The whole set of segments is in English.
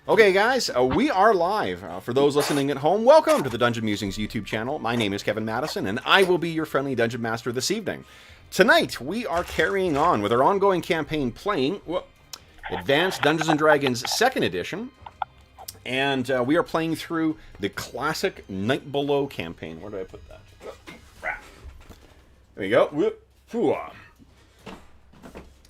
Okay, guys, we are live. For those listening at home, welcome to the Dungeon Musings YouTube channel. My name is Kevin Madison, and I will be your friendly Dungeon Master this evening. Tonight, we are carrying on with our ongoing campaign playing Advanced Dungeons & Dragons 2nd Edition, and we are playing through the classic Night Below campaign. Where do I put that? There we go. Whoop.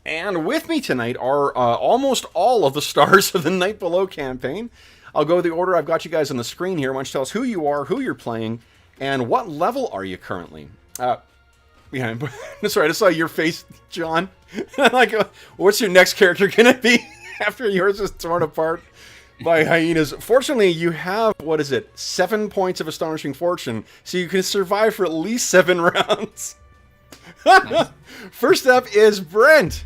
And with me tonight are almost all of the stars of the Night Below campaign. I'll go the order I've got you guys on the screen here. Why don't you tell us who you are, who you're playing, and what level are you currently? Yeah, sorry, I just saw your face, John. Like, what's your next character gonna be after yours is torn apart by hyenas? Fortunately, you have, 7 points of Astonishing Fortune, so you can survive for at least 7 rounds. Nice. First up is Brent.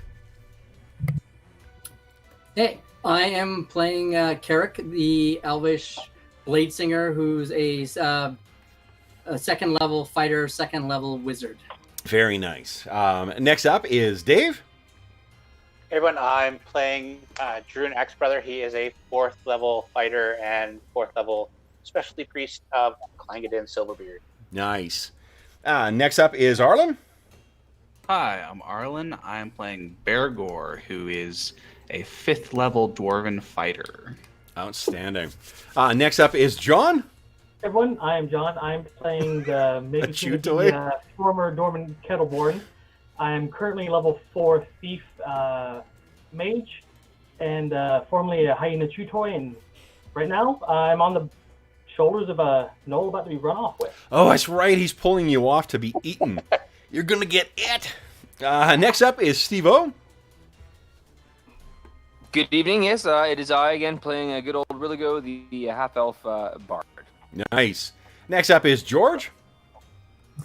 Hey, I am playing Carrick, the Elvish blade singer, who's a second level fighter, second level wizard. Very nice. Next up is Dave. Hey everyone, I'm playing Druin Axebrother. He is a 4th level fighter and 4th level specialty priest of Clangeddin Silverbeard. Nice. Next up is Arlen. Hi, I'm Arlen. I'm playing Bergour, who is a 5th level dwarven fighter. Outstanding. Next up is John. Everyone, I am John. I'm playing the former Dorman Kettleborn. I am currently level 4 thief mage, and formerly a hyena Chutoy, and right now I'm on the shoulders of a gnoll about to be run off with. Oh, that's right. He's pulling you off to be eaten. You're gonna get it. Next up is Steve-O. Good evening. Yes, it is I again playing a good old Willigo, the half-elf bard. Nice. Next up is George.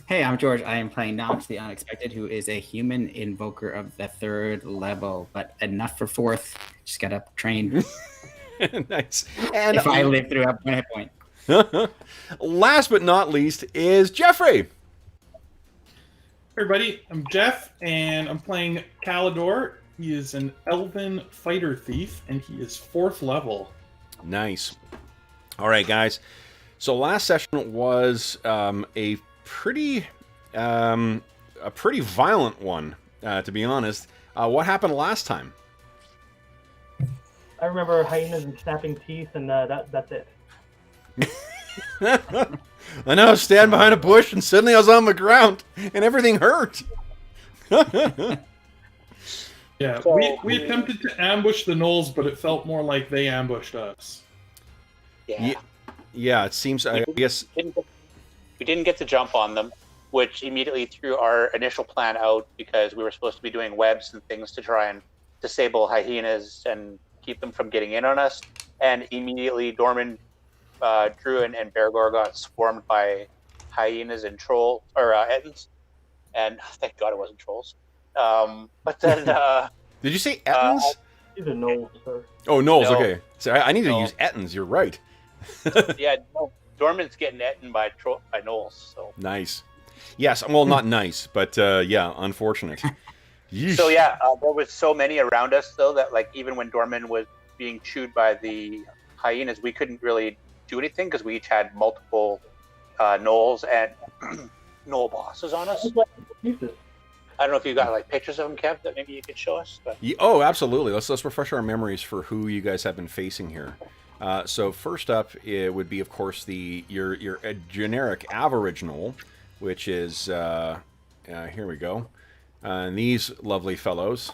Hey, I'm George. I am playing Knox, the Unexpected, who is a human invoker of the 3rd level, but enough for 4th. Just got up trained. Nice. And if I live through one hit point. Last but not least is Jeffrey. Hey everybody, I'm Jeff, and I'm playing Calidor. He is an elven fighter thief, and he is 4th level. Nice. All right, guys. So last session was a pretty violent one, to be honest. What happened last time? I remember hyenas and snapping teeth, and that's it. I know, stand behind a bush, and suddenly I was on the ground, and everything hurt. Yeah, we attempted to ambush the gnolls, but it felt more like they ambushed us. Yeah, it seems, I guess... We didn't get to jump on them, which immediately threw our initial plan out because we were supposed to be doing webs and things to try and disable hyenas and keep them from getting in on us. And immediately Druin and Bergour got swarmed by hyenas and ettins. And thank God it wasn't trolls. But then... Did you say ettins? These are gnolls, sir. Oh, gnolls, no. Okay. So I need to use ettins, you're right. Yeah, no. Dorman's getting eaten by gnolls, so... Nice. Yes, well, not nice, but, yeah, unfortunate. So, yeah, there was so many around us, though, that, like, even when Dorman was being chewed by the hyenas, we couldn't really do anything, because we each had multiple gnolls and gnoll bosses on us. I don't know if you got, like, pictures of them, Kev, that maybe you could show us. But... Oh, absolutely. Let's refresh our memories for who you guys have been facing here. So first up, it would be, of course, your generic aboriginal, which is here we go. And these lovely fellows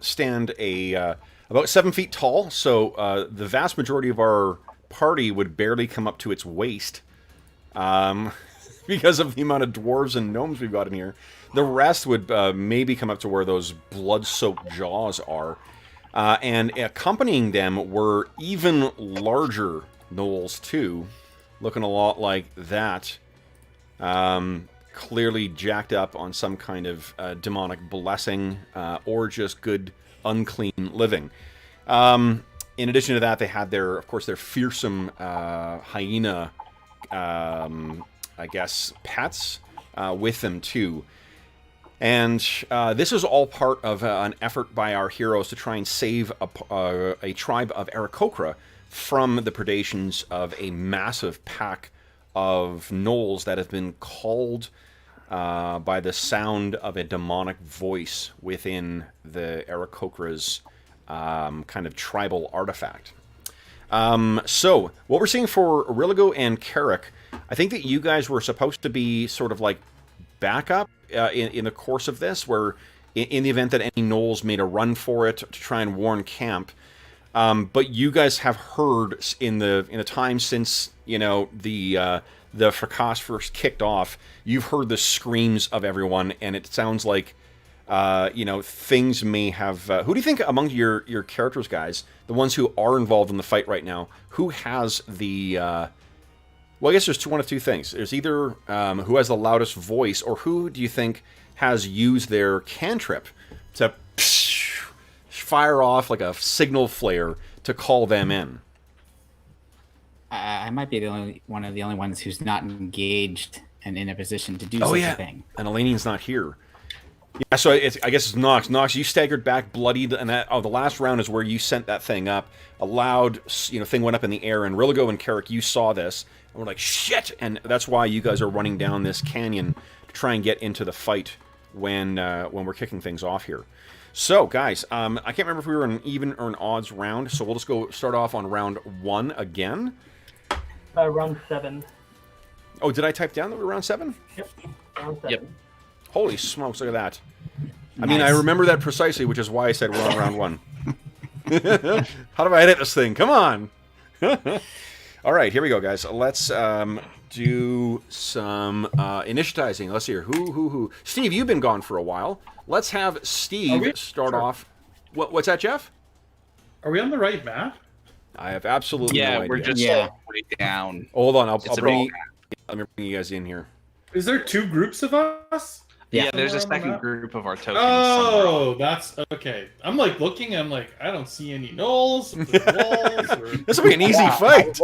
stand about 7 feet tall. So the vast majority of our party would barely come up to its waist because of the amount of dwarves and gnomes we've got in here. The rest would maybe come up to where those blood-soaked jaws are. And accompanying them were even larger gnolls, too. Looking a lot like that. Clearly jacked up on some kind of demonic blessing or just good, unclean living. In addition to that, they had of course, their fearsome hyena, I guess, pets with them, too. And this is all part of an effort by our heroes to try and save a tribe of Aarakocra from the predations of a massive pack of gnolls that have been called by the sound of a demonic voice within the Aarakocra's kind of tribal artifact. So, what we're seeing for Aurillago and Carrick, I think that you guys were supposed to be sort of like backup in the course of this, where in the event that any gnolls made a run for it to try and warn camp. But you guys have heard in the time since, you know, the fracas first kicked off, you've heard the screams of everyone, and it sounds like, you know, things may have... who do you think among your characters, guys, the ones who are involved in the fight right now, who has the... well, I guess there's one of two things. There's either who has the loudest voice, or who do you think has used their cantrip to fire off like a signal flare to call them in? I might be one of the only ones who's not engaged and in a position to do such a thing. And Elanion's not here. Yeah, so I guess it's Knox. Knox, you staggered back, bloodied, and the last round is where you sent that thing up. A loud, you know, thing went up in the air, and Aurillago and Carrick, you saw this, and we're like, shit! And that's why you guys are running down this canyon to try and get into the fight when we're kicking things off here. So, guys, I can't remember if we were in an even or an odds round, so we'll just go start off on round 1 again. Round 7. Oh, did I type down that we were round 7? Yep, round 7. Yep. Holy smokes, look at that. I mean, I remember that precisely, which is why I said we're on round 1. How do I edit this thing? Come on! All right, here we go, guys. Let's do some initiatizing. Let's see here. Who? Steve, you've been gone for a while. Let's have Steve start off. What's that, Jeff? Are we on the right map? I have absolutely no idea. Yeah, we're just way down. Hold on, I'll bring you guys in here. Is there 2 groups of us? Yeah, there's a second group of our tokens. Oh, that's okay. I'm like looking. I'm like, I don't see any gnolls. Walls, or... This will be an easy fight.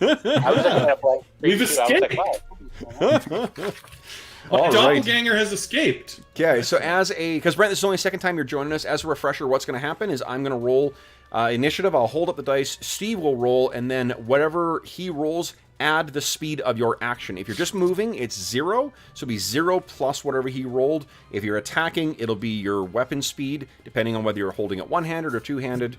I was looking at like We've 3-2, I was like, escaped. wow. My doppelganger has escaped. Okay, so because Brent, this is only the second time you're joining us. As a refresher, what's going to happen is I'm going to roll initiative. I'll hold up the dice. Steve will roll, and then whatever he rolls, add the speed of your action. If you're just moving, it's 0, so it'll be 0 plus whatever he rolled. If you're attacking, it'll be your weapon speed, depending on whether you're holding it one-handed or two-handed.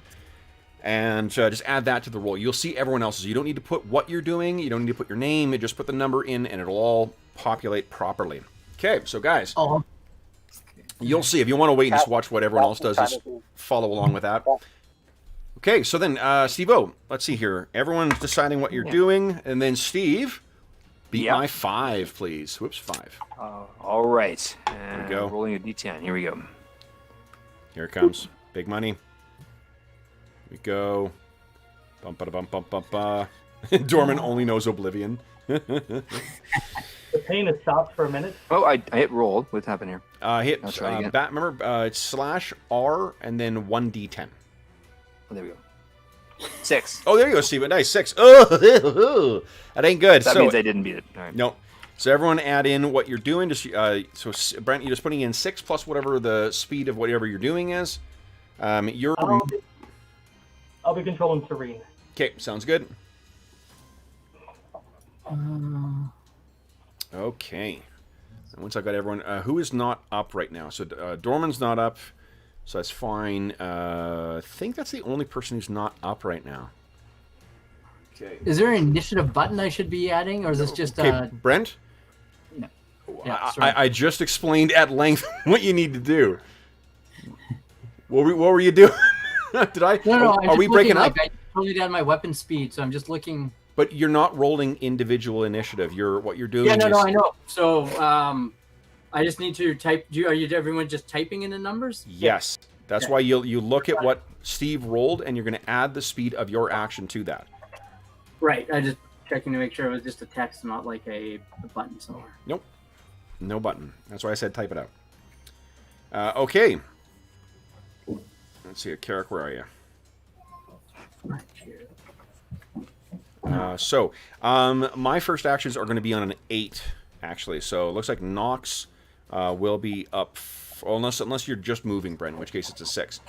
And just add that to the roll. You'll see everyone else's. You don't need to put what you're doing. You don't need to put your name. You just put the number in, and it'll all populate properly. Okay, so guys, you'll see. If you want to wait and just watch what everyone else does, just follow along with that. Okay, so then, Steve-O, let's see here. Everyone's deciding what you're doing, and then Steve, beat my 5, please. Whoops, 5. All right. There we go. Rolling a d10. Here we go. Here it comes. Big money. Here we go. Bum ba da bum bum bum ba. Dorman only knows Oblivion. The pain has stopped for a minute. Oh, I hit roll. What happened here? Hit remember, it's /R and then 1d10. Oh, there we go. 6. Oh, there you go, Steven. Nice, 6. Oh, that ain't good. That means I didn't beat it. All right. No. So everyone add in what you're doing. Just so Brent, you're just putting in 6 plus whatever the speed of whatever you're doing is. I'll be controlling Serene. Okay, sounds good. Okay. And once I got everyone, who is not up right now? So Dorman's not up, so that's fine. I think that's the only person who's not up right now. Okay. Is there an initiative button I should be adding, or is this just Brent? No. Yeah, sorry. I just explained at length what you need to do. What were you doing? Did I? No. Are we breaking up? I totally down my weapon speed, so I'm just looking. But you're not rolling individual initiative. What you're doing. Yeah, no, I know. So I just need to type. Are everyone just typing in the numbers? Yes, that's why you look at what Steve rolled, and you're going to add the speed of your action to that. Right. I just checking to make sure it was just a text, not like a button somewhere. Nope, no button. That's why I said type it out. Okay. Let's see, Carrick, where are you? Right here. My first actions are going to be on an 8, actually. So it looks like Knox will be up, unless you're just moving, Brent, in which case it's a 6.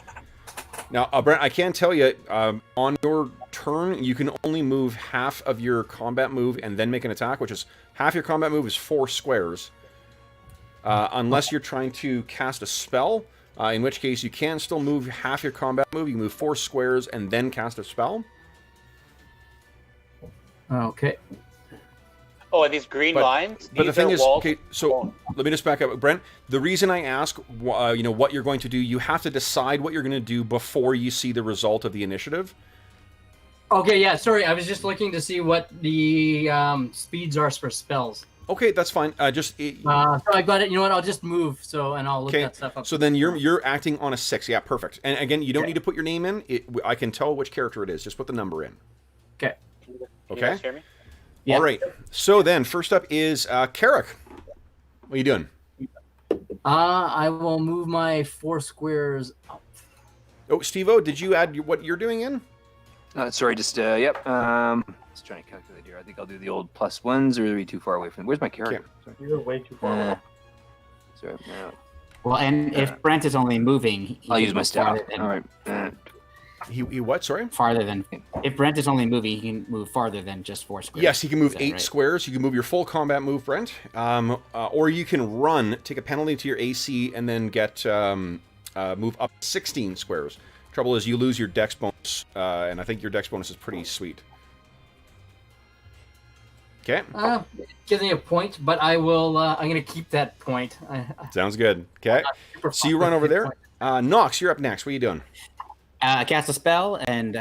Now, Brent, I can tell you, on your turn, you can only move half of your combat move and then make an attack, which is half your combat move is 4 squares. Unless you're trying to cast a spell, in which case you can still move half your combat move. You can move 4 squares and then cast a spell. Okay. Oh, and these green lines. But the these thing are is, walls- okay, so let me just back up, Brent. The reason I ask, what you're going to do, you have to decide what you're going to do before you see the result of the initiative. Okay, yeah, sorry. I was just looking to see what the speeds are for spells. Okay, that's fine. So I got it. You know what? I'll just move. And I'll look that stuff up. So then you're acting on a 6. Yeah, perfect. And again, you don't need to put your name in. I can tell which character it is. Just put the number in. Okay. Can you Okay. guys hear me? All right. So then, first up is Carrick. What are you doing? I will move my 4 squares up. Oh, Steve-O, did you add what you're doing in? Sorry, just yep. Just trying to calculate here. I think I'll do the old +1s, or are we too far away from? Where's my character? Sorry. You're way too far away. Sorry. No. Well, and if Brent is only moving, he I'll can use my move staff. farther than- All right. He what? Sorry. Farther than if Brent is only moving, he can move farther than just 4 squares. Yes, he can move Is that 8 right? squares. You can move your full combat move, Brent. Or you can run, take a penalty to your AC, and then get move up 16 squares. Trouble is, you lose your dex bonus, and I think your dex bonus is pretty sweet. Okay. Gives me a point, but I will. I'm going to keep that point. Sounds good. Okay. So you run over there. Knox, you're up next. What are you doing? Cast a spell, and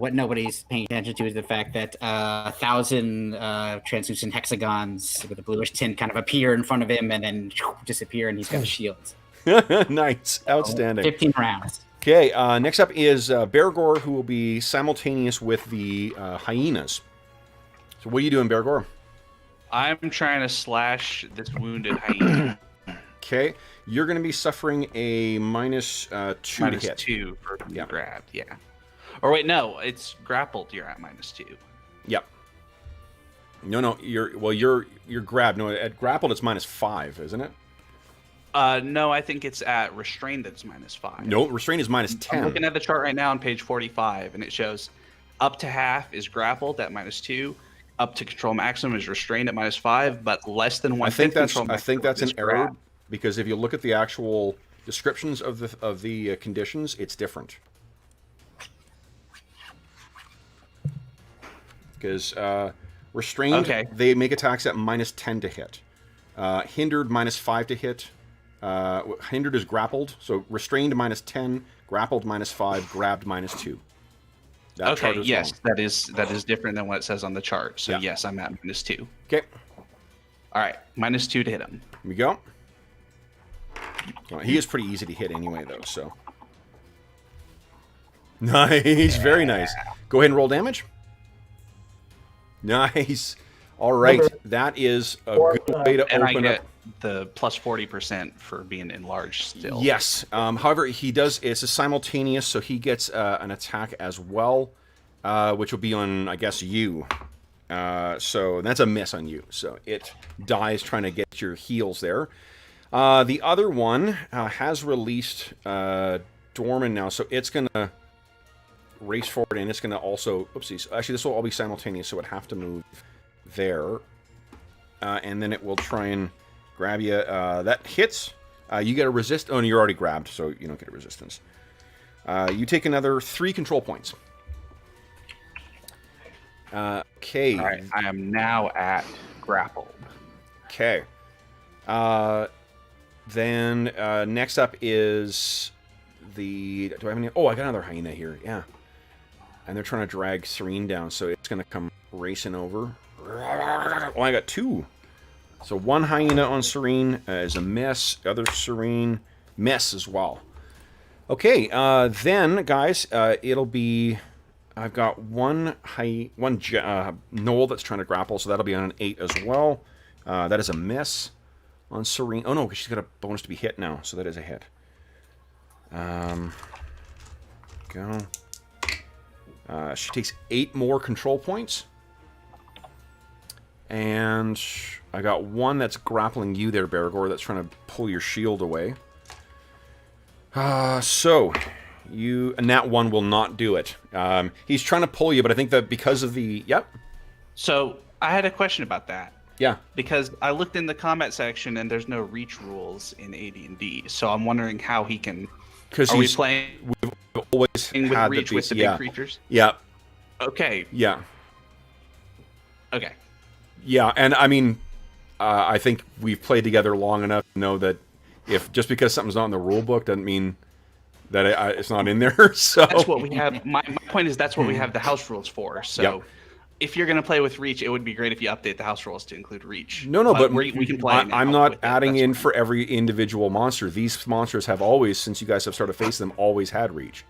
what nobody's paying attention to is the fact that 1,000 translucent hexagons with a bluish tint kind of appear in front of him and then disappear, and he's got a shield. Nice. Outstanding. 15 rounds. Okay, next up is Bergour, who will be simultaneous with the hyenas. So what are you doing, Bergour? I'm trying to slash this wounded hyena. Okay, you're going to be suffering a -2 to hit. -2 for being Yeah. grabbed, yeah. Or wait, no, it's grappled. You're at -2. Yep. No, you're grabbed. No, at grappled it's -5, isn't it? No, I think it's at restrained that's -5. No, restraint is I'm -10. looking at the chart right now on page 45, and it shows up to half is grappled at -2, up to control maximum is restrained at -5, but less than 1/5 I think that's control maximum an is error, grabbed. because if you look at the actual descriptions of the conditions, it's different. Because restrained, Okay. they make attacks at -10 to hit. Hindered -5 to hit. Hindered is grappled, so restrained -10, grappled -5, grabbed -2. That chart Okay, is yes, wrong. that is different than what it says on the chart. So Yeah. yes, I'm at -2. Okay, All right, -2 to hit him. here we go. Well, he is pretty easy to hit anyway, though, so. Nice, very nice. Go ahead and roll damage. Nice. All right, that is a good way to And I open get up. the plus 40% for being enlarged still. Yes. However, he does. It's a simultaneous, so he gets an attack as well, which will be on, I guess, you. So that's a miss on you. So it dies trying to get your heals there. The other one has released Dorman now, so it's gonna race forward, and it's gonna also. Oopsies. Actually, this will all be simultaneous, so it would have to move there, and then it will try and grab you. That hits. You get a resist. Oh, and you're already grabbed, so you don't get a resistance. You take another 3 control points. Okay. All right, I am now at grappled. Okay. Then next up is the. Do I have any? Oh, I got another hyena here. Yeah. And they're trying to drag Serene down, so it's going to come racing over. Oh, I got 2. So 1 hyena on Serene is a miss. The other Serene miss as well. Okay, then, guys, it'll be... I've got one Knoll that's trying to grapple, so that'll be on an 8 as well. That is a miss on Serene. Oh, no, because she's got a bonus to be hit now, so that is a hit. Go. She takes 8 more control points. And I got 1 that's grappling you there, Bergour, that's trying to pull your shield away. So, And that one will not do it. He's trying to pull you, but I think that because of the... Yep. So I had a question about that. Yeah. Because I looked in the combat section and there's no reach rules in AD&D. So I'm wondering how he can... Because Are we playing we've always with had reach the with the big creatures? Yeah. Okay. Yeah. Okay. Yeah, and I mean, I think we've played together long enough to know that if just because something's not in the rule book doesn't mean that it's not in there. So that's what we have. My point is that's what we have the house rules for. So if you're going to play with reach, it would be great if you update the house rules to include reach. No, but we can play. I'm not adding in for every individual monster. These monsters have always, since you guys have started facing them, always had reach.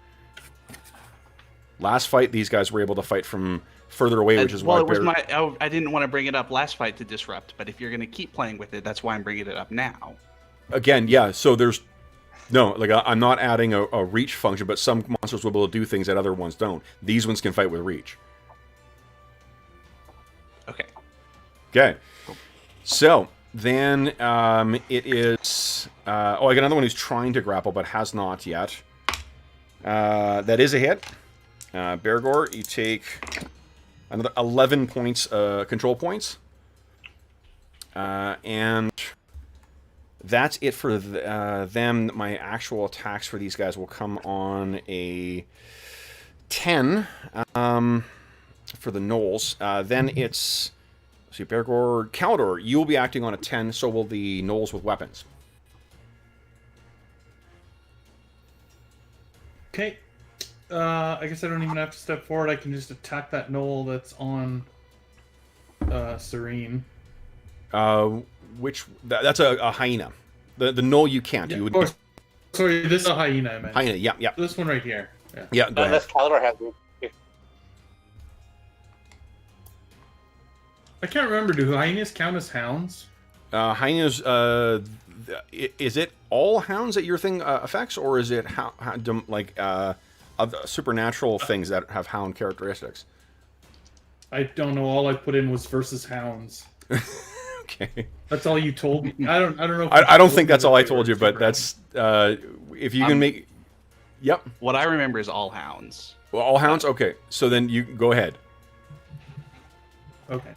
Last fight, these guys were able to fight from further away, which is why. Well, it was I didn't want to bring it up last fight to disrupt, but if you're going to keep playing with it, that's why I'm bringing it up now. Again, yeah. So there's I'm not adding a reach function, but some monsters will be able to do things that other ones don't. These ones can fight with reach. Okay. Okay. So then it is. I got another one who's trying to grapple but has not yet. That is a hit. Bergour, you take another 11 points, control points. And that's it for them. My actual attacks for these guys will come on a 10 for the gnolls. Then it's, let's see, Bergour, Calidor, you'll be acting on a 10, so will the gnolls with weapons. Okay. I guess I don't even have to step forward. I can just attack that gnoll that's on Serene. That's a hyena. The gnoll you can't. Yeah, you would. Oh, sorry, this is a hyena, I meant. Hyena, yeah. This one right here. Yeah, go ahead. Unless Calidor has reach. I can't remember. Do hyenas count as hounds? Hyenas, is it all hounds that your thing affects, or is it other supernatural things that have hound characteristics? I don't know. All I put in was versus hounds. Okay. That's all you told me. I don't know. I don't think that's all I told you, but that's if you can make. Yep. What I remember is all hounds. Well, all hounds. Okay, so then you go ahead. Okay.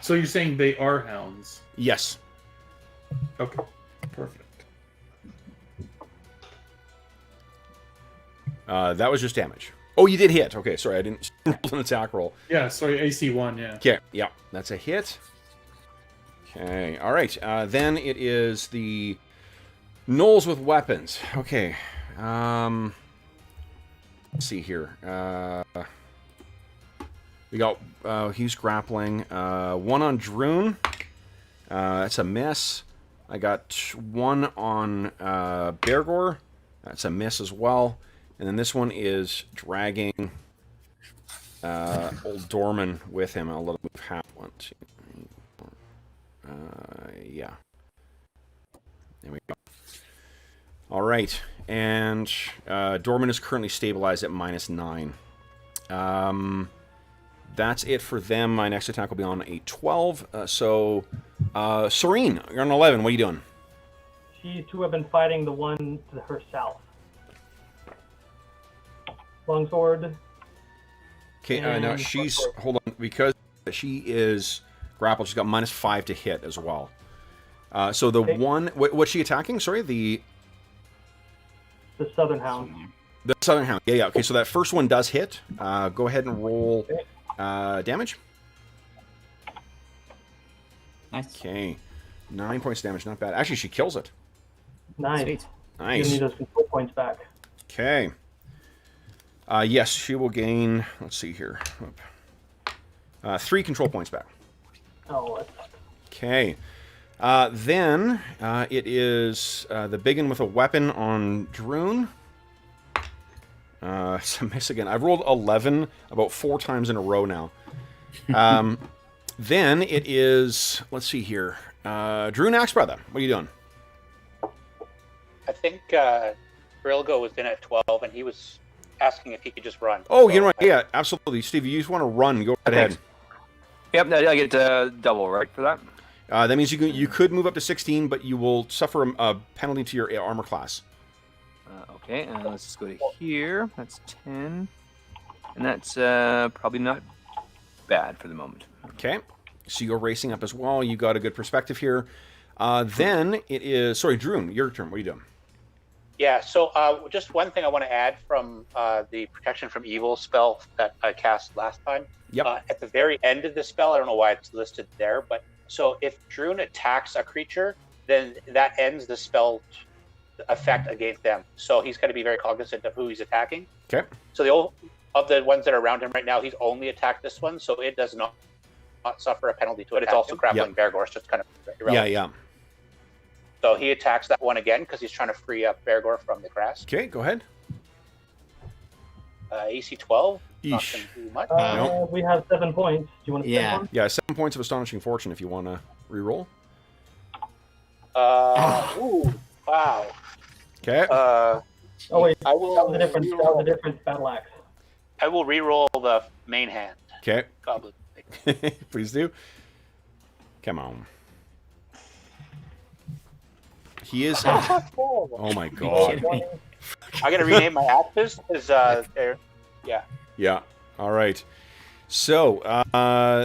So you're saying they are hounds? Yes. Okay. Perfect. That was just damage. Oh, you did hit. Okay, sorry, I didn't roll an attack roll. Yeah, sorry, AC1, yeah. Okay, yeah, that's a hit. Okay, all right. Then it is the gnolls with weapons. Okay. Let's see here. We got he's grappling. One on Druin. That's a miss. I got one on Bergour. That's a miss as well. And then this one is dragging old Dorman with him. I'll let him move half. 1, 2, 3, 4. Yeah. There we go. All right. And Dorman is currently stabilized at -9. That's it for them. My next attack will be on a 12. Serene, you're on 11. What are you doing? She two have been fighting the one to her south. Longsword. Okay, now she's... Hold on. Because she is grappled, she's got -5 to hit as well. So the one... What's she attacking? Sorry, the Southern Hound. The Southern Hound. Yeah. Okay, so that first one does hit. Go ahead and roll damage. Nice. Okay. 9 points of damage. Not bad. Actually, she kills it. Nice. Sweet. Nice. You need those control points back. Okay. Yes, she will gain... Let's see here. 3 control points back. Oh, that's... Okay. Then it is the big one with a weapon on Druin. It's a miss again. I've rolled 11 about 4 times in a row now. Then it is... Let's see here. Druin Axebrother, what are you doing? I think Brilgo was in at 12, and he was asking if he could just run. Oh, you know what? Yeah, absolutely. Steve, you just want to run. Go right ahead. Yep, I get double, right, for that? That means you could move up to 16, but you will suffer a penalty to your armor class. Okay, let's just go to here. That's 10. And that's probably not bad for the moment. Okay. So you're racing up as well. You got a good perspective here. Then it is... Sorry, Druin, your turn. What are you doing? Yeah, so just one thing I want to add from the Protection from Evil spell that I cast last time. Yep. At the very end of the spell, I don't know why it's listed there, but so if Druin attacks a creature, then that ends the spell effect against them. So he's going to be very cognizant of who he's attacking. Okay. So of the ones that are around him right now, he's only attacked this one, so it does not suffer a penalty to it. But it's also grappling Bergour, so it's kind of irrelevant. Yeah. So he attacks that one again because he's trying to free up Bergour from the grass. Okay, go ahead. AC 12. Not Eesh. going to do much. Nope. We have 7 points. Do you want to spend Yeah. one? Yeah, 7 points of Astonishing Fortune if you want to re-roll. Ooh, wow. Okay. Oh wait, I will. that was a different battle axe. I will re-roll the main hand. Okay. Goblin. Please do. Come on. He is... Oh my god. I got to rename my axes because yeah. Yeah. All right. So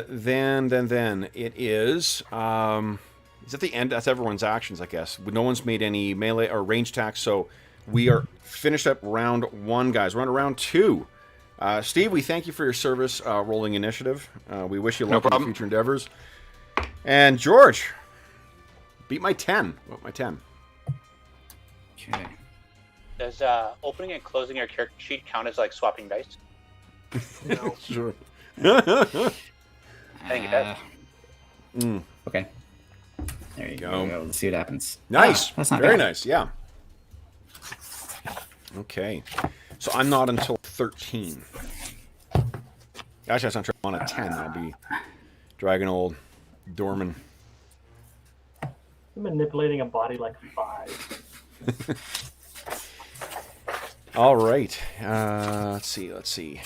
then it is at the end. That's everyone's actions, I guess. No one's made any melee or range attacks, so we are finished up round 1, guys. We're on to round 2. Steve, we thank you for your service rolling initiative. We wish you luck in your future endeavors. And George, beat my 10. What my 10? Okay. Does opening and closing your character sheet count as like swapping dice? No. Sure. Thank you, Dad. Okay. There you go. Let's see what happens. Nice. That's not Very bad. nice. Yeah. Okay. So I'm not until 13. Actually, that's not true. I'm on a 10. I'll be dragging old Dorman. I'm manipulating a body like 5. All right. Let's see.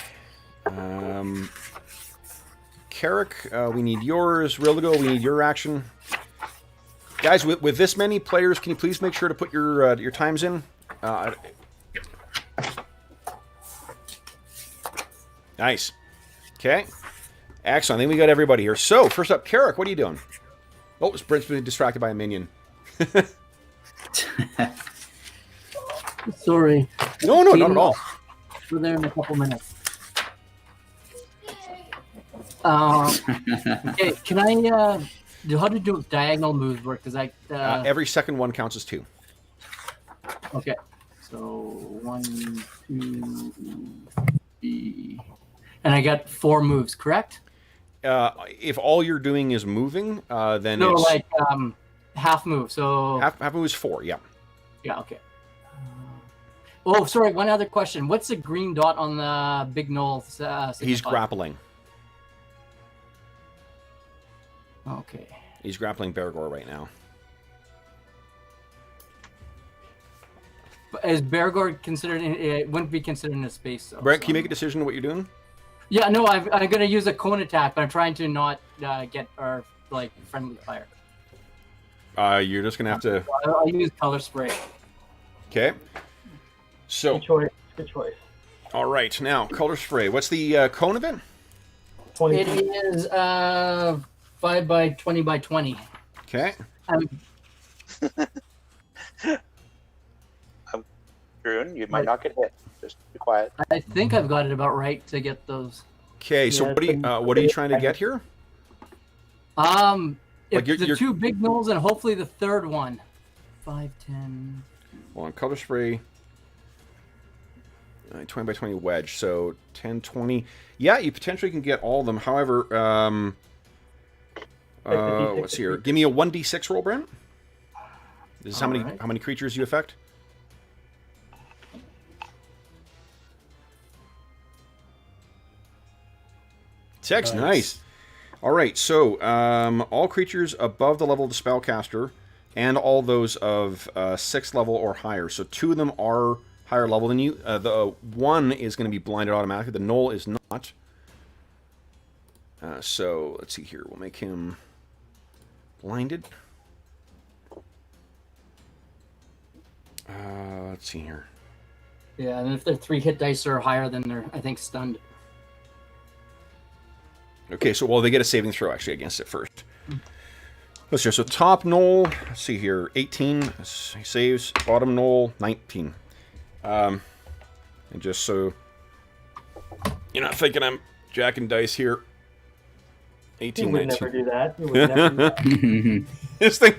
Carrick, we need yours. Rildigo, we need your action. Guys, with this many players, can you please make sure to put your times in? Nice. Okay. Excellent. I think we got everybody here. So, first up, Carrick, what are you doing? Oh, Brent's been distracted by a minion. Sorry. No, not at all. We're there in a couple minutes. Okay, can I how do diagonal moves work? Because Every second one counts as 2. okay. So 1, 2, 3, and I got 4 moves, correct? If all you're doing is moving, then No, it's... like half move. So Half move is 4, yeah. yeah, okay. Oh, sorry. One other question. What's the green dot on the big knoll? He's grappling. Okay. He's grappling Bergour right now. But is Bergour considered? It wouldn't be considered in a space. Though, Brent, can you make a decision on what you're doing? Yeah, no. I'm gonna use a cone attack, but I'm trying to not get our like friendly fire. You're just gonna have to... I'll use color spray. Okay. So, Good choice. all right. Now, color spray. What's the cone of it? 20. It is 5 by 20 by 20. Okay. Druin, you might not get hit. Just be quiet. I think I've got it about right to get those. Okay. So, Yeah, what are you trying to get here? If you're- the 2 big knolls and hopefully the third one. 5, 10. Well, on color spray, 20 by 20 wedge. So 10, 20. Yeah, you potentially can get all of them. However, what's here? Give me a 1d6 roll, Brent. This is how many creatures you affect. 6, nice. All right, so all creatures above the level of the spellcaster, and all those of 6th level or higher. So 2 of them are higher level than you. The 1 is going to be blinded automatically. The Knoll is not. So let's see here. We'll make him blinded. Let's see here. Yeah, and if they're 3 hit dice or higher, then they're, I think, stunned. Okay, so, well, they get a saving throw, actually, against it first. Let's see, so top knoll, let's see here, 18, saves, bottom knoll, 19. And just so you're not thinking I'm jacking dice here. 18, You would 19. never do that. You would never do that. This thing.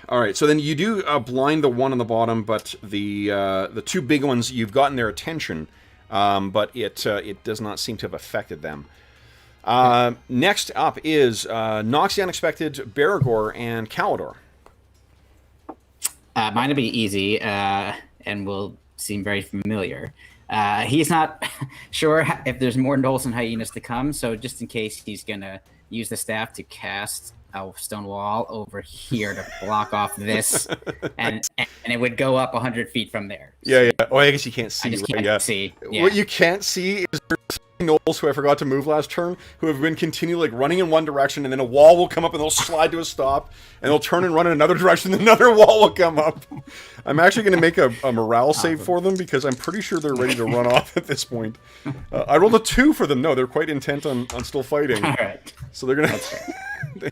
All right, so then you do blind the one on the bottom, but the two big ones, you've gotten their attention, but it does not seem to have affected them. Next up is Knox the Unexpected, Bergour, and Kalidor. Mine will be easy and will seem very familiar. He's not sure if there's more gnolls and hyenas to come, so just in case, he's going to use the staff to cast a stone wall over here to block off this, and it would go up 100 feet from there. Yeah. Oh, I guess you can't see. I just right? can't see. Yeah. What you can't see is there's gnolls who I forgot to move last turn who have been continually like running in one direction, and then a wall will come up and they'll slide to a stop, and they'll turn and run in another direction, and another wall will come up. I'm actually going to make a morale save for them because I'm pretty sure they're ready to run off at this point. I rolled a 2 for them. No, they're quite intent on still fighting. All right. So they're going to...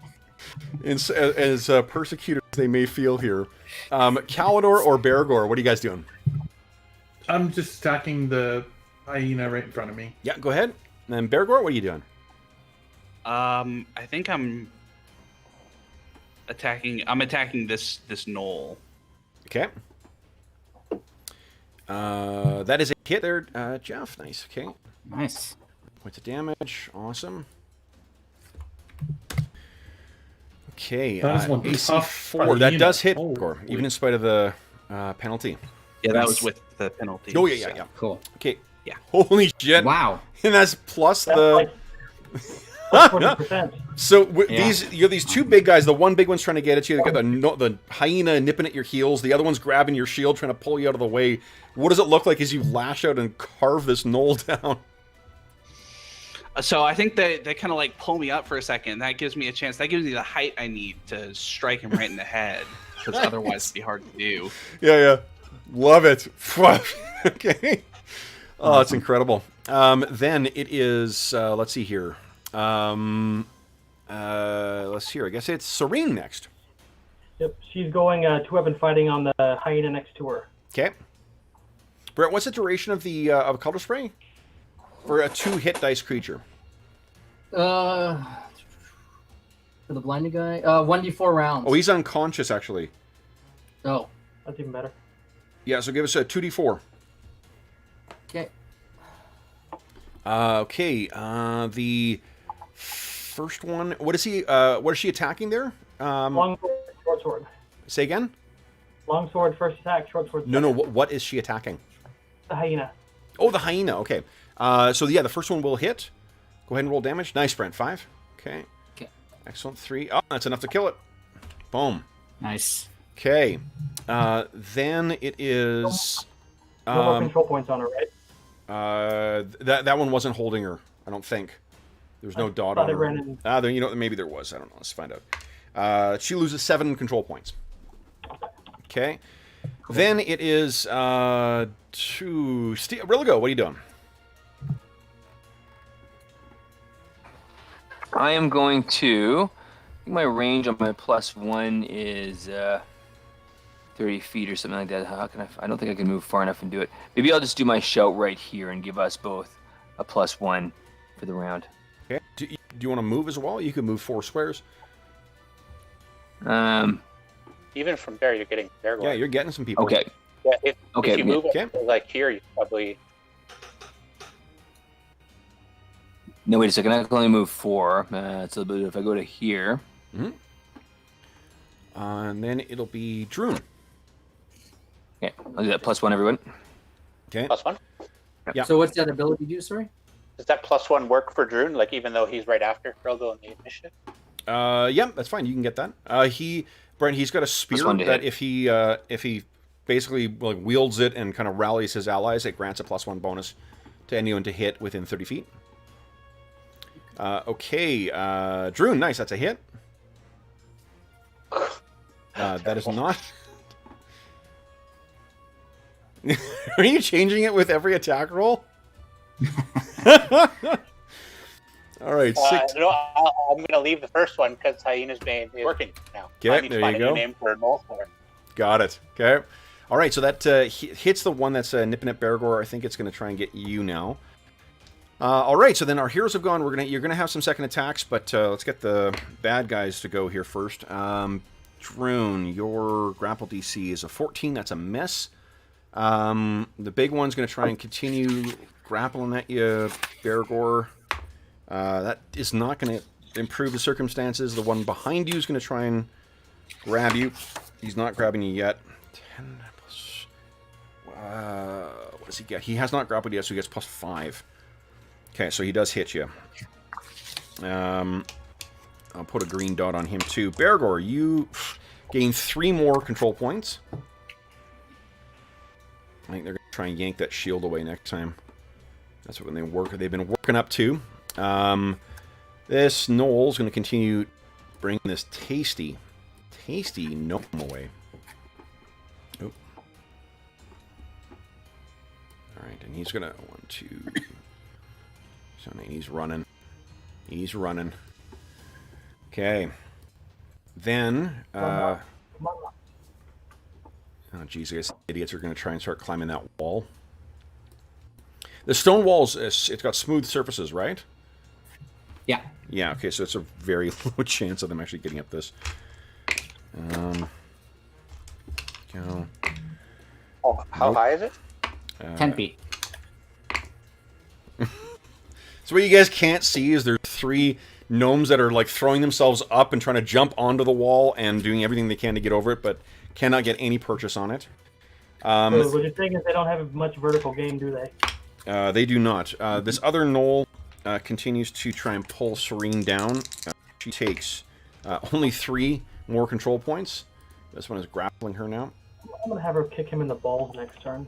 as persecuted as they may feel here. Kalidor or Bergour, what are you guys doing? I'm just attacking the hyena right in front of me. Yeah, go ahead. And then Bergour, what are you doing? I think I'm attacking this knoll. Okay. That is a hit there, Jeff. Nice. Okay. Nice. Points of damage. Awesome. Okay. That is one AC tough 4. That does hit, Oh, Bergour, even in spite of the penalty. Yeah, that was with the penalty. Oh, yeah. Cool. Okay. Yeah. Holy shit. Wow. And that's plus That's the... like 40%. So Yeah. you have these two big guys. The one big one's trying to get at you. You got the hyena nipping at your heels. The other one's grabbing your shield, trying to pull you out of the way. What does it look like as you lash out and carve this knoll down? So I think they kind of like pull me up for a second. That gives me a chance. That gives me the height I need to strike him right in the head, because otherwise it'd be hard to do. Yeah. Love it. Okay. Oh, it's incredible. Then it is, let's see here. Let's see here. I guess it's Serene next. Yep, she's going to weapon fighting on the hyena next to her. Okay. Brett, what's the duration of the of color spray? For a 2-hit dice creature. For the blinded guy, 1d4 rounds. Oh, he's unconscious, actually. Oh, That's even better. Yeah, so give us a 2d4. okay. Okay, the first one. What is she attacking there? Long sword, short sword. Say again? Long sword, first attack, short sword. No. second. What is she attacking? The hyena. Oh, the hyena. Okay. So yeah, the first one will hit. Go ahead and roll damage. Nice, Brent. 5. Okay. Okay. Excellent. 3. Oh, that's enough to kill it. Boom. Nice. Okay. Then it is. No more control points on her, right? That one wasn't holding her. I don't think. There's no dot thought on it her. ran in- There, maybe there was. I don't know. Let's find out. She loses 7 control points. Okay. Then it is to Rilligo. What are you doing? I am going to. I think my range on my +1 is 30 feet or something like that. How can I don't think I can move far enough and do it. Maybe I'll just do my shout right here and give us both a +1 for the round. Okay. Do you want to move as well? You can move 4 squares. Even from there, you're getting there. Yeah, you're getting some people. Okay. Yeah, if Okay, you move okay. it like here, you probably. No, wait a second. I can only move 4. So if I go to here. And then it'll be Druin. Okay, I'll do that +1, everyone. Okay. +1? Yeah. So what's that ability do, sorry? Does that +1 work for Druin? Like, even though he's right after Rilgo in the initiative? Yeah, that's fine. You can get that. Brent, he's got a spear one to that hit. if he basically like wields it and kind of rallies his allies, it grants a +1 bonus to anyone to hit within 30 feet. Okay, Druin, nice. That's a hit. That is not. Are you changing it with every attack roll? All right, No, I'm going to leave the first one because Hyena's Bane is working now. Okay, I need to there find you a go. new name for a null for it. Got it. Okay. All right, so that hits the one that's nipping at Bergour. I think it's going to try and get you now. All right, so then our heroes have gone. You're gonna have some second attacks, but let's get the bad guys to go here first. Druin, your grapple DC is a 14. That's a miss. The big one's going to try and continue grappling at you, Bergour. That is not going to improve the circumstances. The one behind you is going to try and grab you. He's not grabbing you yet. 10 plus... what does he get? He has not grappled yet, so he gets plus 5. Okay, so he does hit you. I'll put a green dot on him too. Bergour, you gain 3 more control points. I think they're going to try and yank that shield away next time. That's what they've been working up to. This Knoll's going to continue bringing this tasty gnome away. Oh. Alright, and he's going to... 1, 2... So he's running. He's running. Okay. Then, oh geez, I guess idiots are going to try and start climbing that wall. The stone walls, it's got smooth surfaces, right? Yeah. Yeah, okay, so it's a very low chance of them actually getting up this. Go. Oh, how high is it? 10 feet. So what you guys can't see is there's 3 gnomes that are like throwing themselves up and trying to jump onto the wall and doing everything they can to get over it, but cannot get any purchase on it. So what you're saying is they don't have much vertical game, do they? They do not. This other gnoll continues to try and pull Serene down. She takes only 3 more control points. This one is grappling her now. I'm going to have her kick him in the balls next turn.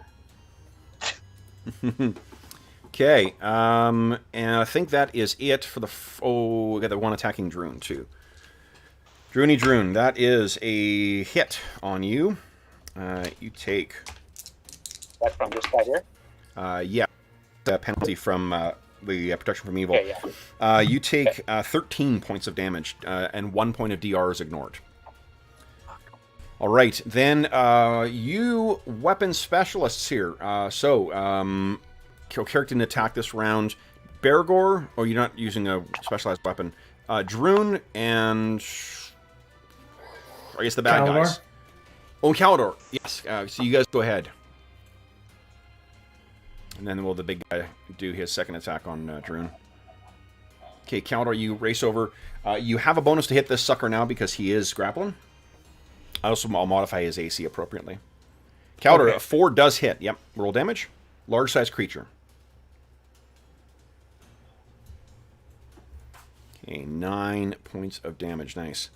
Okay, and I think that is it for the... we got the one attacking Druin, too. Druin, that is a hit on you. You take... That's from this guy here? Yeah, the penalty from the protection from evil. Okay, yeah. You take 13 points of damage, and 1 point of DR is ignored. All right, then you weapon specialists here. Character didn't attack this round. Bergour, or you're not using a specialized weapon. Druin and I guess the bad guys. Oh, Calidor. Yes. So you guys go ahead. And then will the big guy do his second attack on Druin. Okay, Calidor, you race over. You have a bonus to hit this sucker now because he is grappling. I'll modify his AC appropriately. Calidor, okay. 4 does hit. Yep. Roll damage. Large size creature. Okay, 9 points of damage. Nice.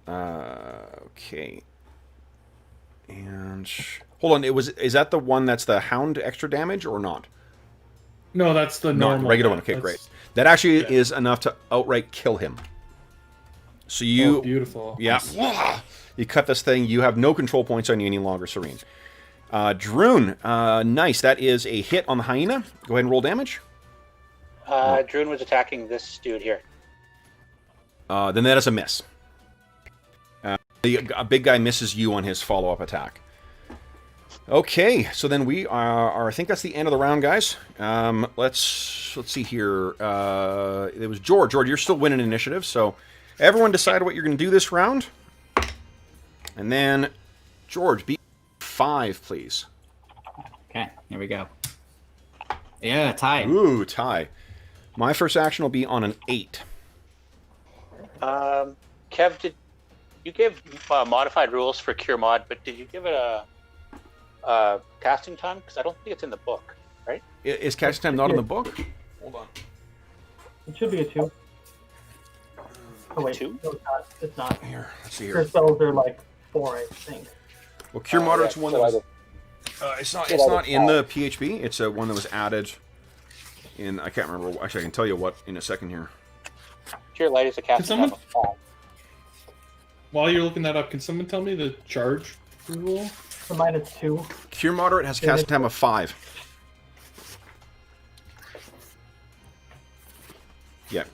Okay. And hold on, is that the one that's the hound extra damage or not? No, that's the normal. Regular one. Okay, great. That actually is enough to outright kill him. So you beautiful. Yeah. Nice. You cut this thing, you have no control points on you any longer, Serene. Druin, nice. That is a hit on the hyena. Go ahead and roll damage. Druin was attacking this dude here. Then that is a miss. A big guy misses you on his follow-up attack. Okay, so then we are. I think that's the end of the round, guys. Let's see here. It was George. George, you're still winning initiative. So everyone decide what you're going to do this round, and then George, beat 5, please. Okay, here we go. Yeah, tie. Ooh, tie. My first action will be on an 8. Kev, did you give modified rules for Cure Mod, but did you give it a casting time? Because I don't think it's in the book, right? Is casting time not in the book? Hold on. It should be a 2. Oh wait, 2? no, it's not. It's not. Here, let's see here. Your spells are like 4, I think. Well, Cure Moderate's one that was... it's not in the PHP. It's one that was added in... I can't remember. Actually, I can tell you what in a second here. Cure Light is a casting time of 5. While you're looking that up, can someone tell me the charge rule? a -2. Cure Moderate has casting time of 5. Yeah.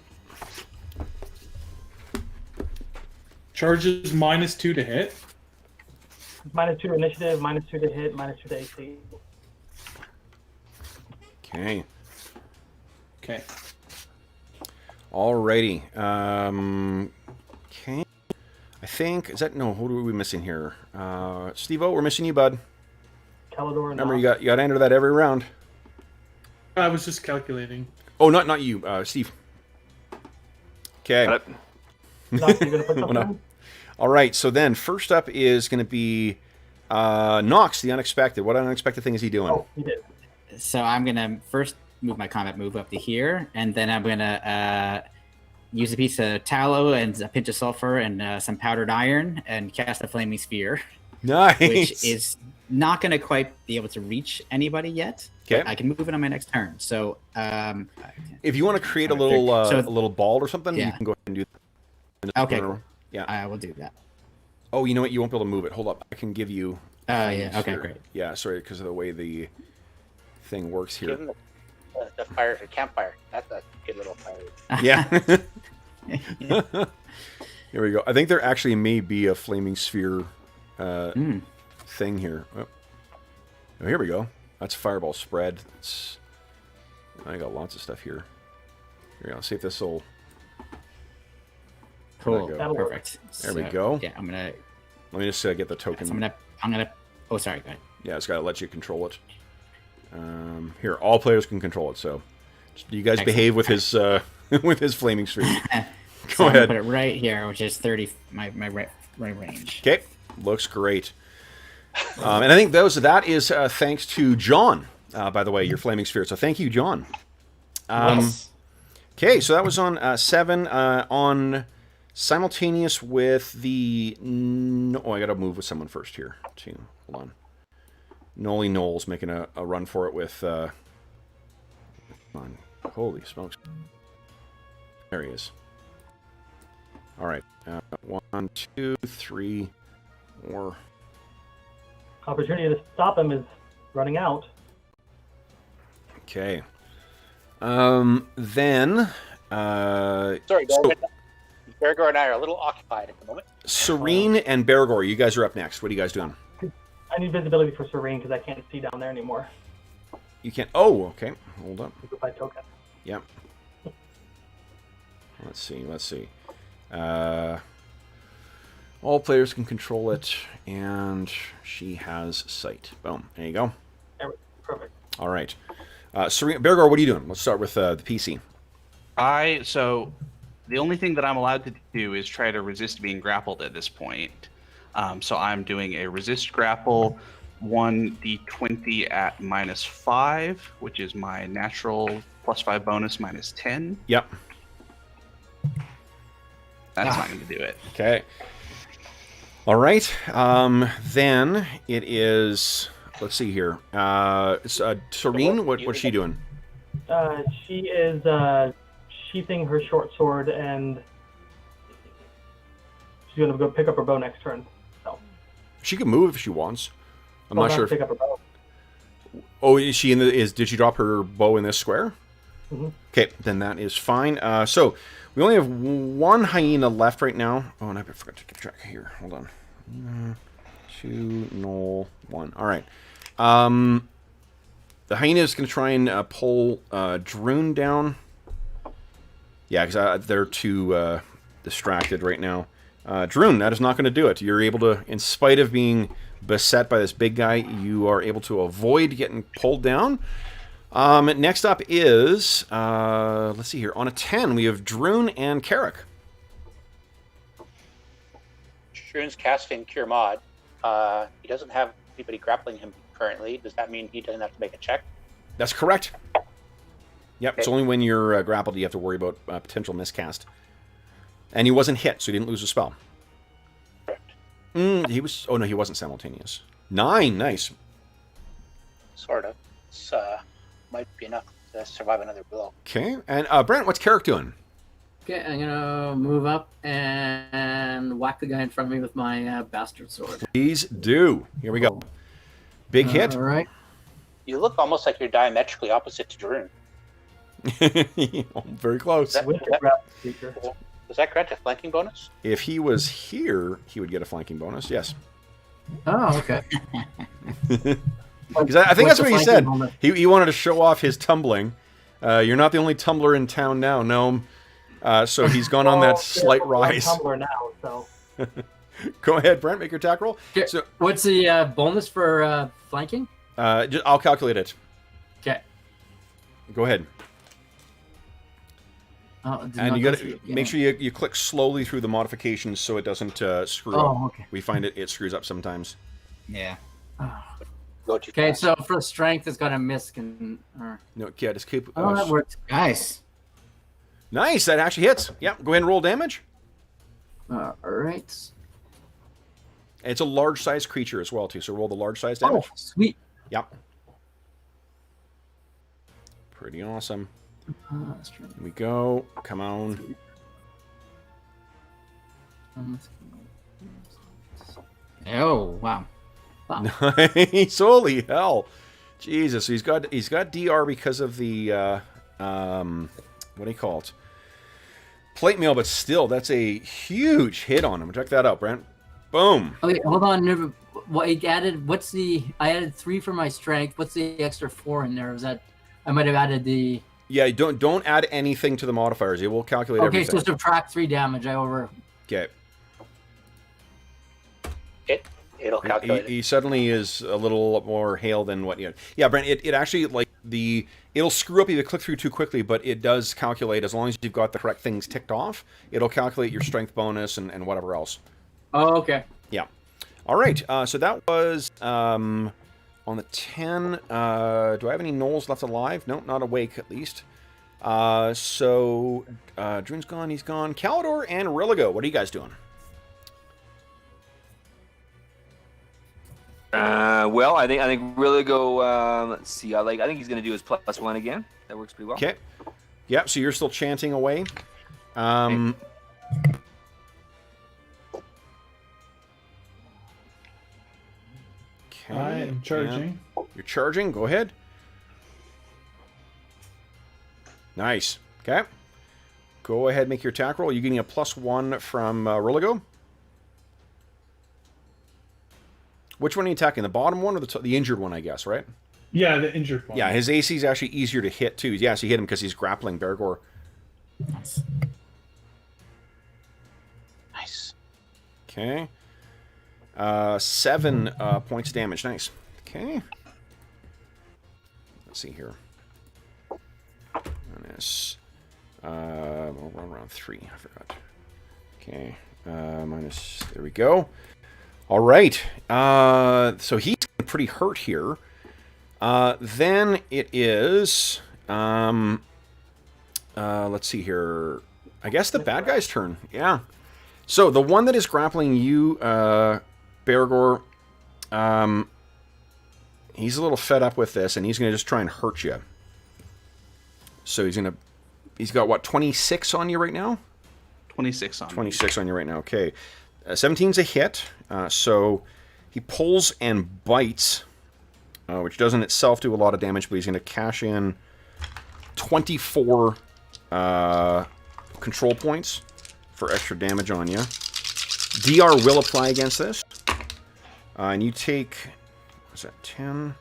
Charges -2 to hit. -2 to initiative, -2 to hit, -2 to AC. Okay. Okay. Alrighty. Okay. I think no. Who are we missing here? Steve-O, we're missing you, bud. Calidor and Remember, Knox. you got to enter that every round. I was just calculating. Oh, not you, Steve. Okay. Got it. Knox, you gonna put something no. in? All right. So then, first up is going to be Knox, the unexpected. What unexpected thing is he doing? Oh, you did. So I'm gonna first move my combat move up to here, and then I'm gonna use a piece of tallow and a pinch of sulfur and some powdered iron and cast a flaming sphere, Nice. which is not gonna quite be able to reach anybody yet. Okay. I can move it on my next turn. So If you want to create a Alright, little so- a little ball or something, you Yeah. can go ahead and do that. Okay, cool. Yeah. I will do that. Oh, you know what? You won't be able to move it. Hold up. I can give you. Oh things yeah. Okay, here. great. Yeah. Sorry, because of the way the thing works Give here. him the fire for campfire. That's a good little fire. Yeah. Here we go. I think there actually may be a flaming sphere thing here. Oh, here we go. That's fireball spread. I got lots of stuff here. Here we go. See if this will. Cool. go. That'll work. Perfect. There we go. Yeah, I'm gonna. Let me just get the token. So I'm gonna. Oh, sorry. Go ahead. Yeah, it's got to let you control it. Here, all players can control it. So, you guys Excellent. behave with his with his flaming sphere. So Go I'm gonna ahead. put it right here, which is 30. My right range. Okay, looks great. And I think that is thanks to John. By the way, your flaming sphere. So thank you, John. Yes. Okay, so that was on 7 on simultaneous with the. Oh, I got to move with someone first here too. Hold on. Nolly Knowles making a run for it with. Come on. Holy smokes! There he is. All right. 1, 2, 3, 4. Opportunity to stop him is running out. Okay. Then. Sorry, so Bergour and I are a little occupied at the moment. Serene and Bergour, you guys are up next. What are you guys doing? I need visibility for Serene because I can't see down there anymore. You can't. Oh, okay. Hold up. You go by token. Yep. Let's see. All players can control it, and she has sight. Boom. There you go. Perfect. All right. Serene, Bergour, what are you doing? Let's start with the PC. So the only thing that I'm allowed to do is try to resist being grappled at this point. So I'm doing a resist grapple 1d20 at -5, which is my natural +5 bonus -10. Yep. That's not going to do it. Okay. All right. Then it is. Let's see here. Serene, what's she doing? She is sheathing her short sword and she's going to go pick up her bow next turn. So, She can move if she wants. I'm not sure. If, Pick up her bow. oh, is she in the? Did she drop her bow in this square? Mhm. Okay, then that is fine. So we only have one hyena left right now. Oh, and I forgot to keep track here. Hold on. 2, Knoll, 1. All right. The hyena is going to try and pull Druin down. Yeah, because they're too distracted right now. Druin, that is not going to do it. You're able to, in spite of being beset by this big guy, you are able to avoid getting pulled down. Next up is, let's see here. On a 10, we have Druin and Carrick. Druin's casting Cure Mod. He doesn't have anybody grappling him currently. Does that mean he doesn't have to make a check? That's correct. Yep, Okay. it's only when you're grappled you have to worry about potential miscast. And he wasn't hit, so he didn't lose a spell. Correct. He was. Oh no, he wasn't simultaneous. 9, nice. Sort of. It's, might be enough to survive another blow. Okay, and Brent, what's Carrick doing? Okay, I'm gonna move up and whack the guy in front of me with my bastard sword. Please do. Here we go. Big hit. All right. You look almost like you're diametrically opposite to Druin. Very close. With the grapple speaker. Does that grant a flanking bonus? If he was here, he would get a flanking bonus. Yes. Oh, okay. Because I think What's that's what the he said. flanking bonus? He wanted to show off his tumbling. You're not the only tumbler in town now, Gnome. So he's gone on that slight rise. Tumbler now, so. Go ahead, Brent. Make your attack roll. Okay, So what's the bonus for flanking? I'll calculate it. Okay. Go ahead. Oh, it did And not you go got through to again. make sure you click slowly through the modifications so it doesn't screw up. Oh, okay. We find it screws up sometimes. Yeah. Go too Okay, fast. so for strength, it's got a miss. Or... No, yeah, just keep. Oh, that worked. Nice. Nice, that actually hits. Yeah, go ahead and roll damage. All right. It's a large-sized creature as well, too. So roll the large-sized Oh, damage. sweet. Yep. Pretty awesome. Here we go. Come on. Oh, wow. Nice. Holy hell. Jesus. So he's got DR because of the what do you call it? Plate mail, but still, that's a huge hit on him. Check that out, Brent. Boom. Okay, hold on. Never. What I added? What's the? I added 3 for my strength. What's the extra 4 in there? Was that? I might have added the. Yeah, don't add anything to the modifiers. It will calculate Okay, everything. so subtract 3 damage. I over. Okay. It'll calculate. He suddenly is a little more hale than what you had. Yeah, Brent, it actually, like, it'll screw up if you click through too quickly, but it does calculate, as long as you've got the correct things ticked off, it'll calculate your strength bonus and whatever else. Oh, okay. Yeah. All right, so that was on the 10. Do I have any gnolls left alive? No, not awake, at least. So Druin's gone, he's gone. Calidor and Rilligo, what are you guys doing? Well, I think really go. Let's see. I think he's gonna do his +1 again. That works pretty well. Okay. Yep. So you're still chanting away. Okay, I am charging. yeah. You're charging. Go ahead. Nice. Okay. Go ahead. Make your attack roll. You're getting a +1 from Rilligo. Which one are you attacking? The bottom one or the injured one, I guess, right? Yeah, the injured one. Yeah, his AC is actually easier to hit, too. Yeah, so you hit him because he's grappling Bergour. Nice. Okay. 7 points of damage. Nice. Okay. Let's see here. Minus... we'll run around 3. I forgot. Okay. Minus... There we go. All right. So he's pretty hurt here. Then it is... let's see here. I guess the bad guy's turn. Yeah. So the one that is grappling you, Bergour, he's a little fed up with this, and he's going to just try and hurt you. So he's got, what, 26 on you right now? 26 on. 26 on you right now. Okay. 17's a hit. So he pulls and bites, which doesn't itself do a lot of damage, but he's going to cash in 24 control points for extra damage on you. DR will apply against this. And you take, what's that, 10,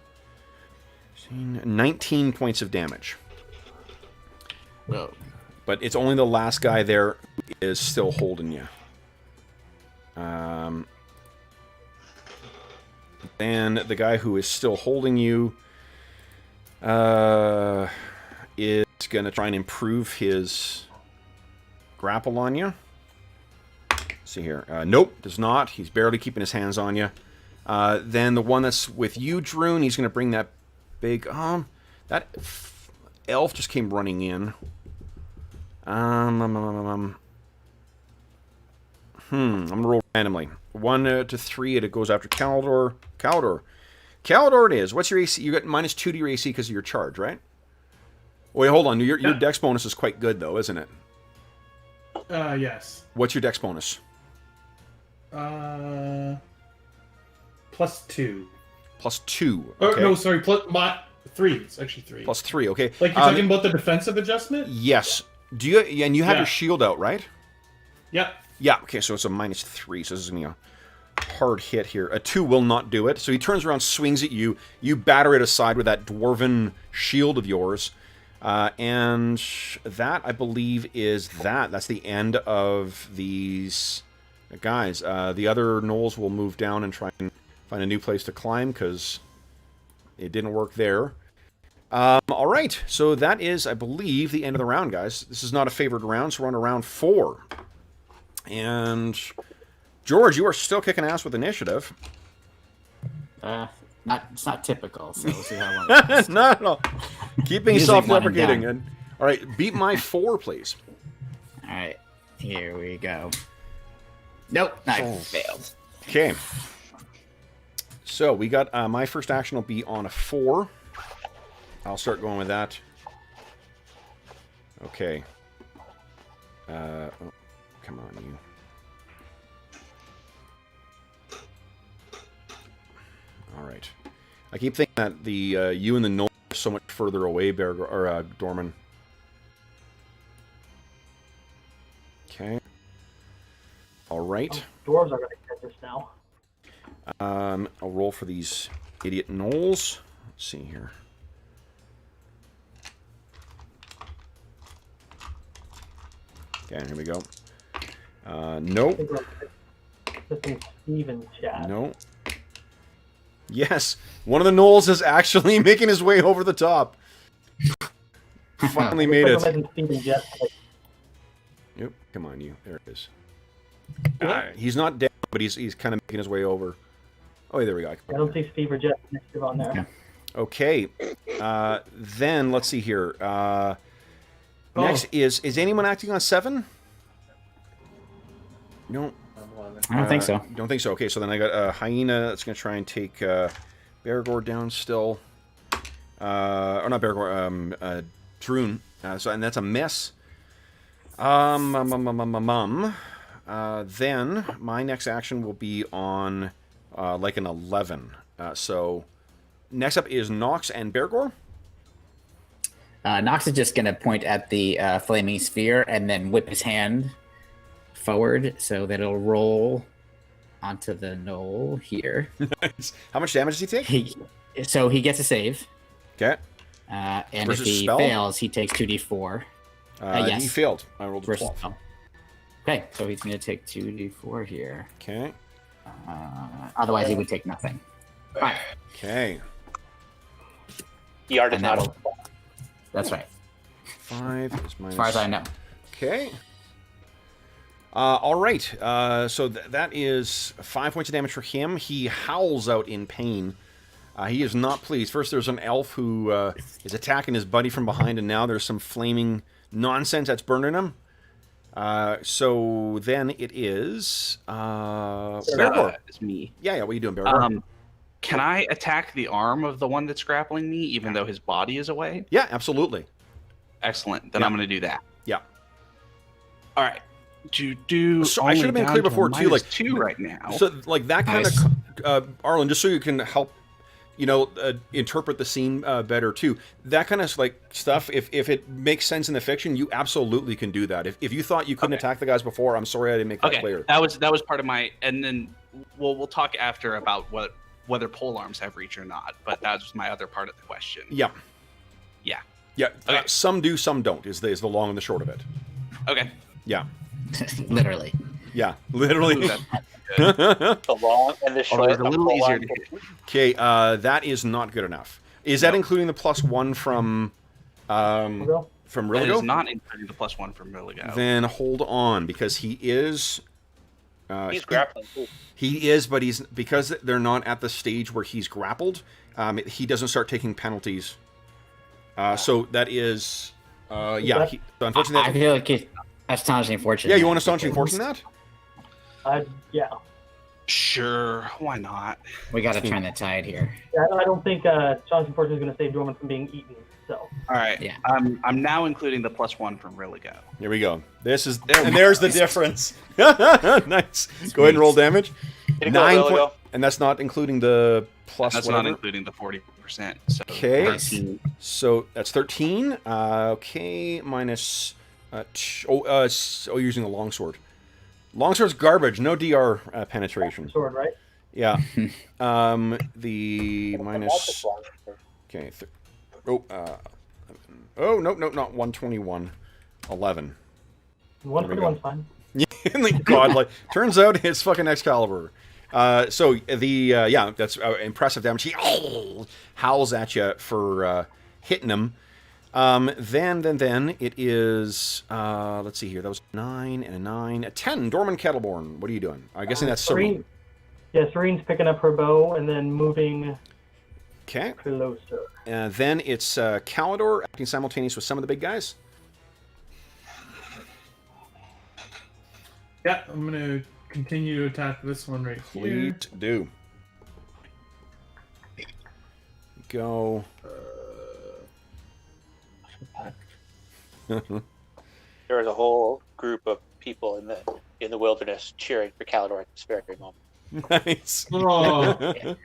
19 points of damage. Whoa. But it's only the last guy there who is still holding you. Then the guy who is still holding you is going to try and improve his grapple on you. Let's see here. Nope, does not. He's barely keeping his hands on you. Then the one that's with you, Druin, he's going to bring that big... that elf just came running in. I'm going to roll randomly. 1 to 3, and it goes after Calidor. Calidor it is. What's your AC? You got -2 to your AC because of your charge, right? Wait, hold on. Your dex bonus is quite good, though, isn't it? Yes. What's your dex bonus? +2. +2. Oh, Okay. no, sorry. My 3. It's actually 3. +3. Okay. Like you're talking about the defensive adjustment? Yes. Do you and you have your shield out, right? Yeah. Yeah. Okay. So it's a -3. So this is gonna be a hard hit here. A 2 will not do it. So he turns around, swings at you. You batter it aside with that dwarven shield of yours. And that, I believe, is that. That's the end of these guys. The other gnolls will move down and try and find a new place to climb, because it didn't work there. All right. So that is, I believe, the end of the round, guys. This is not a favored round, so we're on to round 4. And George, you are still kicking ass with initiative. It's not typical, so we'll see how long it goes. No. Keeping Usually self-deprecating. one and All right, beat my 4, please. All right, here we go. Nope, I failed. Okay. So we got my first action will be on a 4. I'll start going with that. Okay. Oh, come on, you. All right. I keep thinking that the you and the Knoll are so much further away, Bergour, or Dorman. Okay. All right. Dwarves are going to catch us now. I'll roll for these idiot gnolls. Let's see here. Okay, here we go. Nope. Listen, Steve in chat. No. Yes, one of the gnolls is actually making his way over the top. Finally made it. Yep, come on, you. There it is. He's not down, but he's kind of making his way over. Oh, there we go. I don't see Steve or Jeff initiative on there. Yeah. Okay. Then let's see here. Next is anyone acting on 7? No. I don't think so. Don't think so. Okay, so then I got a hyena that's going to try and take Bergour down still. Or not Bergour, Druin. And that's a miss. Then my next action will be on like an 11. So next up is Knox and Bergour. Knox is just going to point at the flaming sphere and then whip his hand forward so that it'll roll onto the knoll here. Nice. How much damage does he take? So he gets a save. Okay. And Versus if he spell? fails, he takes 2d4. Yes. He failed. I rolled a Versus 12. spell. Okay, so he's going to take 2d4 here. Okay. Otherwise, he would take nothing. Fine. Okay. The art is And not that'll- That's right. 5 is minus... As far as I know. Okay. All right. So that is 5 points of damage for him. He howls out in pain. He is not pleased. First, there's an elf who is attacking his buddy from behind, and now there's some flaming nonsense that's burning him. So then it is Bergour. It's me. Yeah. What are you doing, Bergour? Can I attack the arm of the one that's grappling me, even though his body is away? Yeah, absolutely. Excellent. Then Yeah. I'm going to do that. Yeah. All right. So I should have been clear before too. Like 2 right now. So like that kind Nice. of Arlen, just so you can help, interpret the scene better too. That kind of like stuff. If it makes sense in the fiction, you absolutely can do that. If you thought you couldn't attack the guys before, I'm sorry I didn't make that clear. That was part of my. And then we'll talk after about whether pole arms have reach or not. But that was my other part of the question. Yeah. Yeah. Yeah. Okay. Some do, some don't. Is the long and the short of it. Okay. Yeah. Literally. Yeah. Literally. Ooh, that's the long and the short. it's a little easier to hit. Okay. That is not good enough. Is that including the +1 from Rill? from That is Rilligo? not including the +1 from Rilligo. Then hold on, because he is. He's grappling too. He is, but because they're not at the stage where he's grappled. He doesn't start taking penalties. So that is, unfortunately, I feel like astonishing fortune. yeah. You want astonishing fortune that? Yeah. Sure. Why not? We got to turn the tide here. Yeah, I don't think Jonathan Fortune is going to save Dorman from being eaten. So. All right. Yeah. I'm now including the +1 from Rilligo. Here we go. This is, and there's the difference. Nice. Go ahead and roll damage. Did it go And that's not including the plus. That's whatever. not including the 40%. So Okay. 13. So that's 13. Okay, minus. You're using the longsword. Longsword's garbage. No DR penetration. Sword, right? Yeah. The minus. Okay. Oh, no, not 121. 11. 121's fine. Thank God, like, turns out it's fucking Excalibur. So the that's impressive damage. He howls at you for hitting him. Then it is let's see here. That was 9 and a 9, a 10. Dorman Kettleborn. What are you doing? I'm guessing that's Serene. Yeah, Serene's picking up her bow and then moving. Okay. Closer. Then it's Calidor acting simultaneous with some of the big guys. Yeah, I'm gonna continue to attack this one right here. Please do. Go. There was a whole group of people in the wilderness cheering for Calidor at this very moment. Nice. Oh.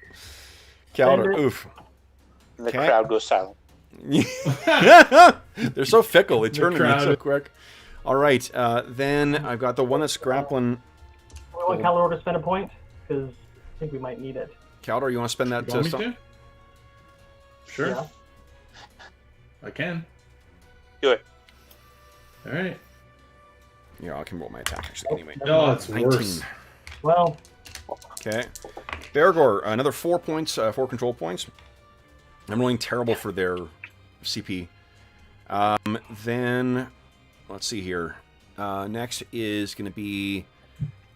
Calidor, oof. And the crowd goes silent. They're so fickle. They The turn crowd. in so quick. All right. Then I've got the one that's grappling. We want Calidor to spend a point because I think we might need it. Calidor, you want to spend that? You want me to? Sure. Yeah. I can. Do it. All right. Yeah, I can roll my attack actually anyway. Oh, it's 19. worse. Well, Okay. Bergour, another 4 points, 4 control points. I'm rolling terrible for their CP. Then, let's see here. Next is going to be...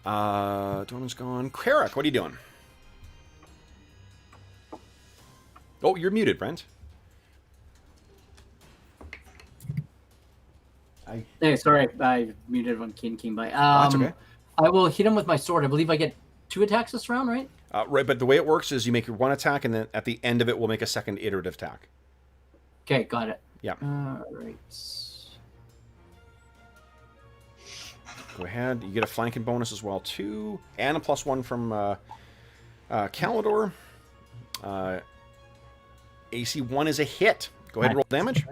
Dorman's gone. Carrick, what are you doing? Oh, you're muted, Brent. Hey, sorry, I muted when King came by. That's okay. I will hit him with my sword. I believe I get 2 attacks this round, right? Right, but the way it works is you make your one attack, and then at the end of it, we'll make a second iterative attack. Okay, got it. Yeah. Right. Go ahead. You get a flanking bonus as well, too. And a +1 from Calidor. AC 1 is a hit. Go ahead and roll damage.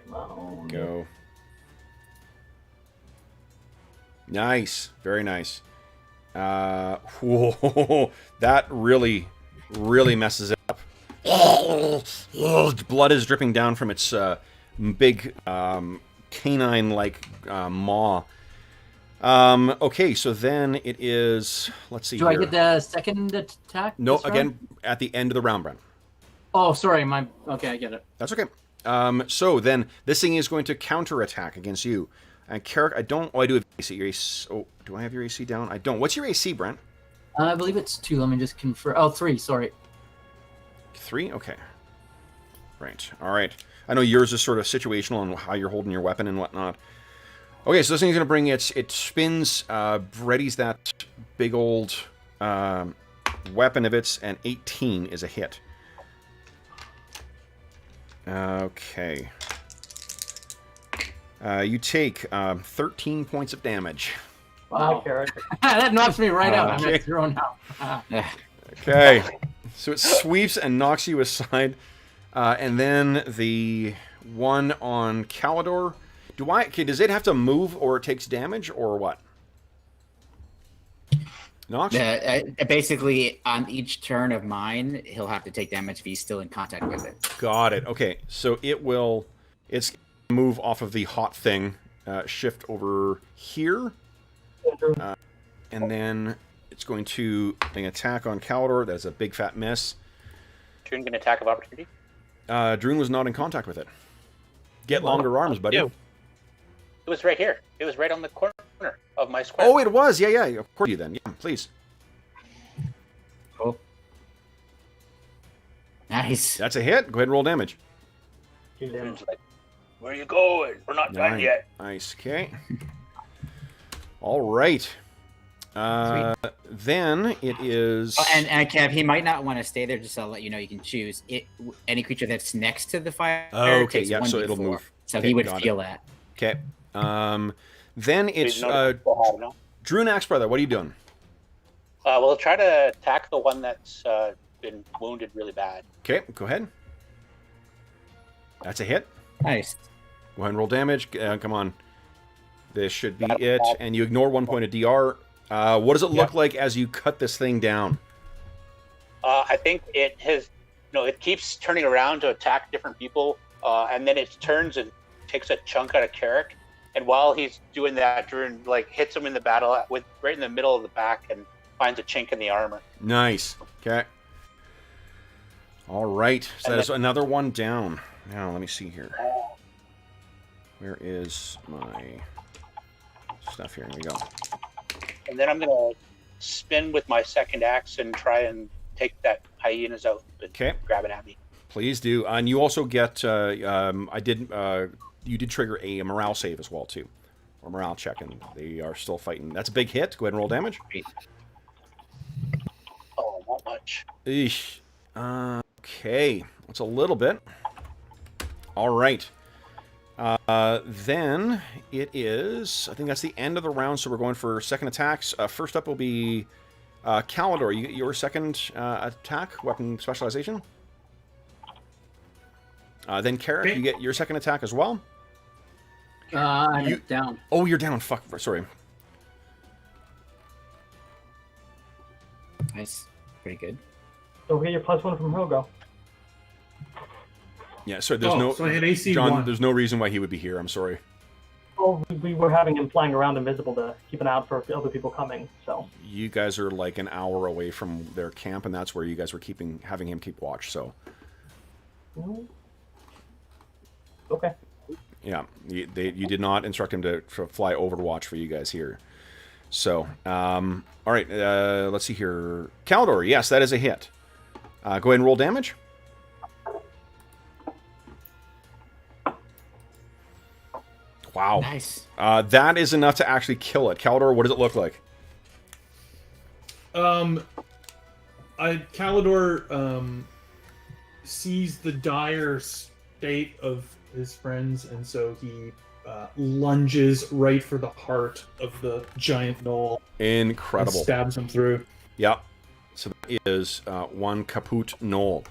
come on. Go. Nice. Very nice. Whoa. That really messes it up. Blood is dripping down from its big canine-like maw. Okay, so then it is... Let's see Do here. I get the second attack? No, this round? again, at the end of the round, Brent. Oh, sorry. Okay, I get it. That's okay. So then this thing is going to counterattack against you. And Carrick, I don't... Oh, I do have AC. Your AC. Oh, do I have your AC down? I don't. What's your AC, Brent? I believe it's 2. Let me just confirm. Oh, 3. Sorry. 3? Okay. Right. All right. I know yours is sort of situational on how you're holding your weapon and whatnot. Okay, so this thing's going to bring it spins, readies that big old weapon of its, and 18 is a hit. Okay. You take 13 points of damage. Wow, Carrick. That knocks me right out. I'm Okay. at 0 now. Okay. So it sweeps and knocks you aside. And then the one on Calidor. Does it have to move or it takes damage or what? Knox? Basically, on each turn of mine, he'll have to take damage if he's still in contact with it. Got it. Okay. So it's move off of the hot thing, shift over here. And then it's going to make an attack on Calidor. That's a big fat miss. Druin can attack of opportunity. Druin was not in contact with it. Get longer arms, buddy. Yeah. It was right here. It was right on the corner of my square. Oh, it was. Yeah. Of course you then. Yeah, please. Cool. Nice. That's a hit. Go ahead and roll damage. Druin's like, where are you going? We're not done Nine. yet. Nice. Okay. All right. Then it is... Oh, and Kev, he might not want to stay there. Just to let you know, you can choose any creature that's next to the fire. Okay, takes yeah, so 1d4. it'll move. So Okay, he would got feel that. Okay. Then it's... We'll have, no? Druin Axebrother, what are you doing? We'll try to attack the one that's been wounded really bad. Okay, go ahead. That's a hit. Nice. Go ahead and roll damage. Come on. This should be it. And you ignore 1 point of DR. What does it look like as you cut this thing down? I think it has, it keeps turning around to attack different people, and then it turns and takes a chunk out of Carrick. And while he's doing that, Druin hits him in the battle right in the middle of the back and finds a chink in the armor. Nice. Okay. All right. So that is another one down. Now let me see here. Where is my stuff here? Here we go. And then I'm gonna spin with my second axe and try and take that hyenas out and grab it at me. Please do. And you also get you did trigger a morale save as well too. Or morale check, and they are still fighting. That's a big hit. Go ahead and roll damage. Oh, not much. Eesh. Okay. That's a little bit. All right. Then it is, I think that's the end of the round, so we're going for second attacks. First up will be Calidor. You get your second attack, weapon specialization. Then Carrick, you get your second attack as well. I'm down. Oh, you're down. Fuck. Sorry. Nice. Pretty good. Don't get your +1 from Hogo. Yeah, so there's so I had AC John, 1. there's no reason why he would be here. I'm sorry. Well, we were having him flying around invisible to keep an eye out for other people coming, so. You guys are like an hour away from their camp, and that's where you guys were having him keep watch, so. Okay. Yeah, you did not instruct him to fly Overwatch for you guys here. So, all right, let's see here. Calidor, yes, that is a hit. Go ahead and roll damage. Wow. Nice. That is enough to actually kill it. Calidor, what does it look like? Calidor sees the dire state of his friends, and so he lunges right for the heart of the giant gnoll. Incredible. And stabs him through. Yep. So that is one kaput gnoll.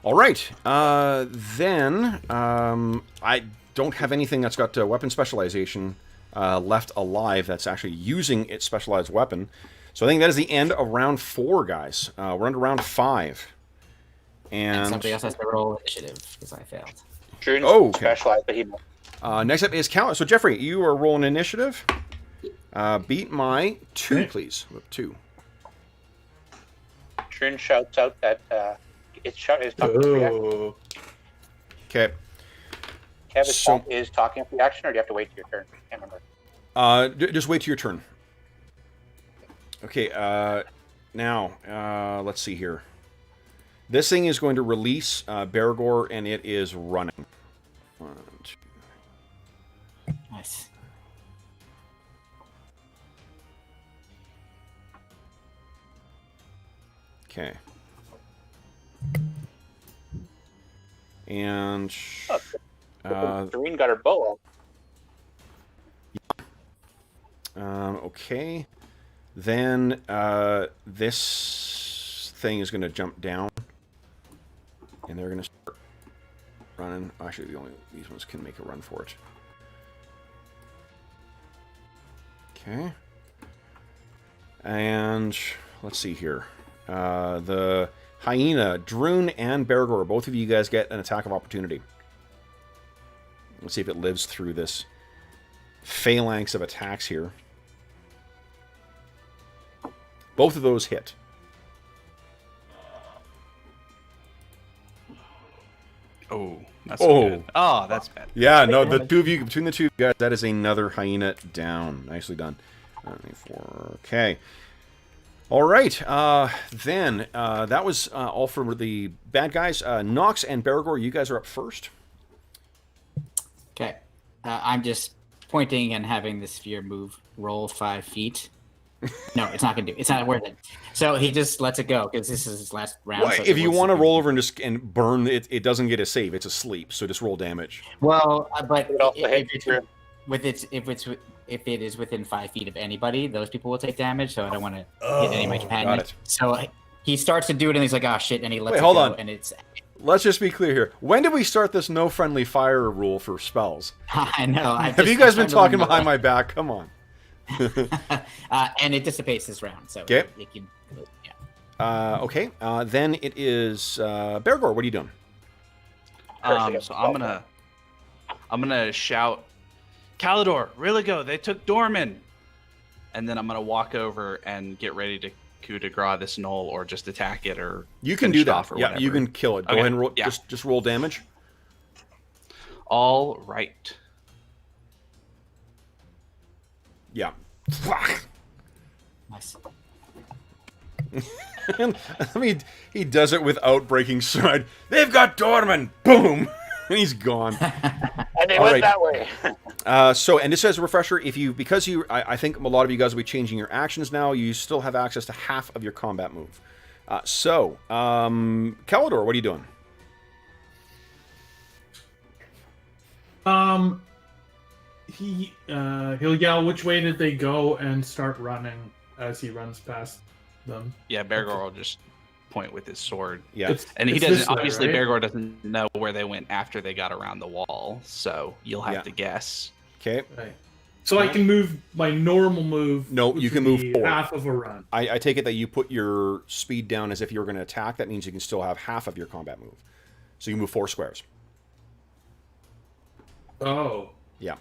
All right. Then I don't have anything that's got weapon specialization left alive that's actually using its specialized weapon. So I think that is the end of round 4, guys. We're into round 5. And somebody else has to roll initiative because I failed. Druin's specialized, but he. Next up is Cal. So Jeffrey, you are rolling initiative. Beat my 2, please. 2. Druin shouts out that it's talking to Okay. Kev is talking up the action, or do you have to wait till your turn? I can't remember. Just wait till your turn. Okay, now, let's see here. This thing is going to release Bergour, and it is running. 1, 2. Nice. Okay. And... Druin got her bow out. Okay. Then this thing is going to jump down, and they're going to start running. Actually, these ones can make a run for it. Okay. And let's see here. The hyena, Druin and Bergour, both of you guys get an attack of opportunity. Let's see if it lives through this phalanx of attacks here. Both of those hit. Oh, that's good. Oh, that's bad. Yeah, no, the two of you, between the two guys, that is another hyena down. Nicely done. 4. Okay. All right. Then, that was all for the bad guys. Knox and Bergour, you guys are up first. Okay. I'm just pointing and having the sphere move, roll 5 feet. No, it's not gonna do. It's not worth it. So he just lets it go because this is his last round. Well, so if you want to roll over and burn it, it doesn't get a save. It's a sleep. So just roll damage. Well, but It also hits you. if it is within 5 feet of anybody, those people will take damage. So I don't want to hit any of my got companions. it. So he starts to do it, and he's like, "Oh shit!" And he lets Wait, it hold go, on. and it's. Let's just be clear here. When did we start this no friendly fire rule for spells? I know. Have you guys been talking behind my back? Come on. And it dissipates this round, so Okay. it can. Yeah. Okay. Then it is Bergour. What are you doing? So I'm gonna shout, Calidor, really go! They took Dorman, and then I'm gonna walk over and get ready to coup de grace this knoll, or just attack it, or You can finish do it that. off or Yeah, whatever. you can kill it. Go Okay, ahead and roll, yeah. just roll damage. All right. Yeah. Nice. I mean, he does it without breaking stride. They've got Dorman. Boom, and he's gone. And they All went right. that way. And this as a refresher, I think a lot of you guys will be changing your actions now. You still have access to half of your combat move. Calidor, what are you doing? He'll yell, "Which way did they go?" and start running as he runs past them. Yeah, Bergour will just point with his sword. Yeah. And he It's doesn't. this way, Obviously, right? Bergour doesn't know where they went after they got around the wall, so you'll have Yeah. to guess. Okay. Right. So I can move my normal move. No, which you can would move be forward. half of a run. I take it that you put your speed down as if you were going to attack. That means you can still have half of your combat move. So you move 4 squares. Oh. Yeah.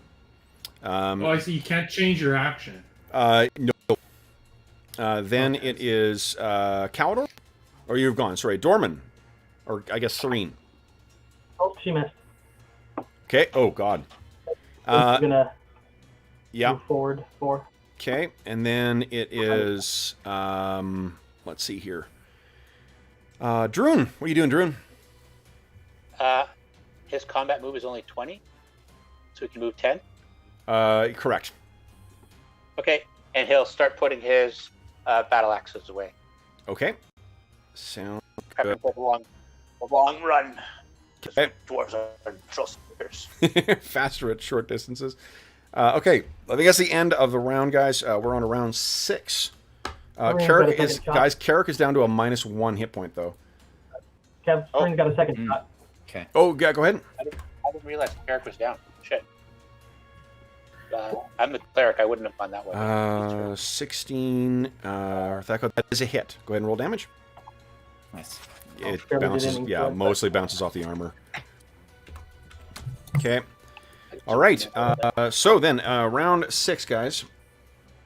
I see. You can't change your action. No. Then it is Calidor? Or you've gone. Sorry, Dorman. Or I guess Serene. Oh, she missed. Okay. Oh, God. I'm gonna Yeah. move forward 4. Okay. And then it is... let's see here. Druin. What are you doing, Druin? His combat move is only 20, so he can move 10. Correct. Okay, and he'll start putting his battle axes away. Okay. Sound Having a long run. 'Cause Okay. Dwarves are trusters. faster at short distances. Okay, I think that's the end of the round, guys. We're on to round 6. Carrick is down to a -1 hit point, though. Kev, Stern's got a second shot. Okay. Oh, yeah, go ahead. I didn't realize Eric was down. Shit. I'm the cleric. I wouldn't have gone that way. 16. That is a hit. Go ahead and roll damage. Nice. It Barely did bounces. anything Yeah, to it, but- mostly bounces off the armor. Okay. All right. So then, round 6, guys.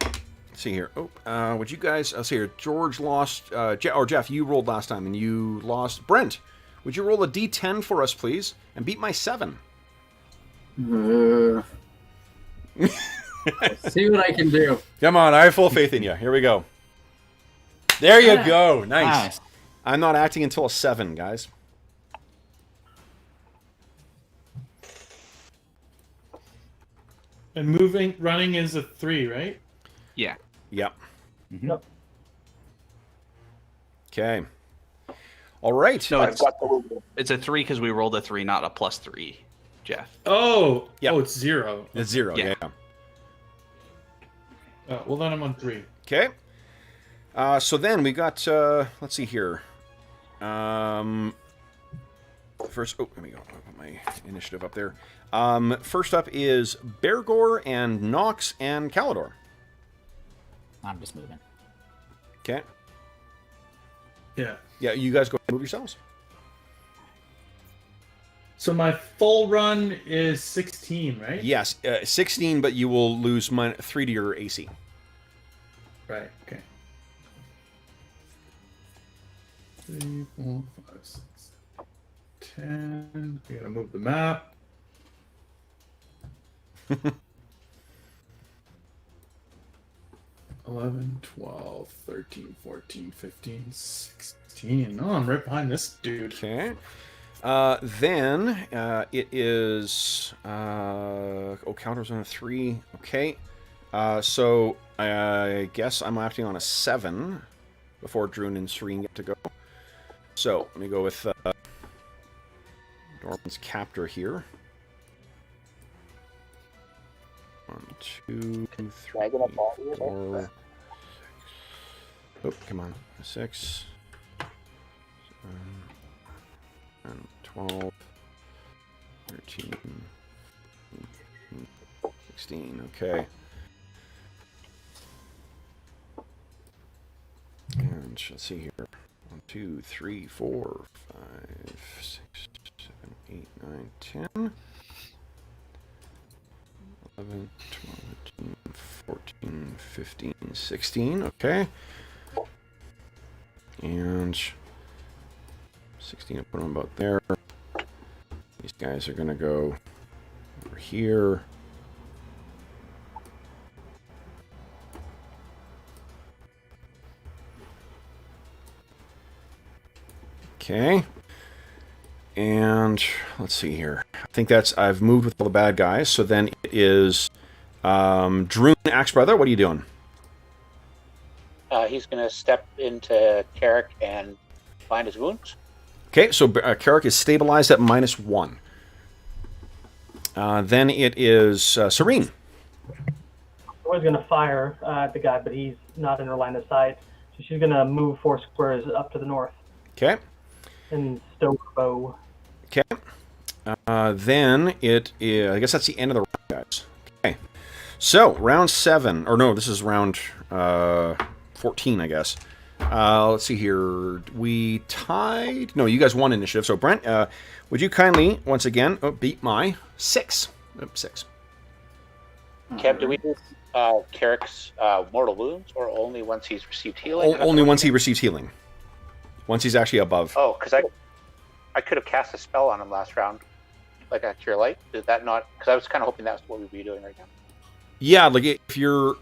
Let's see here. Oh, would you guys? Let's see here. George lost. Jeff, you rolled last time, and you lost. Brent, would you roll a D10 for us, please, and beat my 7? See what I can do. Come on, I have full faith in you. Here we go. There you go. Nice. I'm not acting until a 7, guys. And running is a 3, right? Yeah. Yep. Yep. Okay. All right. No, it's a 3 because we rolled a 3, not a +3, Jeff. Oh. Yep. Oh, it's 0. It's 0. Yeah. Yeah. Well, then I'm on 3. Okay. So then we got, let's see here. First, let me go. I'll put my initiative up there. First up is Bergour and Knox and Calidor. I'm just moving. Okay. Yeah. Yeah, you guys go move yourselves. So my full run is 16, right? Yes, 16, but you will lose 3 to your AC. Right. Okay. 3, 4, 5, 6, 10. I gotta move the map. 11, 12, 13, 14, 15, 16. Oh, I'm right behind this dude. Okay. Then it is counters on a 3. Okay. So I guess I'm acting on a 7 before Druin and Serene get to go. So let me go with Dorman's captor here. 2, 3, Dragging up all of 4. Oh, come on. 6, 7, 12, 13, 16. Okay. And let's see here. 1, 2, 3, 4, 5, 6, 7, 8, 9, 10. 11, 12, 13, 14, 15, 16. Okay. And 16, I'll put them about there. These guys are going to go over here. Okay. And let's see here. I think I've moved with all the bad guys. So then it is Druin, Axebrother. What are you doing? He's going to step into Carrick and find his wounds. Okay, so Carrick is stabilized at -1. Then it is Serene. I was going to fire at the guy, but he's not in her line of sight. So she's going to move 4 squares up to the north Okay. and stow her bow. Okay. Then it is, I guess that's the end of the round, guys. Okay. So, round 7, or no, this is round 14, I guess. Let's see here. We tied. No, you guys won initiative. So, Brent, would you kindly, once again, beat my 6. 6. Kev, do we do Carrick's mortal wounds, or only once he's received healing? Only once he receives healing. Once he's actually above. Oh, because I could have cast a spell on him last round, like a Cure Light. Did that not? Because I was kind of hoping that's what we'd be doing right now. Yeah, like if you're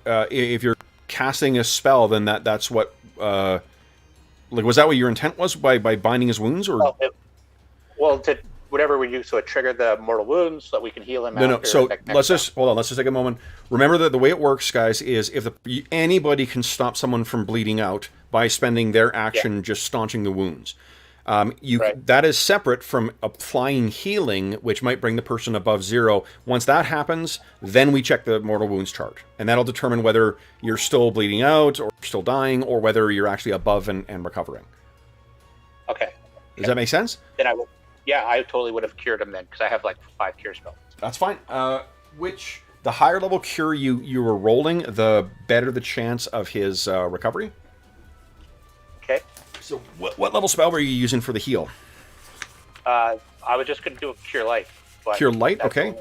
casting a spell, then that's what. Like, was that what your intent was by binding his wounds, or? Well, whatever we do, so it triggered the mortal wounds so that we can heal him. No. So let's just hold on. Let's just take a moment. Remember that the way it works, guys, is if anybody can stop someone from bleeding out by spending their action just staunching the wounds. That is separate from applying healing, which might bring the person above 0. Once that happens, then we check the mortal wounds chart, and that'll determine whether you're still bleeding out or still dying, or whether you're actually above and recovering. Okay. Does that make sense? Then I totally would have cured him then, because I have like 5 cure spells. That's fine. The higher level cure you were rolling, the better the chance of his recovery. Okay. So what level spell were you using for the heal? I was just going to do a Cure Light. Cure Light, okay.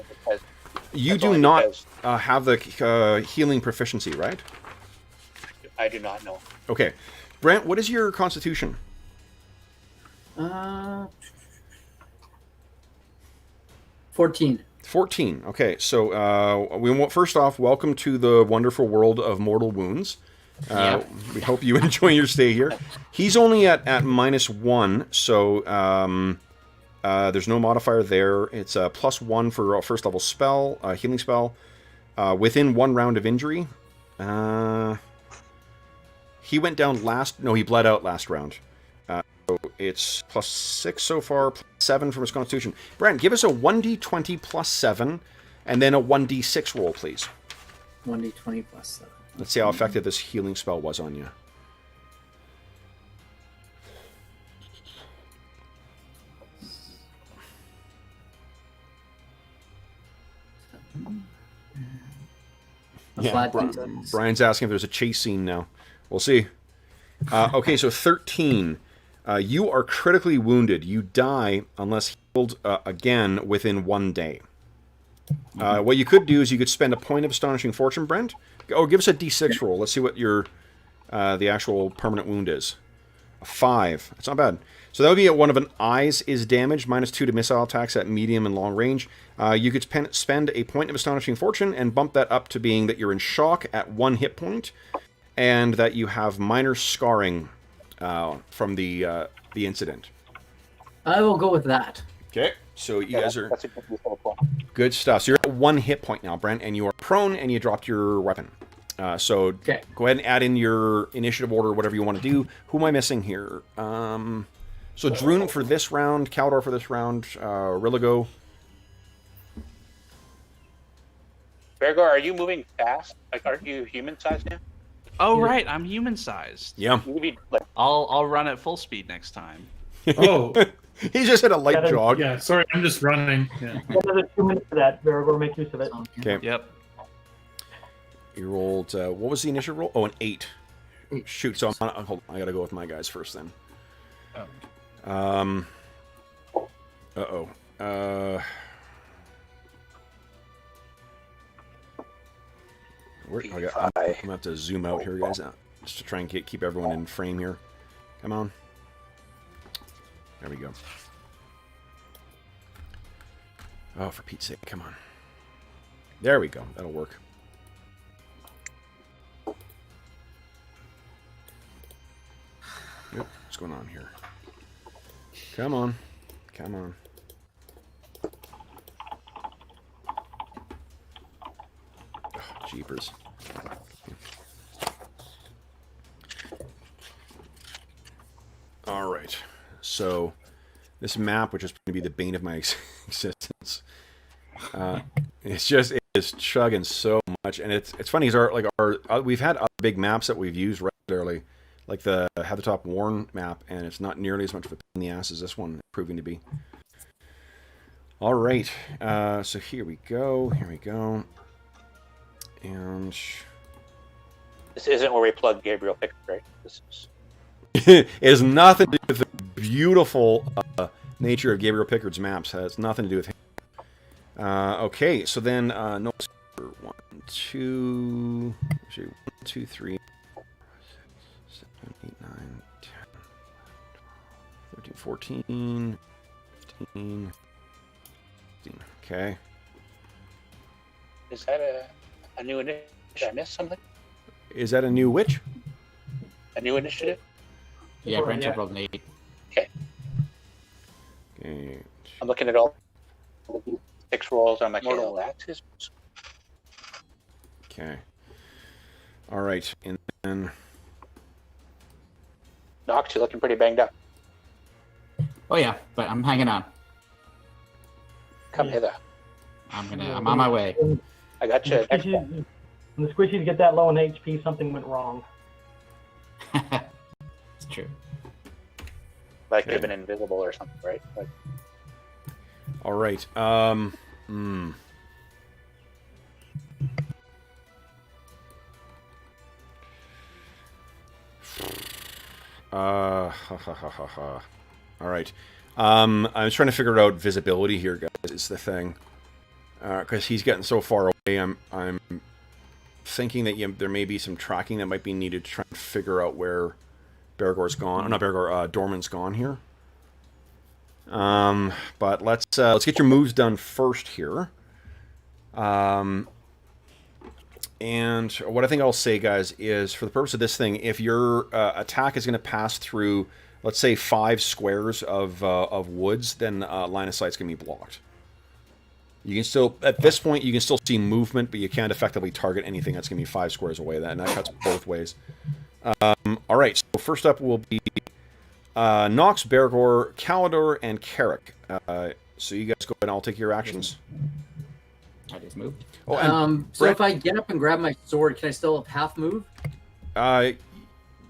You do not have the healing proficiency, right? I do not know. Okay. Brent, what is your constitution? 14. 14. Okay, so first off, welcome to the wonderful world of mortal wounds. We hope you enjoy your stay here. He's only at -1, so there's no modifier there. It's a +1 for a first level spell, healing spell, within 1 round of injury. He went down he bled out last round. So it's +6 so far, +7 from his constitution. Brent, give us a 1d20 +7, and then a 1d6 roll, please. 1d20 +7. Let's see how effective this healing spell was on you. Yeah, Brian's asking if there's a chase scene now. We'll see. Okay, so 13. You are critically wounded. You die unless healed again within 1 day. What you could do is you could spend a point of Astonishing Fortune, Brent. Oh, give us a d6 roll. Let's see what your the actual permanent wound is. A 5. That's not bad. So that would be one of an eyes is damaged, -2 to missile attacks at medium and long range. You could spend a point of Astonishing Fortune and bump that up to being that you're in shock at 1 hit point, and that you have minor scarring from the incident. I will go with that. Okay, so you guys are good stuff. So you're at 1 hit point now, Brent, and you are prone, and you dropped your weapon. So go ahead and add in your initiative order, whatever you want to do. Who am I missing here? So Druin for this round, Caldor for this round, Rilligo. Bergour, are you moving fast? Like, aren't you human-sized now? Oh, right. I'm human-sized. Yeah. You would be like, I'll run at full speed next time. Oh, He just hit a light jog. yeah. Sorry, I'm just running. Yeah. Another 2 minutes for that, Bergour. Make use of it. Okay. Yep. You rolled, what was the initial roll? Oh, an 8. Shoot, so hold on, I gotta go with my guys first then. Uh-oh. I'm gonna have to zoom out here, guys, just to try and keep everyone in frame here. Come on. There we go. Oh, for Pete's sake, come on. There we go. That'll work. Yep. What's going on here? Come on. Come on. Oh, jeepers. All right. So, this map, which is going to be the bane of my existence, it is chugging so much, and it's funny. We've had other big maps that we've used regularly, like the Heathertop Warren map, and it's not nearly as much of a pain in the ass as this one proving to be. All right. So here we go. Here we go. And this isn't where we plug Gabriel Pickard, right? This is. It has nothing to do with the beautiful nature of Gabriel Pickard's maps. It has nothing to do with him. Okay, so then no 1, 2, 3, 7, 8, 9, 10, 13, 14, 15, 16. Okay. Is that a new initiative? Did I miss something? Is that a new which? A new initiative? Yeah, Brent rolled an 8. Okay. Okay. I'm looking at all 6 rolls. I'm like, oh, that's his. Okay. All right, and then Knox, you're looking pretty banged up. Oh yeah, but I'm hanging on. Come hither. I'm on my way. I got you. When the squishies get that low in HP, something went wrong. It's true. Like they've been invisible or something, right? Like, all right. All right. I'm trying to figure out visibility here, guys. Is the thing because he's getting so far away. I'm thinking that there may be some tracking that might be needed to try and figure out where Bergour's gone. Not Bergour. Dorman's gone here. But let's get your moves done first here. And what I think I'll say, guys, is for the purpose of this thing, if your attack is going to pass through, let's say, 5 squares of woods, then line of sight's going to be blocked. You can still, at this point, you can still see movement, but you can't effectively target anything that's going to be 5 squares away. And that cuts both ways. All right, so first up will be Knox, Bergour, Calidor, and Carrick. So you guys go ahead and I'll take your actions. I just moved. Oh, and so if I get up and grab my sword, can I still half move?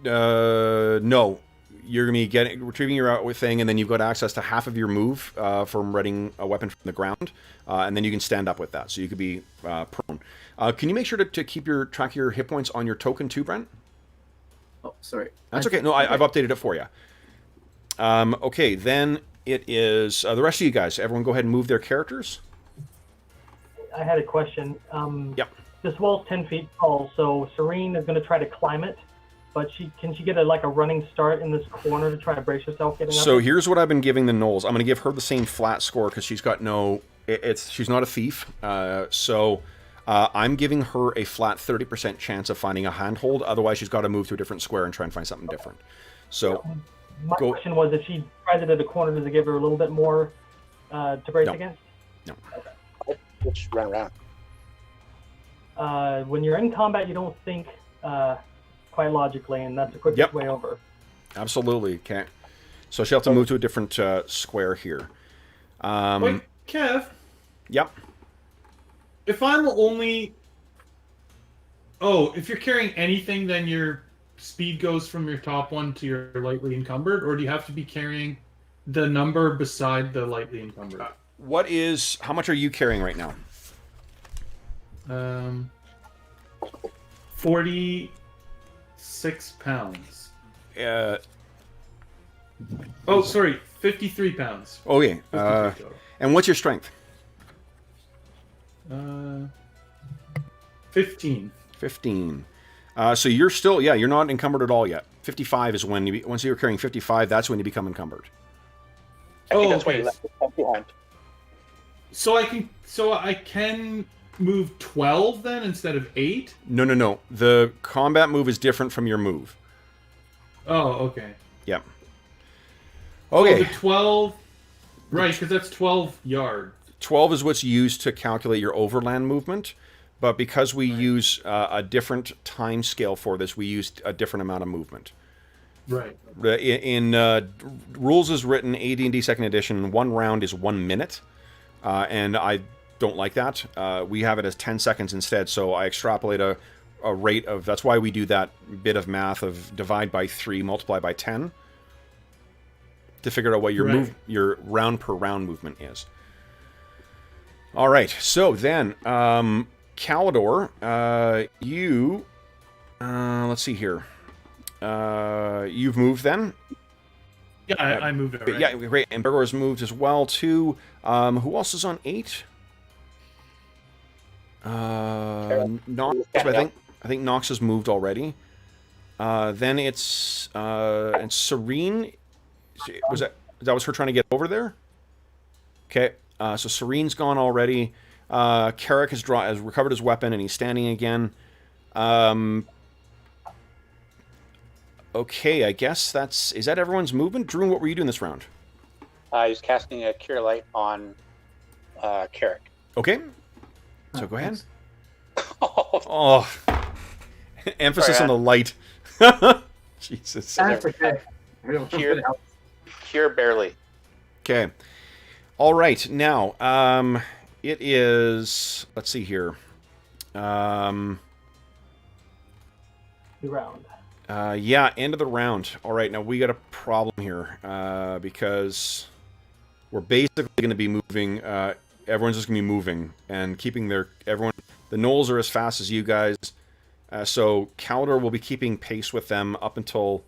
No. You're going to be retrieving your thing, and then you've got access to half of your move from readying a weapon from the ground, and then you can stand up with that, so you could be prone. Can you make sure to keep track of your hit points on your token too, Brent? Oh, sorry. That's okay. No, I've updated it for you. Okay, then it is the rest of you guys. Everyone go ahead and move their characters. I had a question. Yep. This wall's 10 feet tall, so Serene is going to try to climb it, but can she get a running start in this corner to try to brace herself getting up? So here's what I've been giving the Knolls. I'm going to give her the same flat score because she's got she's not a thief. So I'm giving her a flat 30% chance of finding a handhold. Otherwise, she's got to move to a different square and try and find something different. So my question was, if she tries it at a corner, does it give her a little bit more to brace against? No. Okay. Just run around. When you're in combat, you don't think quite logically, and that's the quickest way over. Absolutely. Okay. So she'll have to move to a different square here. Wait, Kev? Yep. If I'm only Oh, if you're carrying anything, then your speed goes from your top one to your lightly encumbered, or do you have to be carrying the number beside the lightly encumbered? How much are you carrying right now? 46 pounds. Oh, sorry, 53 pounds. Okay. 53 total. And what's your strength? 15. 15. So you're still, you're not encumbered at all yet. 55 is when once you're carrying 55, that's when you become encumbered. I think that's okay. why you left the tent behind. So I can move 12 then instead of 8? No. The combat move is different from your move. Oh, okay. Yeah. Okay. Oh, the 12. Right, because that's 12 yards. 12 is what's used to calculate your overland movement, but because we use a different time scale for this, we use a different amount of movement. Right. In rules as written, AD&D Second Edition, 1 round is 1 minute, and I don't like that. We have it as 10 seconds instead, so I extrapolate a rate of. That's why we do that bit of math of divide by 3, multiply by 10, to figure out what your your round per round movement is. All right, so then, Calidor, you, let's see here. You've moved then? Yeah, I moved already. Yeah, great. And Bergour has moved as well, too. Who else is on 8? Knox, I think Knox has moved already. Then it's, and Serene, that was her trying to get over there? Okay. So Serene's gone already. Carrick has recovered his weapon and he's standing again. Okay, I guess is that everyone's movement? Druin, what were you doing this round? He's casting a Cure Light on Carrick. Okay. So go ahead. Oh. Emphasis on the light. Jesus. That's okay. Cure barely. Okay. All right. Now, it is. Let's see here. Round. Yeah, end of the round. All right. Now we got a problem here because we're basically going to be moving. Everyone's just going to be moving and keeping everyone. The gnolls are as fast as you guys, so Calidor will be keeping pace with them up until.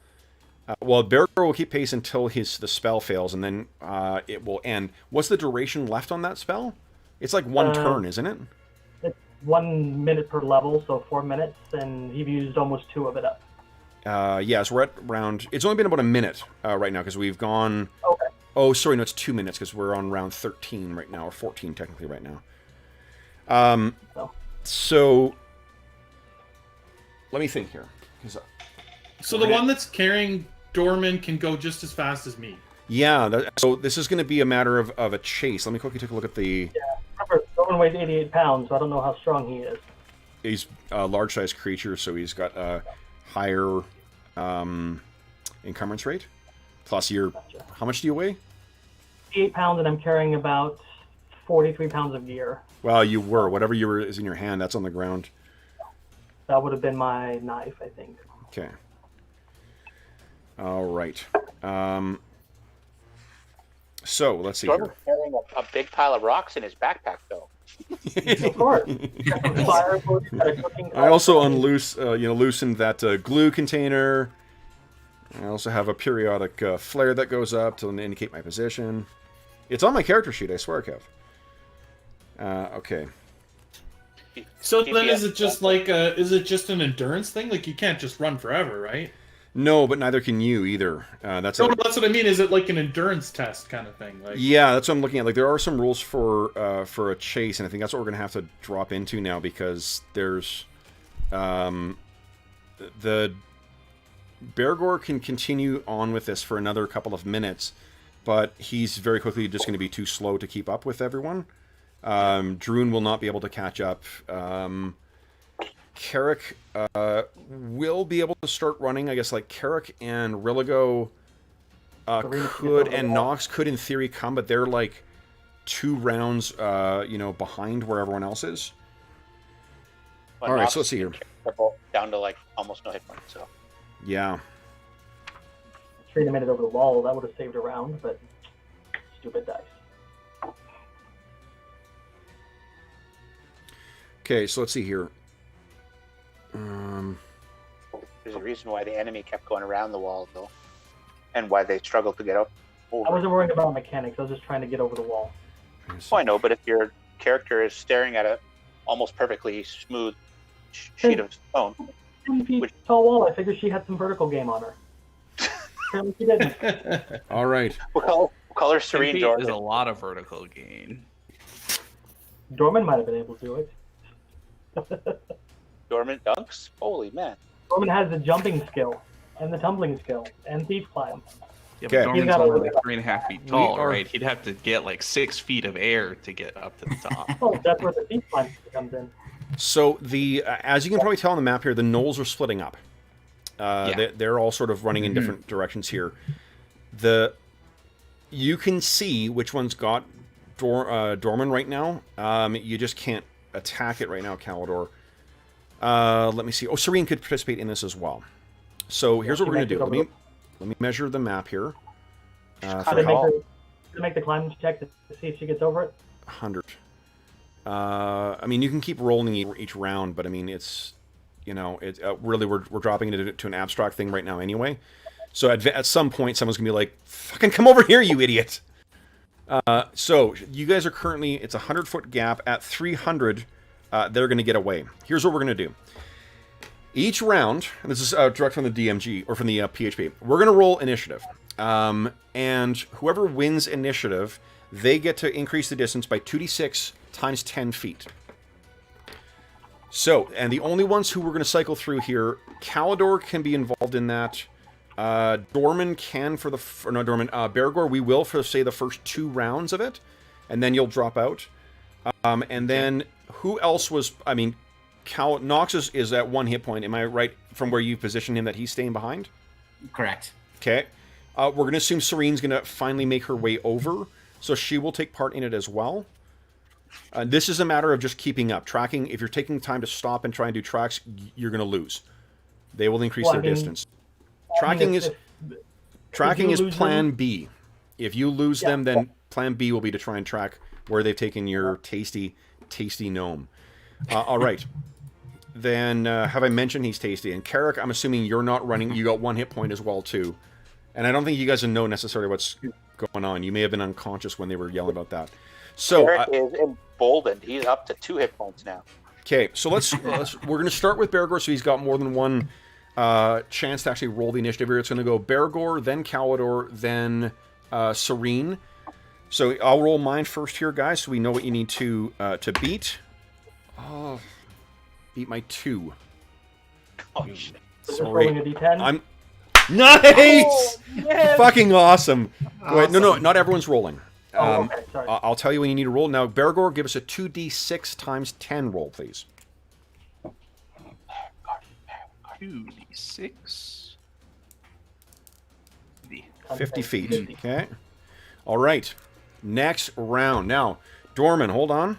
Bergour will keep pace until the spell fails, and then it will end. What's the duration left on that spell? It's like 1 turn, isn't it? It's 1 minute per level, so 4 minutes, and you've used almost 2 of it up. So we're at round. It's only been about a minute right now because we've gone. Okay. Oh, sorry, no, it's 2 minutes because we're on round 13 right now, or 14 technically right now. So let me think here. So the one that's carrying Dorman can go just as fast as me. Yeah, so this is going to be a matter of a chase. Let me quickly take a look at the... Yeah, remember, Dorman weighs 88 pounds, so I don't know how strong he is. He's a large-sized creature, so he's got a higher encumbrance rate. Plus, how much do you weigh? 88 pounds, and I'm carrying about 43 pounds of gear. Well, you were. Whatever is in your hand, that's on the ground. That would have been my knife, I think. Okay. All right. So let's see. Dorman's carrying a big pile of rocks in his backpack, though. Of course. I also loosened that glue container. I also have a periodic flare that goes up to indicate my position. It's on my character sheet, I swear, Kev. Okay. So then, is it just an endurance thing? Like you can't just run forever, right? No, but neither can you either. That's what I mean. Is it like an endurance test kind of thing? Like, yeah, that's what I'm looking at. Like there are some rules for a chase, and I think that's what we're gonna have to drop into now because there's the Bergour can continue on with this for another couple of minutes, but he's very quickly just going to be too slow to keep up with everyone. Druin will not be able to catch up. Carrick will be able to start running. I guess like Carrick and Rilligo could, and Knox could in theory come, but they're like 2 rounds, behind where everyone else is. Well, all right, Knox so let's see here. down to like almost no hit points. So Yeah. Straight a minute over the wall, that would have saved a round, but stupid dice. Okay, so let's see here. there's a reason why the enemy kept going around the wall, though, and why they struggled to get up. I wasn't worried about mechanics. I was just trying to get over the wall. Oh, I know, but if your character is staring at a almost perfectly smooth sheet of stone, 10 feet tall wall, I figured she had some vertical game on her. Apparently she didn't. All right. Well, call her Serene There's Jordan. a lot of vertical gain. Dorman might have been able to do it. Dormant dunks? Holy man. Dorman has the jumping skill, and the tumbling skill, and thief climb. Yeah, Okay. but Norman's He's got only a- like 3.5 feet tall, are- right? He'd have to get like 6 feet of air to get up to the top. Oh, that's where the thief climb comes in. So the as you can probably tell on the map here, the knolls are splitting up. Yeah. They're all sort of running in different directions here. You can see which one's got Dorman right now. You just can't attack it right now, Calidor. Let me see. Oh, Serene could participate in this as well. So here's what we're gonna do. Let me measure the map here. How For to make, all to make the climb check to see if she gets over it. 100. I mean, you can keep rolling each round, but I mean, it's, you know, it really we're dropping it to an abstract thing right now anyway. So at some point, someone's gonna be like, "Fucking come over here, you idiot!" So you guys are currently, it's a 100-foot gap. At 300, they're gonna get away. Here's what we're gonna do. Each round, and this is direct from the DMG or from the PHP, we're gonna roll initiative, and whoever wins initiative, they get to increase the distance by 2d6 times 10 feet. So, and the only ones who we're going to cycle through here, Calidor can be involved in that. Dorman can for the... Or no, Dorman. Bergour, we will for, say, the first 2 rounds of it. And then you'll drop out. And then, who else was... I mean, Knox is at 1 hit point. Am I right from where you positioned him that he's staying behind? Correct. Okay. We're going to assume Serene's going to finally make her way over. So she will take part in it as well. This is a matter of just keeping up. Tracking, if you're taking time to stop and try and do tracks, you're going to lose. They will increase their distance. Tracking is plan B. If you lose them, then plan B will be to try and track where they've taken your tasty gnome. All right. Then, have I mentioned he's tasty? And Carrick, I'm assuming you're not running. You got 1 hit point as well, too. And I don't think you guys know necessarily what's going on. You may have been unconscious when they were yelling about that. So Eric is emboldened. He's up to 2 hit points now. okay, so let's we're going to start with Bergour, so he's got more than one chance to actually roll the initiative here. It's going to go Bergour, then Calidor, then Serene. So I'll roll mine first here, guys, so we know what you need to beat. Oh, beat my 2. Oh, shit. Just rolling a d10. I'm nice. Oh, yes! Fucking awesome. Go ahead. No, not everyone's rolling. Okay, sorry. I'll tell you when you need to roll. Now, Bergour, give us a 2d6 times 10 roll, please. 2d6. 50 feet. Okay. All right. Next round. Now, Dorman, hold on.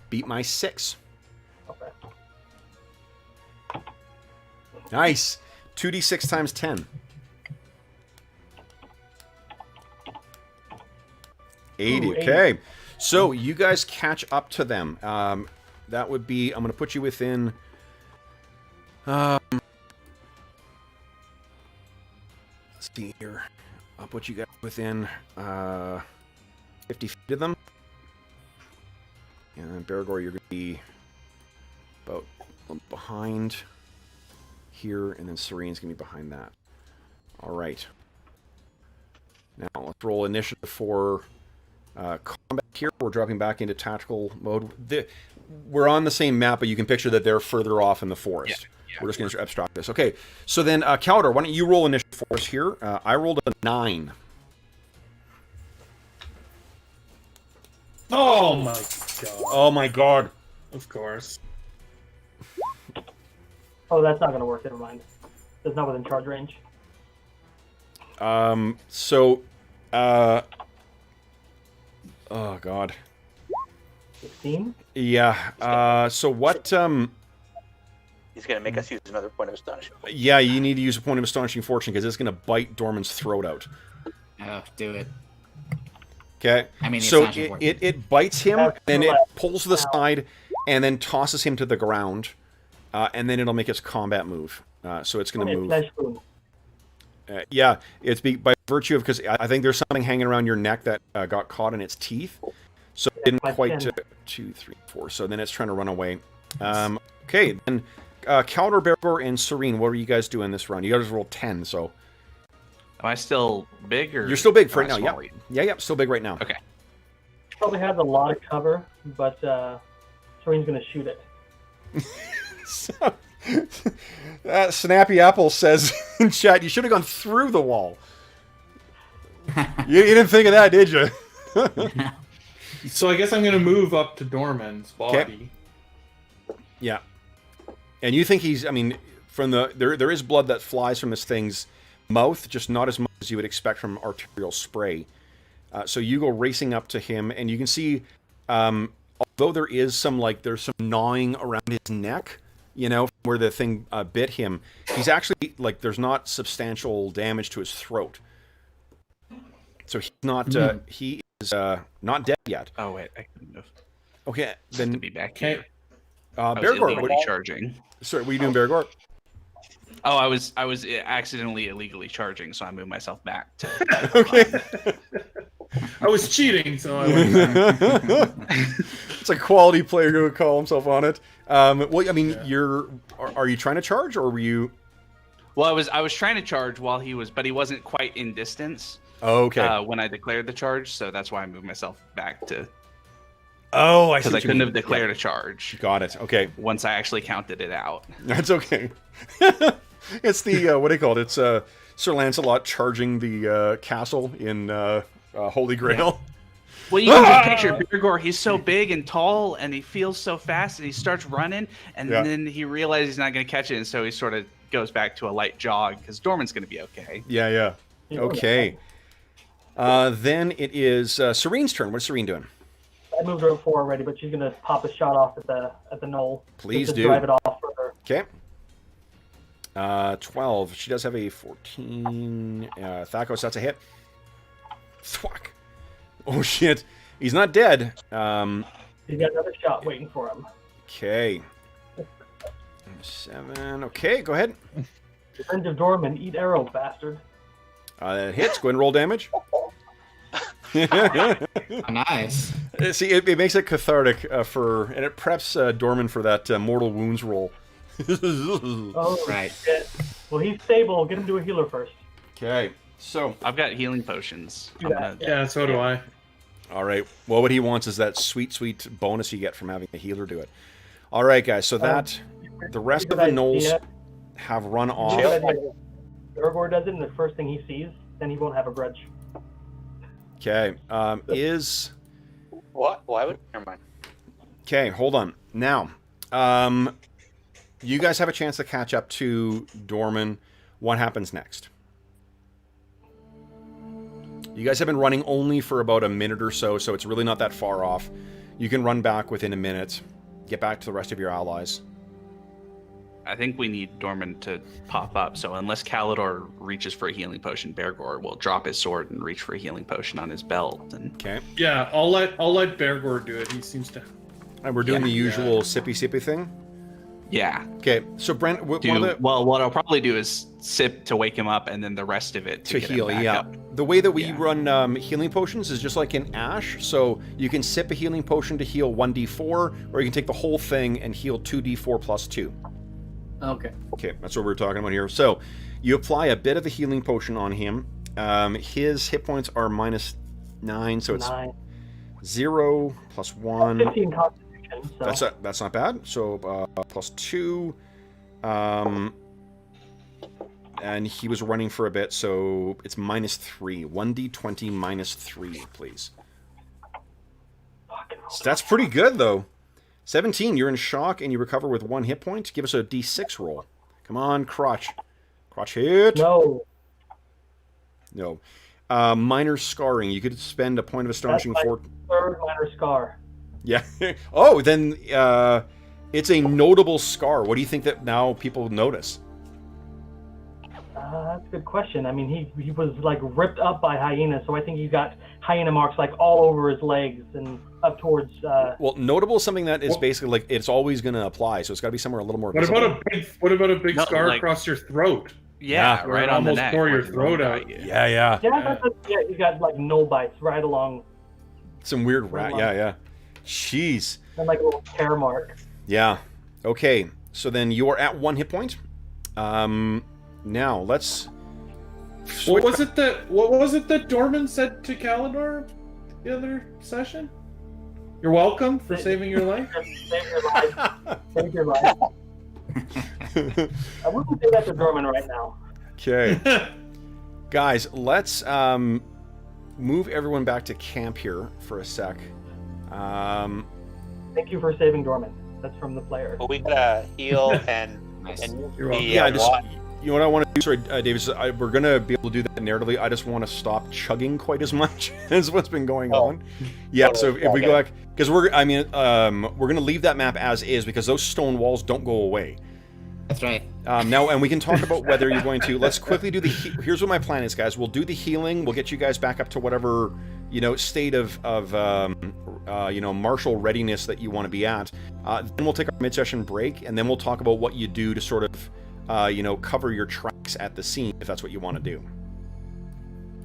Beat my 6. Okay. Nice. 2d6 times 10. 80. Ooh, 80. Okay. So you guys catch up to them. That would be... I'm going to put you within... let's see here. I'll put you guys within 50 feet of them. And Bergour, you're going to be about behind here, and then Serene's going to be behind that. All right. Now, let's roll initiative for combat here. We're dropping back into tactical mode. We're on the same map, but you can picture that they're further off in the forest. Yeah. We're just going to abstract this. Okay, so then, Calidor, why don't you roll initiative for us here? I rolled a 9. Oh my god. Oh my god. Of course. Oh, that's not going to work. Never mind. It's not within charge range. So, oh god. 16? Yeah. So what? He's going to make us use another point of astonishment. Yeah, you need to use a point of astonishing fortune because it's going to bite Dorman's throat out. Oh, do it. Okay. I mean, so it's not it bites him, That's and it correct. pulls to the side, and then tosses him to the ground, and then it'll make its combat move. So it's going to move. Flesh wound. Yeah, it's by virtue of because I think there's something hanging around your neck that got caught in its teeth, so it didn't my quite. chin. 2, 3, 4. So then it's trying to run away. Okay, then Caldor, Bergour, and Serene. What are you guys doing this round? You guys rolled 10, so Am I still big or? you're still big for am right I now. small? Yeah, still big right now. Okay. Probably has a lot of cover, but Serene's going to shoot it. So, Snappy Apple says in chat, you should have gone through the wall. You didn't think of that, did you? So I guess I'm gonna move up to Dorman's body. Yeah. And you think he's, I mean, from there is blood that flies from this thing's mouth, just not as much as you would expect from arterial spray. So you go racing up to him, and you can see, although there is some, there's some gnawing around his neck, where the thing bit him, he's actually, there's not substantial damage to his throat. So he's not, he is not dead yet. Oh wait, I couldn't have. Okay, To then, be back Okay. here. Bergour, I was illegally what, charging. sorry, what are you doing, Bergour? Oh, I was accidentally illegally charging, so I moved myself back to. Okay. I was cheating, so I went back. It's a quality player who would call himself on it. Well, I mean, are you trying to charge, or were you? Well, I was trying to charge while he was, but he wasn't quite in distance. Oh, okay. When I declared the charge, so that's why I moved myself back to. Oh, I see. Because I what you couldn't mean. have declared a charge Got it. Okay, once I actually counted it out. that's okay. It's the what do you call it? It's Sir Lancelot charging the castle in Holy Grail. Well, you can just picture Bergour. He's so big and tall, and he feels so fast, and he starts running, and then he realizes he's not going to catch it, and so he sort of goes back to a light jog because Dorman's going to be okay. Yeah. Okay. Then it is Serene's turn. What's Serene doing? I moved her up 4 already, but she's going to pop a shot off at the knoll. Please just to do. drive it off further. Okay. 12. She does have a 14. Thakos, that's a hit. Thwack. Oh, shit. He's not dead. He's got another shot waiting for him. Okay. 7. Okay, go ahead. Friend of Dorman, eat arrow, bastard. That hits. Go ahead and roll damage. Oh, nice. See, it makes it cathartic and it preps Dorman for that mortal wounds roll. Oh, Right. shit. Well, he's stable. Get him to a healer first. Okay, so I've got healing potions. Do I'm that. gonna- Yeah, so do I. all right. Well, what he wants is that sweet bonus you get from having a healer do it. All right, guys. So that the rest of the gnolls have run off. Bergour does it, and the first thing he sees, then he won't have a grudge. Okay. Is What? Why would? Never mind. okay. Hold on. Now, you guys have a chance to catch up to Dorman. What happens next? You guys have been running only for about a minute or so, so it's really not that far off. You can run back within a minute, get back to the rest of your allies. I think we need Dorman to pop up. So unless Calidor reaches for a healing potion, Bergour will drop his sword and reach for a healing potion on his belt. And Okay. Yeah, I'll let Bergour do it. He seems to. And we're doing Yeah. the usual sippy thing. yeah, Okay. So Brent, one of the well, what I'll probably do is sip to wake him up, and then the rest of it to get heal, him back yeah. up. The way that we Yeah. run healing potions is just like in Ash. So you can sip a healing potion to heal 1d4, or you can take the whole thing and heal 2d4 plus 2. Okay. Okay, that's what we're talking about here. So you apply a bit of the healing potion on him. His hit points are -9, so it's 9. 0 plus 1. 15 constitution. So. That's not bad. So plus 2. And he was running for a bit, so it's -3. 1d20 -3, please. Fucking So that's pretty good, though. 17, you're in shock, and you recover with 1 hit point. Give us a d6 roll. Come on, crotch. Crotch hit. No. No. Minor scarring. You could spend a point of astonishing That's my fortune. 3rd minor scar. Yeah. Oh, then it's a notable scar. What do you think that now people notice? That's a good question. I mean, he was like ripped up by hyenas, so I think he got hyena marks like all over his legs and up towards. Well, notable is something that is basically like it's always going to apply, so it's got to be somewhere a little more. What visible. about a big scar across your throat? Yeah, where right it on the almost neck. tore where your the throat bone out. got you. Yeah. Yeah, you got like no bites right along. Some weird rat. Yeah. Jeez. And like a little tear mark. Yeah. Okay. So then you are at 1 hit point. Now let's. What was it that Dorman said to Kalendor the other session? You're welcome for saving your life. Save your life. Save your life. I wouldn't say that to Dorman right now. Okay. Guys, let's move everyone back to camp here for a sec. Thank you for saving Dorman. That's from the player. But we gotta heal and Nice. and You're the, welcome. Yeah, wa- you know what I want to do? Sorry, Davis. We're gonna be able to do that narratively. I just want to stop chugging quite as much as what's been going on. Yeah. Totally. So if we Okay. go back, because we're gonna leave that map as is because those stone walls don't go away. That's right. Now, and we can talk about whether you're going to. Let's quickly do the. Here's what my plan is, guys. We'll do the healing. We'll get you guys back up to whatever state of martial readiness that you want to be at. Then we'll take our mid-session break, and then we'll talk about what you do to sort of, cover your tracks at the scene if that's what you want to do.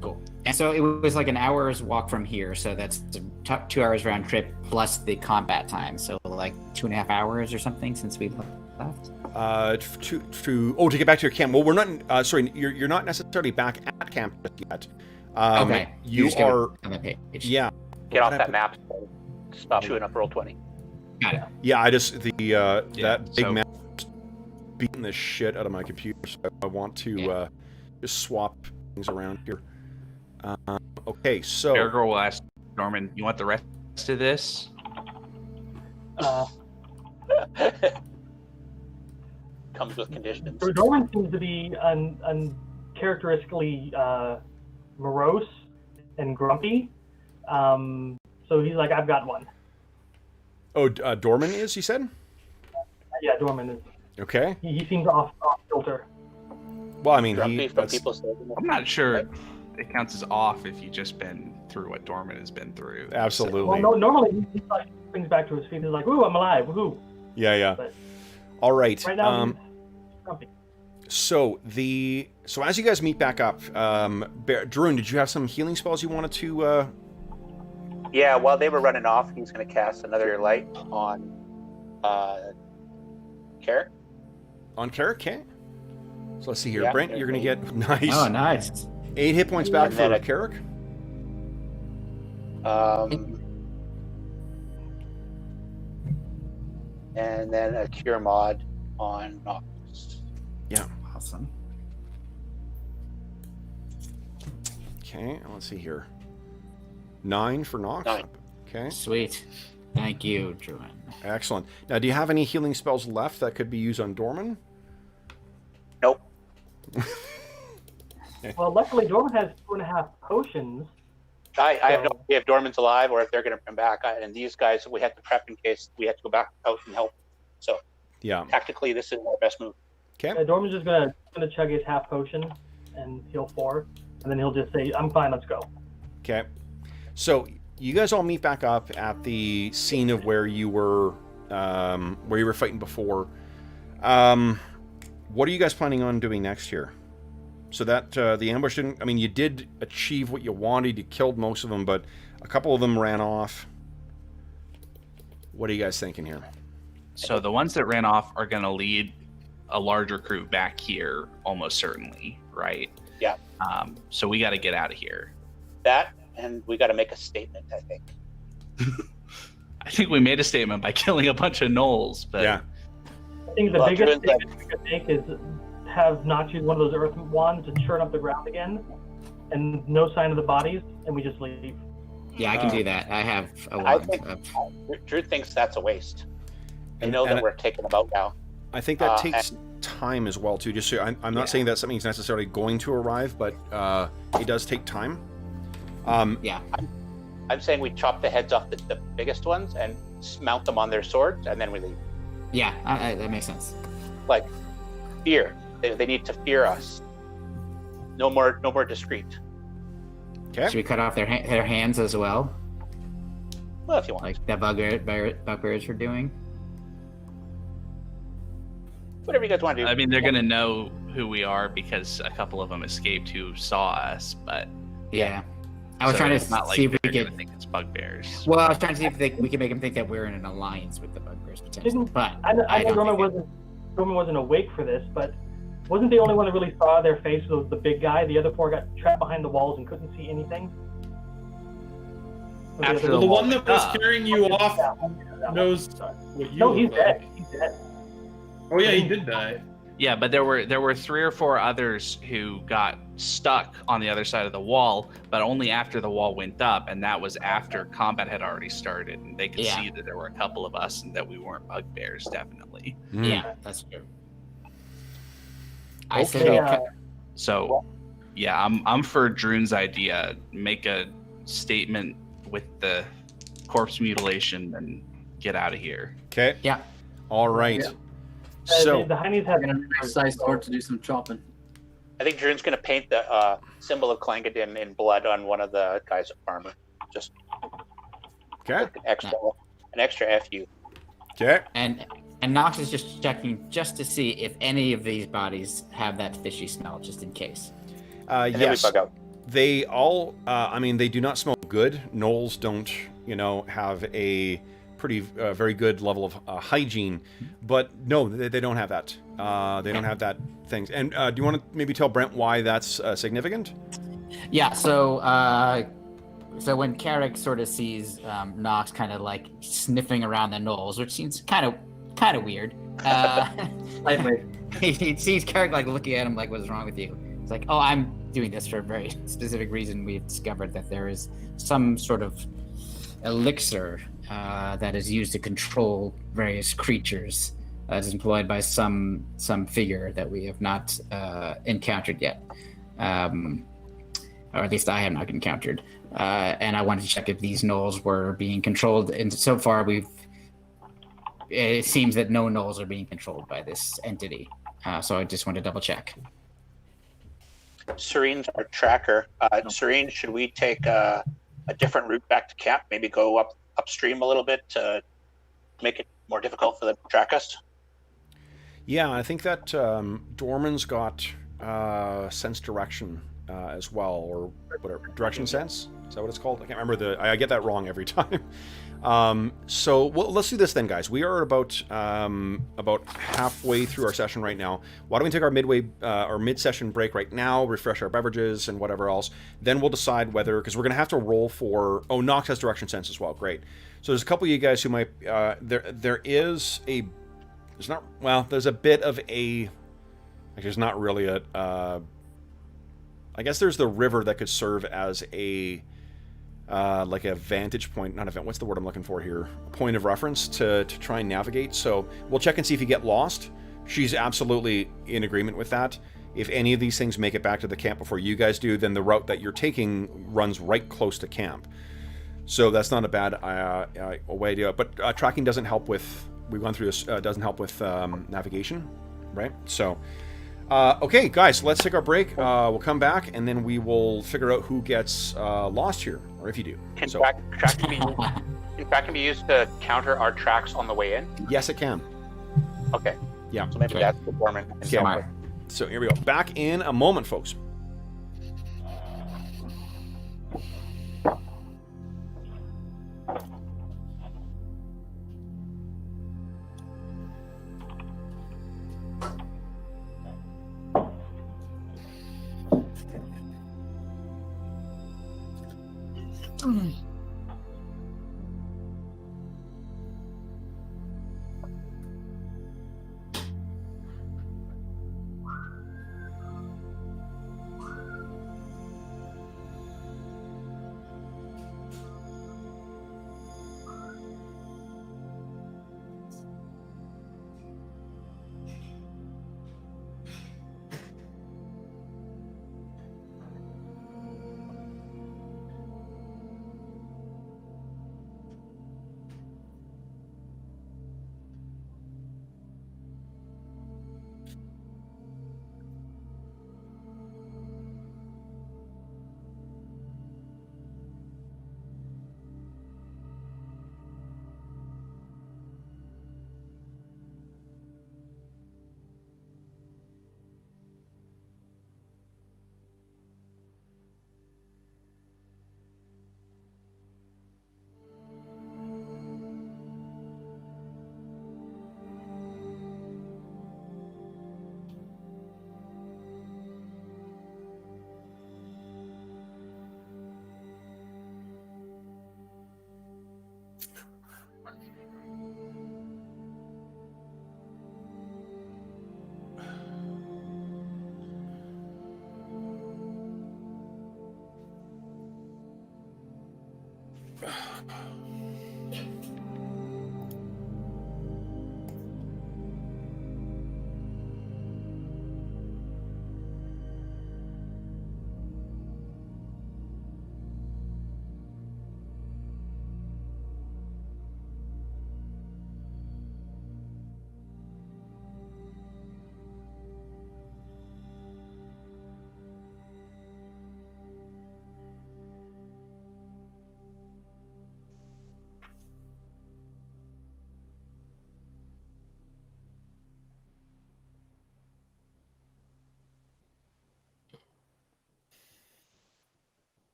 Cool. And so it was like an hour's walk from here, so that's 2 hours round trip plus the combat time. So like 2.5 hours or something since we left. To get back to your camp. Well, we're not. Sorry, you're not necessarily back at camp just yet. Okay. You just go are. on the page. Yeah. get off What that happened? map. Stop chewing up roll 20. Got it. Yeah. I just that big so- map beating the shit out of my computer. So I want to just swap things around here. Okay. So. Bergour will ask Norman, you want the rest of this? Comes with conditions. So Dorman seems to be uncharacteristically morose and grumpy. So he's like, I've got one. Oh, Dorman is, you said? Yeah, Dorman is. Okay. He seems off kilter. Well, I mean, Grumpy from that's, people saving I'm not sure it counts as off if you've just been through what Dorman has been through. absolutely. Well, no, normally he like brings back to his feet. He's like, "Ooh, I'm alive! Woohoo!" Yeah. But All right. right now, he's grumpy. So as you guys meet back up, Druin, did you have some healing spells you wanted to? Yeah, while they were running off, he's going to cast another light on Carrick. On Carrick, okay. So let's see here. Yeah. Brent, you're going to get nice. Oh, nice. 8 hit points back And then for a- Carrick. And then a cure mod on Knox. Yeah. Awesome. Okay, let's see here. 9 for Knox. 9. Okay, Sweet. Thank you, Druin. excellent. Now, do you have any healing spells left that could be used on Dorman? Nope. Well, luckily Dorman has 2.5 potions. I have no idea if Dorman's alive or if they're going to come back. And these guys, we had to prep in case we had to go back out and help. So Yeah. tactically, this is our best move. Okay. Dorman's just gonna chug his half potion and heal 4, and then he'll just say, "I'm fine. Let's go." Okay. So you guys all meet back up at the scene of where you were fighting before. What are you guys planning on doing next here? So that the ambush didn't. I mean, you did achieve what you wanted. You killed most of them, but a couple of them ran off. What are you guys thinking here? So the ones that ran off are going to lead a larger crew back here, almost certainly, right? Yeah. So we got to get out of here. That, and we got to make a statement, I think. I think we made a statement by killing a bunch of gnolls, but Yeah. I think the Well, biggest Druin's thing we could make is have Knox use one of those earth wands to churn up the ground again, and no sign of the bodies, and we just leave. Yeah, I can do that. I have a I lot think of... Drew thinks that's a waste. I And- know and that we're taking them out now. I think that takes time as well too. Just so I'm not saying that something's necessarily going to arrive, but it does take time. Yeah. I'm saying we chop the heads off the biggest ones and mount them on their swords, and then we leave. Yeah, that makes sense. Like, fear. They need to fear us. No more discreet. Okay. Should we cut off their hands as well, Well, if you want. like the bugbears were doing? Whatever you guys want to do. I mean, they're gonna know who we are because a couple of them escaped who saw us, but Yeah. I was so trying it's to not like see if we they're could. gonna think it's bugbears. Well, I was trying to see if we could make them think that we're in an alliance with the bugbears potentially. But I know don't Roman think wasn't awake for this, but wasn't the only one that really saw their face was the big guy? The other four got trapped behind the walls and couldn't see anything. Or After Well, the one that was Ah. carrying you off that one. knows Sorry. what you No, look he's like. dead. He's dead. Oh yeah, he did die. Yeah, but there were 3 or 4 others who got stuck on the other side of the wall, but only after the wall went up, and that was after combat had already started, and they could Yeah. see that there were a couple of us and that we weren't bugbears, definitely. Mm. Yeah, that's true. I Okay. say we Yeah. cut- So, yeah, I'm for Druin's idea. Make a statement with the corpse mutilation and get out of here. Okay. Yeah. All right. Yeah. So the Heinies have I'm gonna nice size sword to do some chopping. I think Druin's going to paint the symbol of Clangadin in blood on one of the guys' armor. Just okay. an extra FU. Okay. And Knox is just checking just to see if any of these bodies have that fishy smell, just in case. And then Yes. we bug out. They all. I mean, they do not smell good. Gnolls don't, have a pretty very good level of hygiene, but no, they don't have that. They don't have that things. And do you want to maybe tell Brent why that's significant? Yeah. So when Carrick sort of sees Knox kind of like sniffing around the knolls, which seems kind of weird. Lightly. He sees Carrick like looking at him like, "What's wrong with you?" It's like, "Oh, I'm doing this for a very specific reason. We've discovered that there is some sort of elixir that is used to control various creatures. That is employed by some figure that we have not encountered yet, or at least I have not encountered. And I wanted to check if these gnolls were being controlled. And so far, it seems that no gnolls are being controlled by this entity. So I just want to double check. Serene's our tracker. Serene, should we take a different route back to camp? Maybe go upstream a little bit to make it more difficult for them to track us? Yeah, I think that Dorman's got sense direction as well, or whatever. Direction sense? Is that what it's called? I can't remember I get that wrong every time. So let's do this then, guys. We are about halfway through our session right now. Why don't we take our mid-session break right now, refresh our beverages and whatever else. Then we'll decide whether, because we're going to have to roll for. Oh, Knox has direction sense as well. Great. So there's a couple of you guys who might. There's a bit of a. Like, there's not really a. I guess there's the river that could serve as a. Like a vantage point, what's the word I'm looking for here? A point of reference to try and navigate. So we'll check and see if you get lost. She's absolutely in agreement with that. If any of these things make it back to the camp before you guys do, then the route that you're taking runs right close to camp. So that's not a bad way to do it. But tracking doesn't help with, we've gone through this, doesn't help with navigation, right? So, okay, guys, let's take our break. We'll come back, and then we will figure out who gets lost here, or if you do. Can So, track be used to counter our tracks on the way in? yes, it can. Okay. Yeah. So maybe Okay. that's the Dorman. Okay. Smart. So here we go. Back in a moment, folks.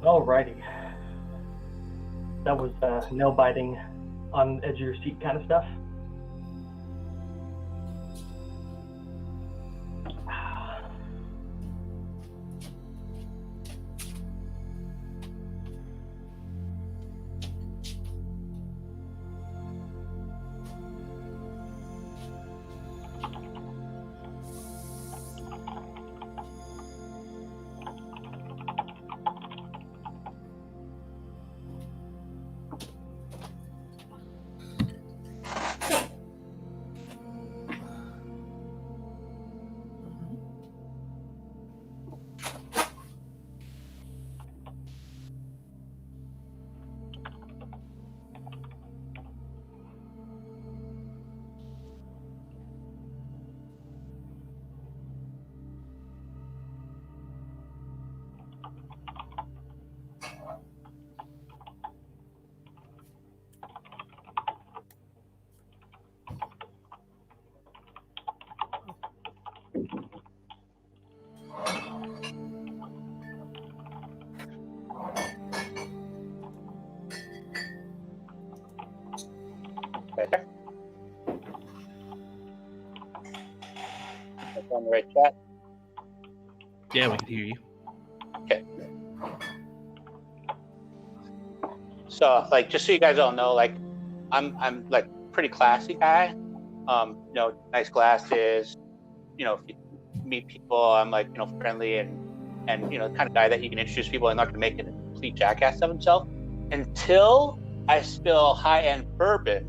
Alrighty. That was nail biting on edge of your seat kind of stuff. Better. That's on the right chat. Yeah, we can hear you. Okay. So, like, just so you guys all know, like, I'm like pretty classy guy. You know, nice glasses. You know, if you meet people, I'm like, you know, friendly and you know, the kind of guy that you can introduce people and not gonna make a complete jackass of himself. Until I spill high-end bourbon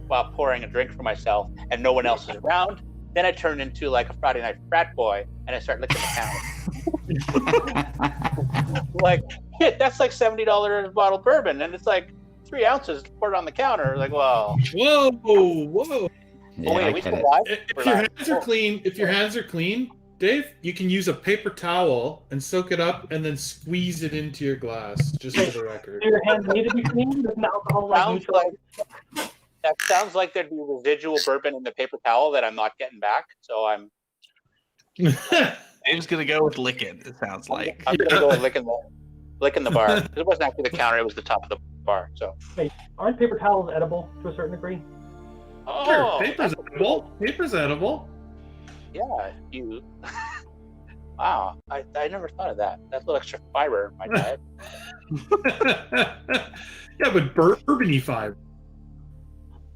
while pouring a drink for myself and no one else is around, then I turn into like a Friday night frat boy and I start licking the counter. Like, shit, that's like $70 a bottle of bourbon, and it's like 3 ounces poured on the counter. Like, well, Whoa, whoa! Yeah, oh wait, I are we get still it. live? If We're your live. hands are Oh. clean, Dave, you can use a paper towel and soak it up and then squeeze it into your glass, just for the record. Do your hands need to be clean? Doesn't alcohol like Sounds neutralize? like that sounds like there'd be residual bourbon in the paper towel that I'm not getting back. So I'm Dave's gonna go with licking. It sounds like. gonna go with licking the bar. It wasn't actually the counter; it was the top of the bar. So Aren't paper towels edible to a certain degree? oh, Sure, paper's edible. Paper's edible. yeah, you. Wow, I never thought of that. That's a little extra fiber in my diet. Yeah, but bourbony fiber.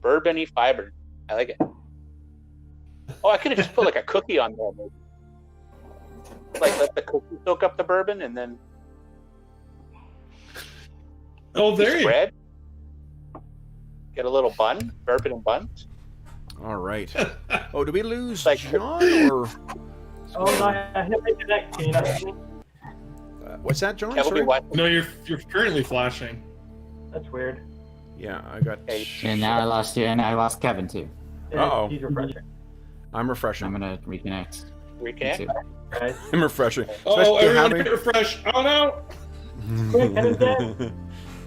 Bourbony fiber. I like it. Oh, I could have just put like a cookie on there, maybe. Like let the cookie soak up the bourbon and then. Oh, there you go. Bread. Get a little bun, bourbon and buns. All right. Oh, did we lose Like- John or Oh, no, I hit the connect. Can you not see me? what's that, John? That would be Sorry? what? No, you're currently flashing. That's weird. Yeah, I got. Okay. And now I lost you, and I lost Kevin too. Uh-oh. He's refreshing. I'm refreshing. I'm gonna reconnect. Reconnect. Guys. I'm refreshing. Oh, Especially if you everyone have hit refresh. Oh no! Quick, Kevin's dead.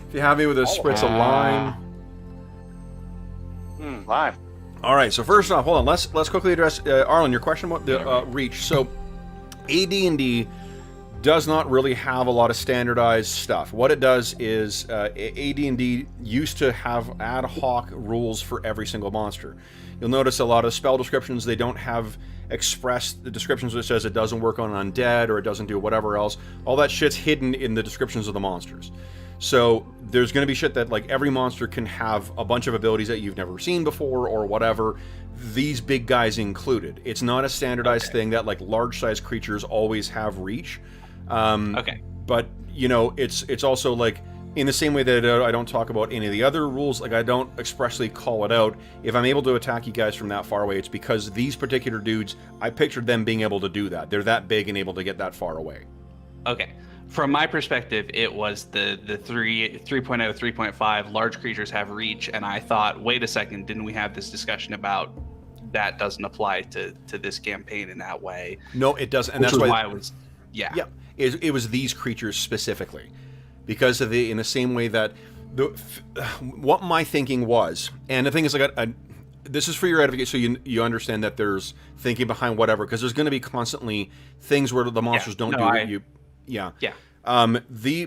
If you have me with a spritz of lime. Lime. All right. So first off, hold on. Let's quickly address Arlen. Your question about the reach. So AD&D does not really have a lot of standardized stuff. What it does is AD&D used to have ad hoc rules for every single monster. You'll notice a lot of spell descriptions, they don't have expressed the descriptions that says it doesn't work on undead or it doesn't do whatever else. All that shit's hidden in the descriptions of the monsters. So there's going to be shit that like every monster can have a bunch of abilities that you've never seen before or whatever. These big guys included. It's not a standardized thing that like large-sized creatures always have reach. Okay. But you know, it's also like in the same way that I don't talk about any of the other rules. Like I don't expressly call it out. If I'm able to attack you guys from that far away, it's because these particular dudes, I pictured them being able to do that. They're that big and able to get that far away. Okay. From my perspective, it was the 3.0, 3.5 large creatures have reach, and I thought, wait a second, didn't we have this discussion about that doesn't apply to this campaign in that way? No, it doesn't, and Which that's was why I was, yeah. Yeah, it was these creatures specifically, because of in the same way that what my thinking was, and the thing is, like, this is for your edification, so you understand that there's thinking behind whatever, because there's going to be constantly things where the monsters don't do what you. Yeah.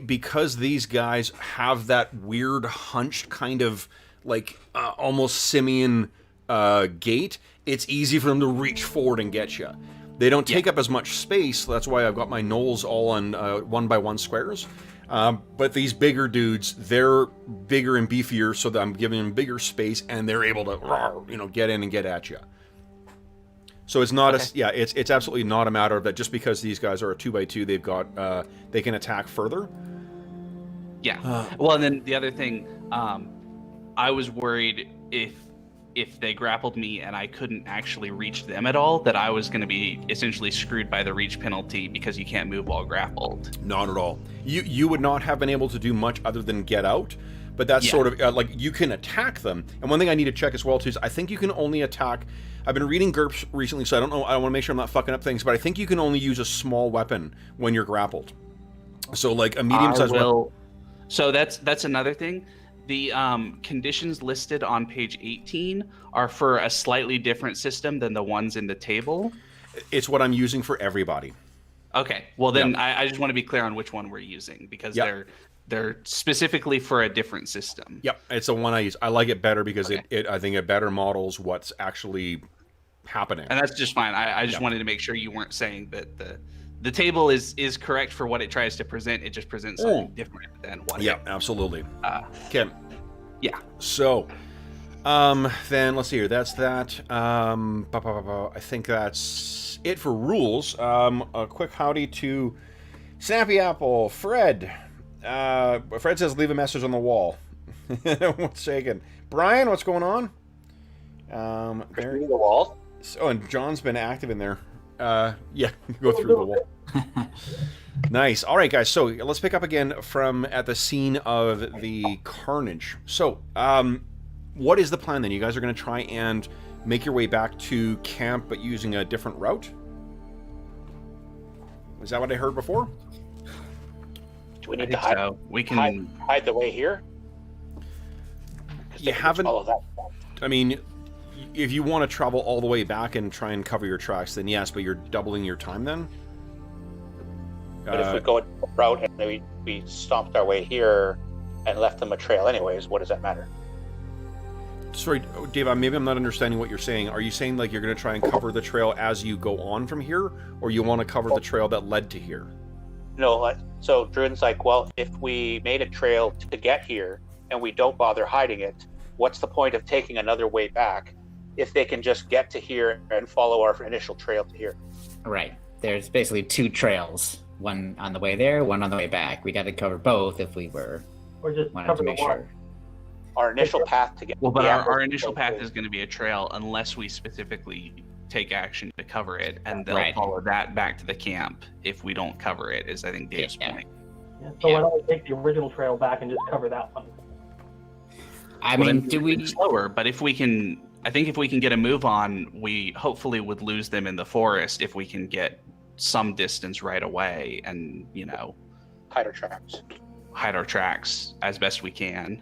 Because these guys have that weird hunched kind of like almost simian gait, it's easy for them to reach forward and get you. They don't take up as much space. That's why I've got my gnolls all on 1x1 squares. But these bigger dudes, they're bigger and beefier, so that I'm giving them bigger space, and they're able to, get in and get at you. So it's not it's absolutely not a matter of that just because these guys are a 2x2, they've got they can attack further. Yeah. Well, and then the other thing, I was worried if they grappled me and I couldn't actually reach them at all, that I was going to be essentially screwed by the reach penalty because you can't move while grappled. Not at all. You would not have been able to do much other than get out. But that's sort of like you can attack them. And one thing I need to check as well too is I think you can only attack. I've been reading GURPS recently, so I don't know. I want to make sure I'm not fucking up things. But I think you can only use a small weapon when you're grappled. So like a medium-sized weapon. So that's another thing. The conditions listed on page 18 are for a slightly different system than the ones in the table. It's what I'm using for everybody. Okay. Well, then I just want to be clear on which one we're using because they're specifically for a different system. Yep, it's the one I use. I like it better because I think it better models what's actually happening. And that's just fine. I just wanted to make sure you weren't saying that the table is correct for what it tries to present. It just presents something different than what. Yeah, absolutely. Okay. Yeah. So, then let's see here. That's that. I think that's it for rules. A quick howdy to Snappy Apple, Fred. Fred says leave a message on the wall. What's shaking? Brian, what's going on? There the wall. Oh, and John's been active in there. Yeah, go through the wall. Nice. All right, guys. So let's pick up again from at the scene of the carnage. So, what is the plan then? You guys are going to try and make your way back to camp, but using a different route? Is that what I heard before? Do we need to hide? So. We can hide the way here. You haven't. I mean, if you want to travel all the way back and try and cover your tracks, then yes, but you're doubling your time then. But if we go a route and we stomped our way here and left them a trail anyways, what does that matter? Sorry, Dave, maybe I'm not understanding what you're saying. Are you saying like you're going to try and cover the trail as you go on from here, or you want to cover the trail that led to here? No, so Druin's like, well, if we made a trail to get here and we don't bother hiding it, what's the point of taking another way back if they can just get to here and follow our initial trail to here? Right. There's basically 2 trails. One on the way there, one on the way back. We got to cover both if we Or just wanted cover to the make one. sure. Our initial path to get Well, but the our Amber initial Trail path is going to be a trail unless we specifically take action to cover it, and they'll Right. follow that back to the camp if we don't cover it, is I think Dave's Yeah. point. Yeah, so why don't we take the original trail back and just cover that one? I Well, mean, then do we? it's slower? But if we can, I think if we can get a move on, we hopefully would lose them in the forest if we can get some distance right away and hide our tracks. hide our tracks as best we can.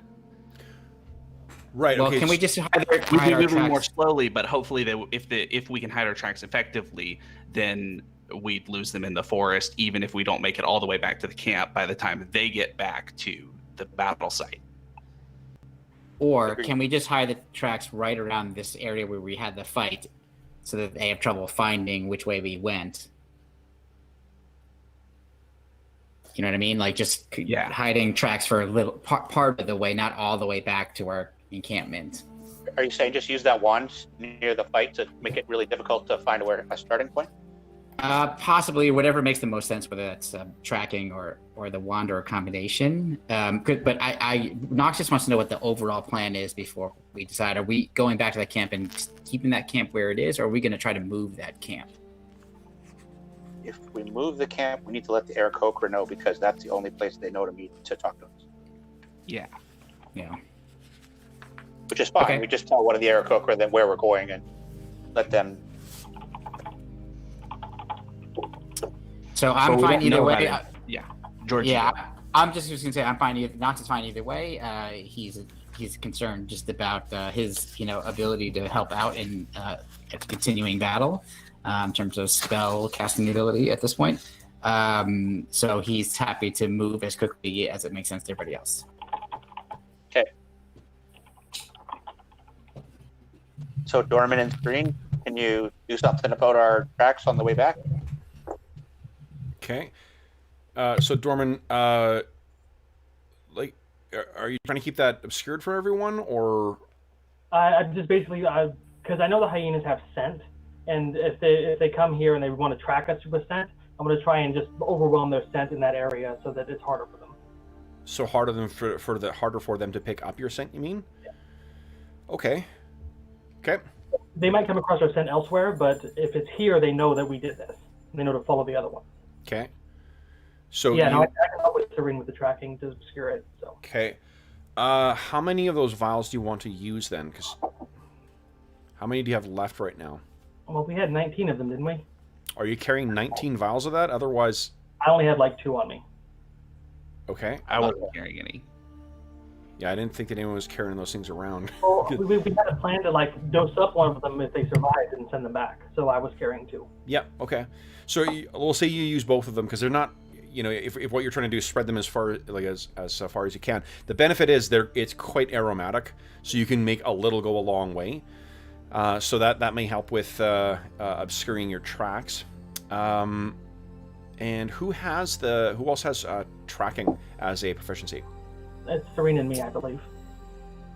Right. Well, okay. can we just We'd hide be our moving more tracks? slowly, but hopefully if we can hide our tracks effectively, then we'd lose them in the forest, even if we don't make it all the way back to the camp by the time they get back to the battle site. Or can we just hide the tracks right around this area where we had the fight, so that they have trouble finding which way we went? You know what I mean? Like just hiding tracks for a little part of the way, not all the way back to our encampment. Are you saying just use that wand near the fight to make it really difficult to find a starting point? Possibly, whatever makes the most sense, whether that's tracking or the wand or a combination. But Knox just wants to know what the overall plan is before we decide. Are we going back to that camp and keeping that camp where it is, or are we going to try to move that camp? If we move the camp, we need to let the Aarakocra know, because that's the only place they know to meet to talk to us. Yeah. Which is fine. Okay. We just tell one of the Aarakocra then where we're going and let them. So I'm we fine don't either know way. how to- George. Yeah, I'm just gonna say I'm fine. Knox is fine either way. He's concerned just about his ability to help out in continuing battle in terms of spell casting ability at this point. So he's happy to move as quickly as it makes sense to everybody else. Okay. So Dorman and Green, can you do something about our tracks on the way back? Okay. So Dorman, are you trying to keep that obscured from everyone, or? I just basically, because I know the hyenas have scent, and if they come here and they want to track us with scent, I'm going to try and just overwhelm their scent in that area so that it's harder for them. So harder for them to pick up your scent, you mean? Yeah. Okay. They might come across our scent elsewhere, but if it's here, they know that we did this. They know to follow the other one. Okay. So yeah, no, I can help with Serene with the tracking to obscure it. So. Okay. How many of those vials do you want to use then? Because how many do you have left right now? Well, we had 19 of them, didn't we? Are you carrying 19 vials of that? Otherwise, I only had like 2 on me. Okay. I wasn't carrying any. Yeah, I didn't think that anyone was carrying those things around. Well, we had a plan to dose up one of them if they survived and send them back. So I was carrying 2. Yeah. Okay. So we'll say you use both of them because they're not. If what you're trying to do is spread them as far as you can. The benefit is it's quite aromatic, so you can make a little go a long way. So that may help with obscuring your tracks. And who else has tracking as a proficiency? It's Serene and me, I believe.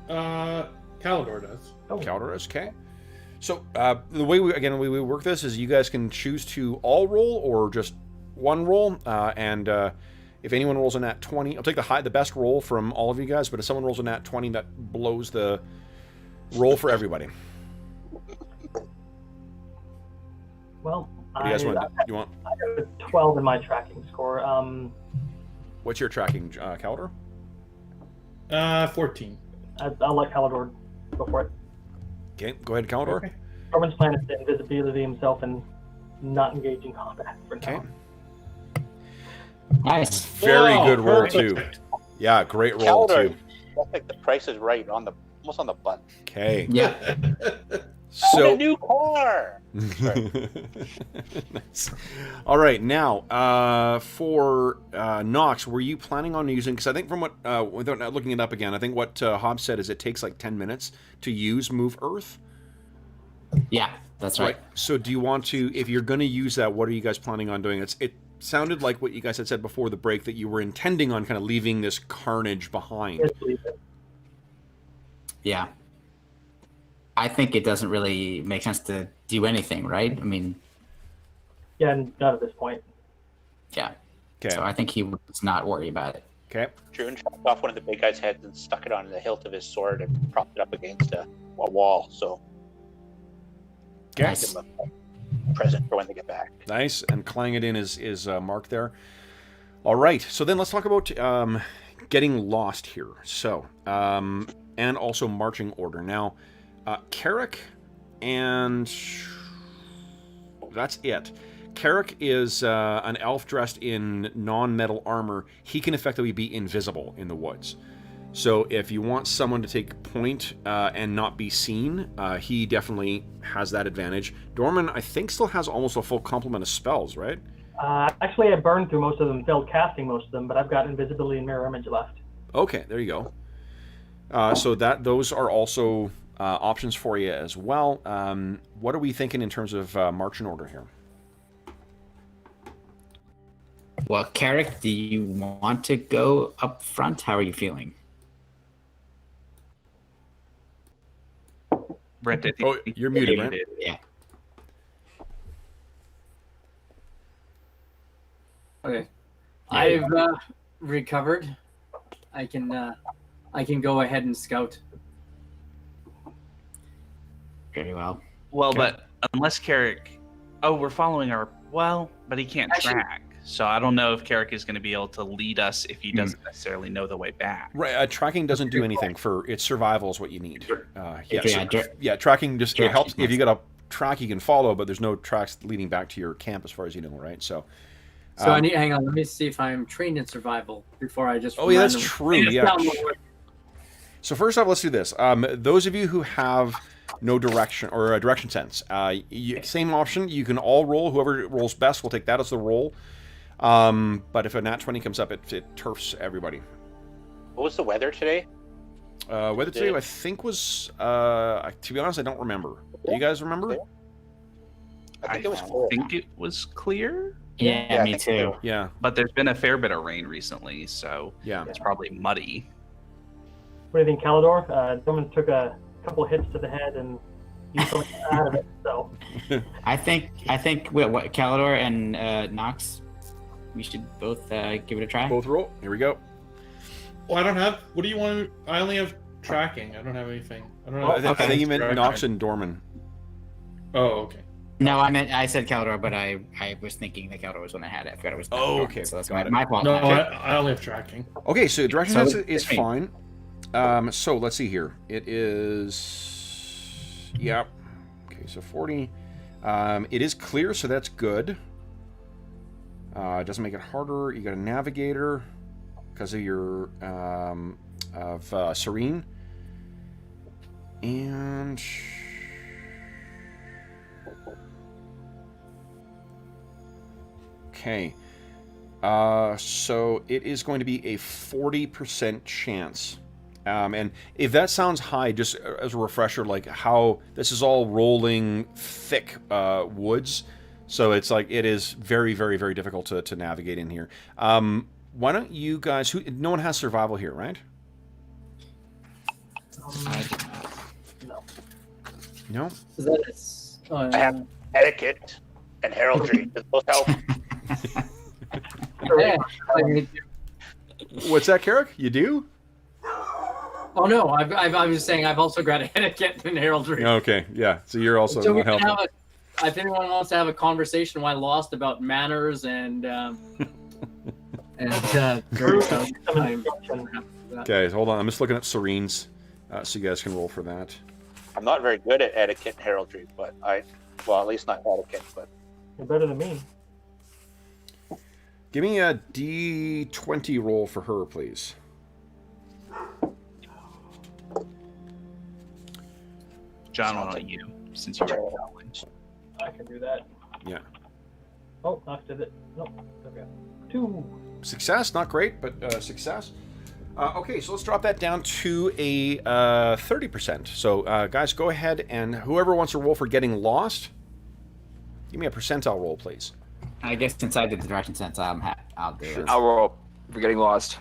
Calidor does. Oh. Calidor does. Okay. So the way we work this is you guys can choose to all roll or just one roll, and if anyone rolls a nat 20, I'll take the best roll from all of you guys. But if someone rolls a nat 20, that blows the roll for everybody. Well, What do you guys want? I have a 12 in my tracking score. What's your tracking, Calidor? 14. I'll let Calidor go for it. Okay, go ahead, Calidor. Okay. Norman's plan is to invisibility himself and not engage in combat for now. Okay. Nice. Very good roll perfect. too. Yeah, great roll Calidor, too. that's like the Price is Right almost on the button. Okay. Yeah. So a new car. Nice. All right, now for Knox, were you planning on using? Because I think from what without looking it up again, I think what Hobbs said is it takes like 10 minutes to use Move Earth. Yeah, that's right. So do you want to? If you're going to use that, what are you guys planning on doing? It sounded like what you guys had said before the break that you were intending on kind of leaving this carnage behind. Yeah. I think it doesn't really make sense to do anything, right? I mean, Yeah, not at this point. yeah. Okay. So I think he would not worry about it. Okay. Druin chopped off one of the big guy's heads and stuck it on the hilt of his sword and propped it up against a wall. So Nice. give him a present for when they get back. Nice. And Clangadin is marked there. All right. So then let's talk about getting lost here. So, and also marching order. Now, Carrick and that's it. Carrick is an elf dressed in non-metal armor. He can effectively be invisible in the woods. So if you want someone to take point and not be seen, he definitely has that advantage. Dorman, I think, still has almost a full complement of spells, right? Actually, I burned through most of them, failed casting most of them, but I've got invisibility and mirror image left. Okay, there you go. So those are also options for you as well. What are we thinking in terms of marching order here? Well, Carrick, do you want to go up front? How are you feeling? Brent, I think Oh, you're muted, Brent. Yeah. Okay. I've recovered. I can go ahead and scout. Very well. Well, Okay. but unless Carrick... Oh, we're following our... Well, but he can't Actually- track. So I don't know if Carrick is going to be able to lead us if he doesn't necessarily know the way back. Right, tracking doesn't do anything for its survival is what you need. Yeah, Tracking just it helps. Tracking. If you got a track you can follow, but there's no tracks leading back to your camp as far as you know, right? So, So I need. Hang on. Let me see if I'm trained in survival before I just. Oh yeah, that's randomly- true. just Yeah. down the way. So first off, let's do this. Those of you who have no direction or a direction sense, same option. You can all roll. Whoever rolls best will take that as the roll. But if a nat 20 comes up, it turfs everybody. What was the weather today? Weather today, I think, was to be honest, I don't remember. Do you guys remember? I think it was cold. think it was clear, Yeah, Yeah, I me think too. so. Yeah, but there's been a fair bit of rain recently, so yeah. it's probably muddy. What do you think, Calidor? Dorman took a couple hits to the head and used something out of it. So I think what Calidor and Knox, we should both give it a try. Both roll. Here we go. Well, I don't have. What do you want? I only have tracking. I don't have anything. I don't have. I think you meant Knox and Dorman. Oh, okay. No, I said Calidor, but I was thinking that Calidor was when I had it. I forgot it was. Oh, okay. So that's Got it. my fault. No, Okay. I only have tracking. Okay, so direction So sense is it's me. fine. So let's see here. It is. Yep. Okay, so 40. It is clear, so that's good. It doesn't make it harder. You got a navigator because of your serene. And okay. So it is going to be a 40% chance. And if that sounds high, just as a refresher, like how this is all rolling thick woods. So it's like it is very, very, very difficult to navigate in here. Why don't you guys? No one has survival here, right? no. No. Is that it's, I have etiquette and heraldry. Does both help? yeah, I mean, What's that, Carrick? You do? oh no, I was saying I've also got etiquette and heraldry. Okay. Yeah. So you're also So we not can helping. have if anyone wants to have a conversation while lost about manners and True. time. Okay. Hold on. I'm just looking at Serene's, so you guys can roll for that. I'm not very good at etiquette and heraldry, but well, at least not etiquette, but You're better than me. Give me a D20 roll for her, please. John, why don't you? since you were challenged. I can do that. Yeah. Oh, Knox did it. Nope. Okay. 2. Success, not great, but success. Okay, so let's drop that down to a 30%. So, guys, go ahead and whoever wants to roll for getting lost, give me a percentile roll, please. I guess since I did the direction sense, I'll do it. I'll roll. We're getting lost.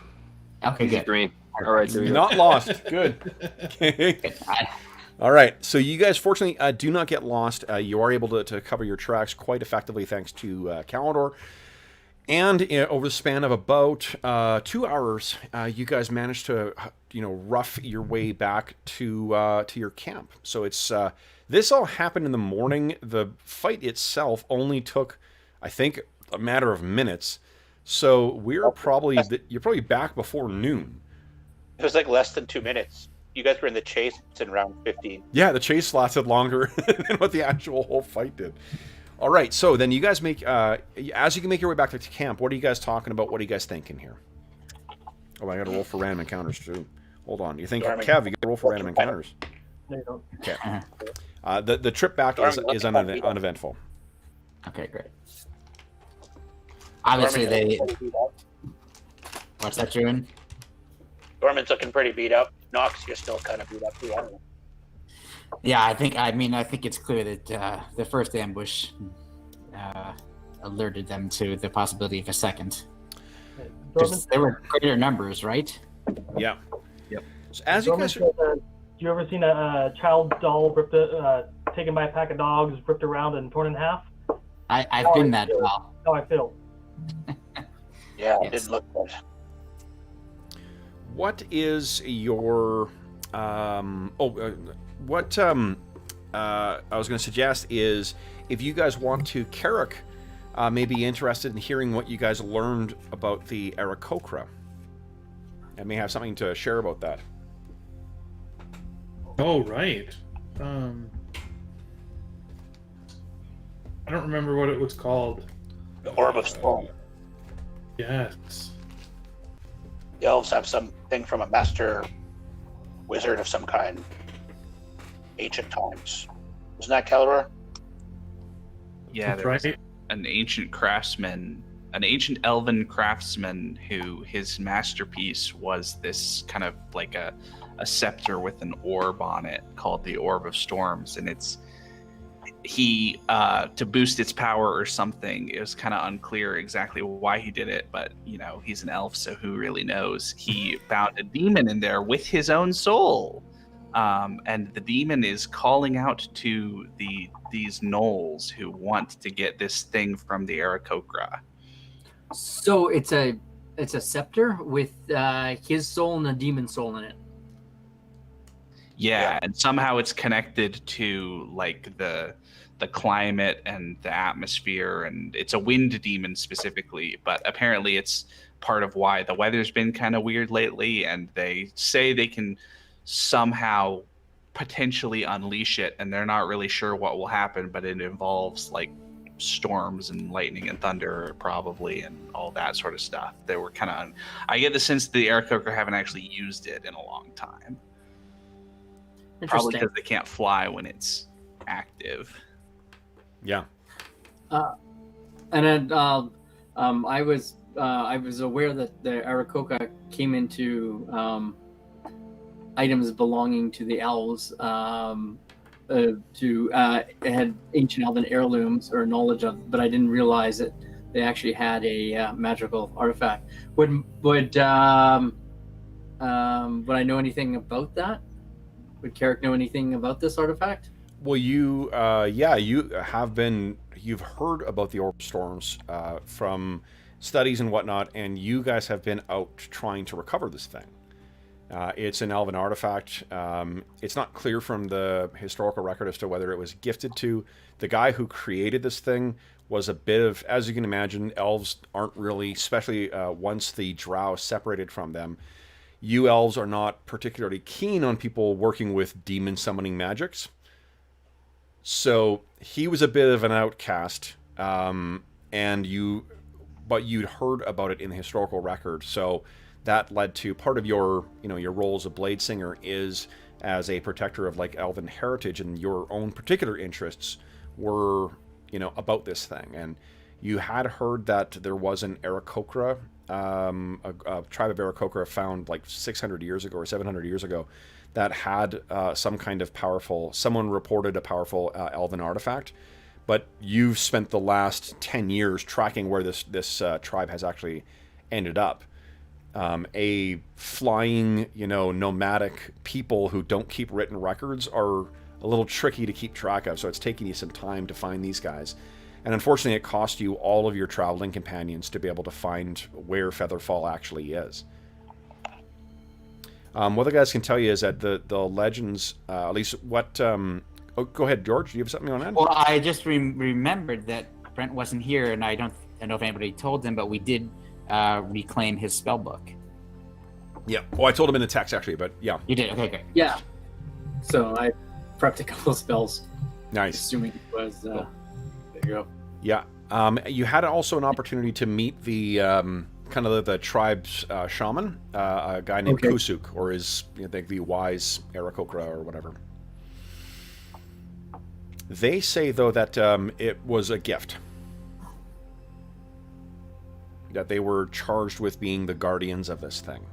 Okay, Easy good. for me. All right, there we go. Not lost. Good. Okay. All right. So you guys, fortunately, do not get lost. You are able to cover your tracks quite effectively thanks to Calendor. And over the span of about 2 hours, you guys managed to, rough your way back to your camp. So it's this all happened in the morning. The fight itself only took, I think, a matter of minutes. So you're probably back before noon. It was like less than 2 minutes. You guys were in the chase in round 15. Yeah, the chase lasted longer than what the actual whole fight did. All right, so then you guys make, as you can make your way back to camp, what are you guys talking about? What are you guys thinking here? Oh, I got to roll for random encounters too. Hold on. You think, Kev, you got to roll for random encounters? No, you don't. Okay. The trip back is uneventful. Okay, great. Obviously, they. What's that, Druin? Dorman's looking pretty beat up. Knox, you're still kind of beat up too. I don't know. Yeah, I think it's clear that the first ambush alerted them to the possibility of a second. There were greater numbers, right? Yeah. Yep. So as you guys, you ever seen a child's doll taken by a pack of dogs, ripped around and torn in half? I've been that doll. How I feel. Yeah, Yes. it didn't look good. what is your I was going to suggest is if you guys want to, Carrick may be interested in hearing what you guys learned about the Aarakocra. And may have something to share about that. Oh, right. I don't remember what it was called. The Orb of Storm. Yes. The elves have something from a master wizard of some kind. Ancient times. Wasn't that Calidor? Yeah, That's there was right. an ancient craftsman, an ancient elven craftsman who his masterpiece was this kind of like a scepter with an orb on it called the Orb of Storms, and he to boost its power or something. It was kind of unclear exactly why he did it, but he's an elf, so who really knows? He bound a demon in there with his own soul. And the demon is calling out to these gnolls who want to get this thing from the Aarakocra. So it's a scepter with his soul and a demon soul in it. Yeah, and somehow it's connected to like the climate and the atmosphere, and it's a wind demon specifically, but apparently it's part of why the weather's been kind of weird lately, and they say they can somehow potentially unleash it, and they're not really sure what will happen, but it involves like storms and lightning and thunder probably, and all that sort of stuff. They were kind of I get the sense the Aarakocra haven't actually used it in a long time, probably because they can't fly when it's active. Yeah. And then I was aware that the Aarakocra came into items belonging to the elves. It had ancient elven heirlooms or knowledge of, but I didn't realize that they actually had a magical artifact. Would I know anything about that? Would Carrick know anything about this artifact? Well, you've heard about the Orb of Storms from studies and whatnot, and you guys have been out trying to recover this thing. It's an elven artifact. It's not clear from the historical record as to whether it was gifted to. The guy who created this thing was a bit of, as you can imagine, elves aren't really, especially once the drow separated from them, you elves are not particularly keen on people working with demon summoning magics. So he was a bit of an outcast, but you'd heard about it in the historical record. So that led to part of your, your role as a blade singer is as a protector of like elven heritage, and your own particular interests were, you know, about this thing. And you had heard that there was an Aarakocra, a tribe of Aarakocra found like 600 years ago or 700 years ago that had some kind of powerful, someone reported a powerful elven artifact. But you've spent the last 10 years tracking where this tribe has actually ended up. A flying, you know, nomadic people who don't keep written records are a little tricky to keep track of, so it's taking you some time to find these guys. And unfortunately, it cost you all of your traveling companions to be able to find where Featherfall actually is. What the guys can tell you is that the legends, at least what... oh, go ahead, George. Do you have something on that? Well, I just remembered that Brent wasn't here, and I don't know if anybody told him, but we did reclaim his spell book. Yeah. Oh, I told him in the text, actually, but yeah. You did? Okay, great. Yeah. So I prepped a couple of spells. Nice. Assuming it was... there you go. Yeah. You had also an opportunity to meet the kind of the tribe's shaman, a guy named Kusuk, or his, I think, the wise Aarakocra or whatever. They say, though, that it was a gift. That they were charged with being the guardians of this thing.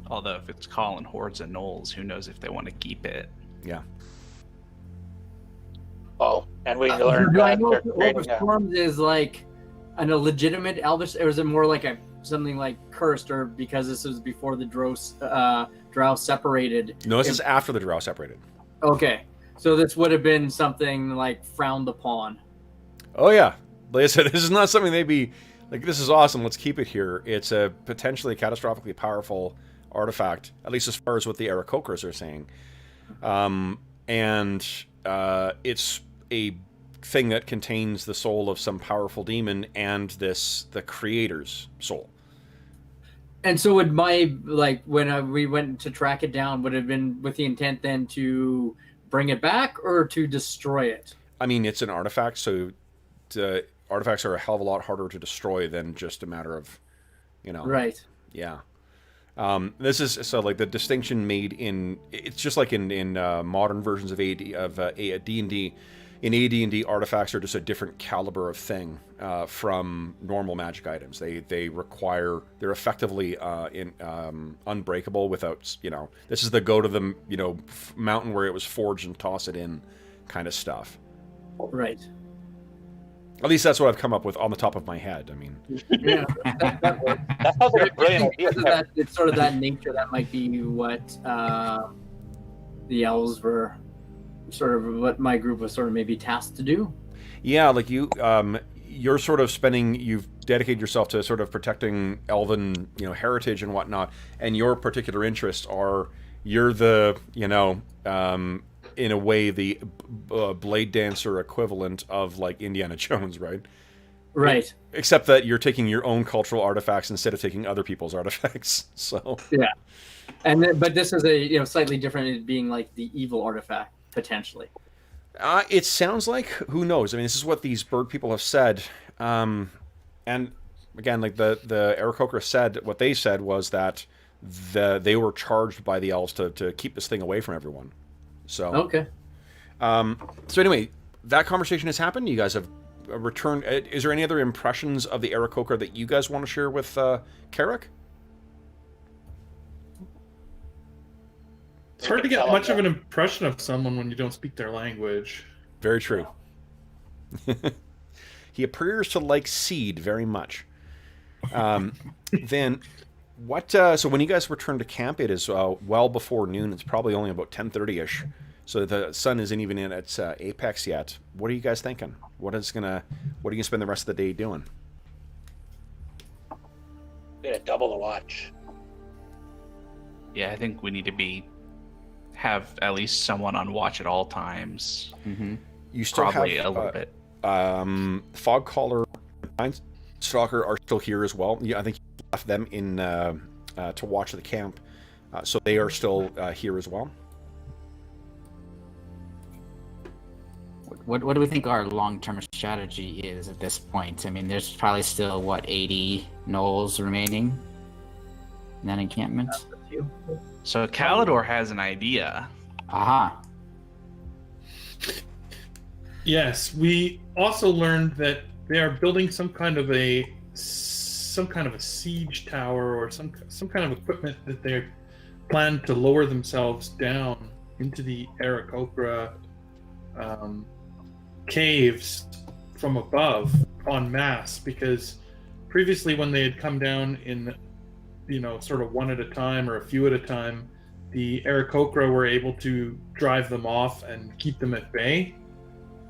Although if it's calling hordes and gnolls, who knows if they want to keep it. Yeah. Oh, and we learned Do I that know they're if the Orb creating of a... Storms is like a legitimate Elvish, or is it more like something like cursed, or because this was before the Drow separated? No, this is after the Drow separated. Okay, so this would have been something like frowned upon. Oh yeah, like I said, this is not something they'd be like. This is awesome. Let's keep it here. It's a potentially catastrophically powerful artifact, at least as far as what the Aarakocras are saying. And it's a thing that contains the soul of some powerful demon and the creator's soul. And so would my, like, when we went to track it down, would it have been with the intent then to bring it back or to destroy it? I mean, it's an artifact, so artifacts are a hell of a lot harder to destroy than just a matter of, you know. Right. Yeah. This is so like the distinction made in, it's just like in modern versions of AD&D. In AD&D, artifacts are just a different caliber of thing from normal magic items. They're effectively unbreakable without, you know, this is the go to the, you know, mountain where it was forged and toss it in kind of stuff. Right. At least that's what I've come up with on the top of my head. I mean, Yeah, That sounds like a brilliant idea. because of that, it's sort of that nature that might be what the elves were, sort of what my group was sort of maybe tasked to do. yeah, like you're sort of you've dedicated yourself to sort of protecting elven, you know, heritage and whatnot, and your particular interests are, you're the, you know, in a way, the blade dancer equivalent of like Indiana Jones, right? Right. Except that you're taking your own cultural artifacts instead of taking other people's artifacts. So Yeah. And then, but this is a, you know, slightly different, it being like the evil artifact potentially. it sounds like, who knows? I mean, this is what these bird people have said. And again, like the Aarakocra said, what they said was that they were charged by the elves to keep this thing away from everyone. So Okay. So anyway, that conversation has happened. You guys have returned. Is there any other impressions of the Aarakocra that you guys want to share with Carrick? It's hard to get much of an impression of someone when you don't speak their language. Very true. He appears to like seed very much. Then what? So when you guys return to camp, it is well before noon. It's probably only about 10:30ish. So the sun isn't even in its apex yet. What are you guys thinking? What are you gonna spend the rest of the day doing? We're gonna double the watch. Yeah, I think we need to have at least someone on watch at all times. Mm-hmm. You still Probably have a little bit. Fogcaller and Stalker are still here as well. Yeah, I think you left them in to watch the camp, so they are still here as well. What do we think our long-term strategy is at this point? I mean, there's probably still, 80 gnolls remaining? And then encampment. That's you. So Calidor has an idea. Aha. Yes, we also learned that they are building some kind of a siege tower or some kind of equipment that they plan to lower themselves down into the Aarakocra caves from above en masse, because previously when they had come down in, sort of one at a time or a few at a time, the Aarakocra were able to drive them off and keep them at bay.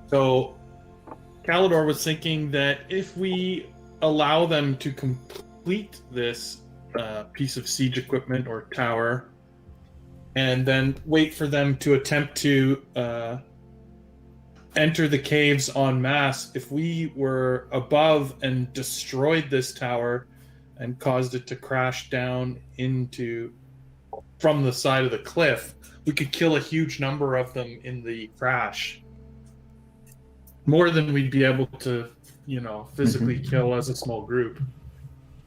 So Calidor was thinking that if we allow them to complete this piece of siege equipment or tower, and then wait for them to attempt to enter the caves en masse, if we were above and destroyed this tower and caused it to crash down from the side of the cliff, we could kill a huge number of them in the crash. More than we'd be able to, physically kill as a small group.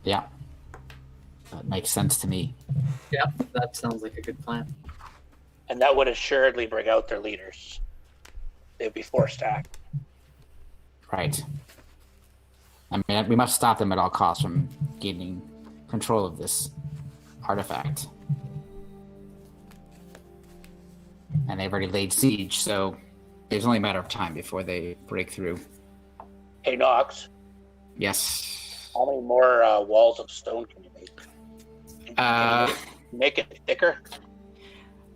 Yeah. That makes sense to me. Yeah, that sounds like a good plan. And that would assuredly bring out their leaders. They'd be forced to act. Right. I mean, we must stop them at all costs from gaining control of this artifact. And they've already laid siege, so it's only a matter of time before they break through. Hey, Knox, Yes. how many more walls of stone can you make? Can you make it thicker?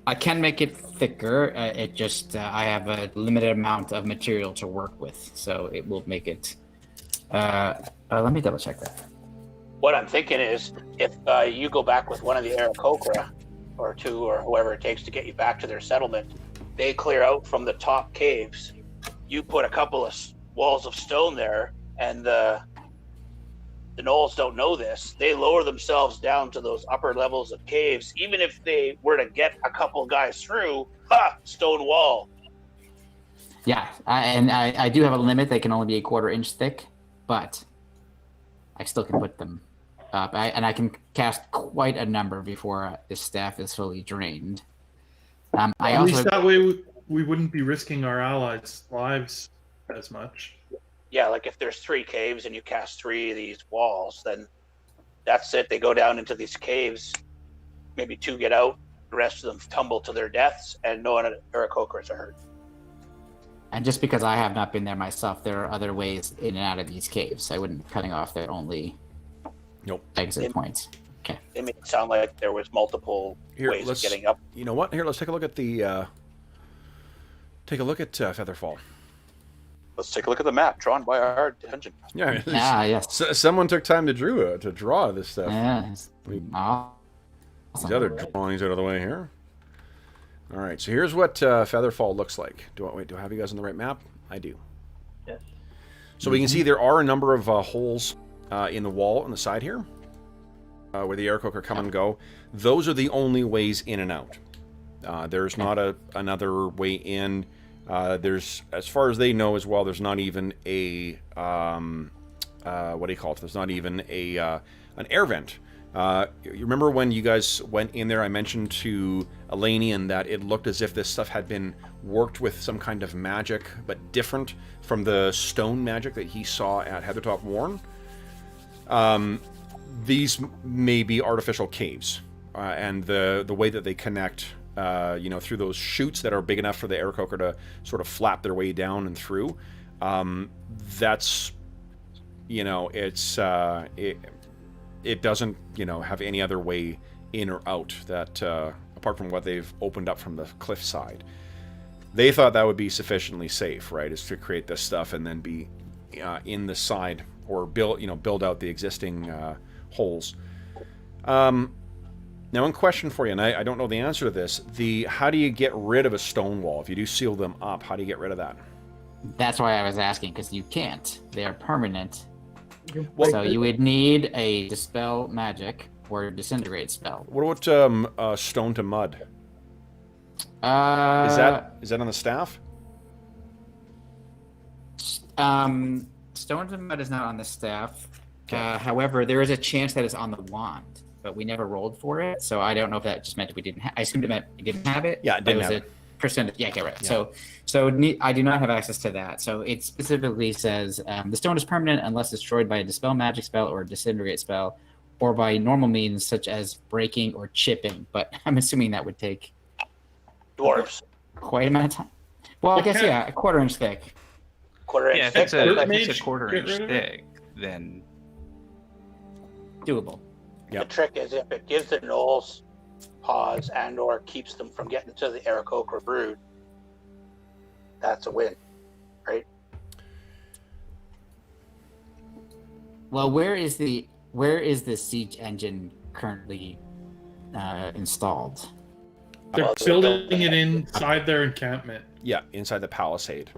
I can make it thicker. It just I have a limited amount of material to work with, so it will make it. Let me double check that. What I'm thinking is, if you go back with one of the Aarakocra, or two, or whoever it takes to get you back to their settlement, they clear out from the top caves. You put a couple of walls of stone there, and the gnolls don't know this. They lower themselves down to those upper levels of caves. Even if they were to get a couple guys through, stone wall. Yeah, I do have a limit. They can only be a 1/4 inch thick, but I still can put them up. And I can cast quite a number before this staff is fully drained. At least that way we wouldn't be risking our allies' lives as much. Yeah, like if there's 3 caves and you cast 3 of these walls, then that's it. They go down into these caves. Maybe 2 get out. The rest of them tumble to their deaths, and no one at Aarakocras are hurt. And just because I have not been there myself, there are other ways in and out of these caves. I wouldn't be cutting off their only exit points. Okay. It made it sound like there was multiple ways of getting up. You know what? Here, let's take a look at the. Take a look at Featherfall. Let's take a look at the map drawn by our dungeon. Yeah. Yes. Someone took time to draw this stuff. Yeah. These other drawings out of the way here. All right, so here's what Featherfall looks like. Do I have you guys on the right map? I do. Yes. So we can see there are a number of holes in the wall on the side here, where the Aarakocra come and go. Those are the only ways in and out. There's not another way in. There's, as far as they know as well, there's not even a what do you call it? There's not even a an air vent. You remember when you guys went in there, I mentioned to Elanion that it looked as if this stuff had been worked with some kind of magic, but different from the stone magic that he saw at Heathertop Warren. These may be artificial caves, and the way that they connect, through those chutes that are big enough for the Aarakocra to sort of flap their way down and through. That's, it doesn't, have any other way in or out that, apart from what they've opened up from the cliff side. They thought that would be sufficiently safe, right? Is to create this stuff and then be in the side, or build out the existing holes. Now, one question for you, and I don't know the answer to this: how do you get rid of a stone wall if you do seal them up? How do you get rid of that? That's why I was asking, because you can't. They are permanent. Well, so you would need a dispel magic or disintegrate spell. What about stone to mud? Is that on the staff? Stone to mud is not on the staff. However, there is a chance that it's on the wand. but we never rolled for it. So I don't know if that just meant we didn't. I assumed it meant we didn't have it. Yeah, it didn't was have a percentage. Yeah, okay, right. Yeah. So I do not have access to that. So it specifically says the stone is permanent unless destroyed by a dispel magic spell or a disintegrate spell, or by normal means such as breaking or chipping. But I'm assuming that would take Dwarves. quite a amount of time. Well, I guess a quarter inch thick. Quarter inch Yeah, if thick. it's a quarter Get inch rid of thick, then Doable. Yep. The trick is if it gives the gnolls pause and or keeps them from getting to the Aarakocra brood, that's a win, right? Well, where is the siege engine currently installed? They're Well, building it inside their encampment. Yeah, inside the palisade.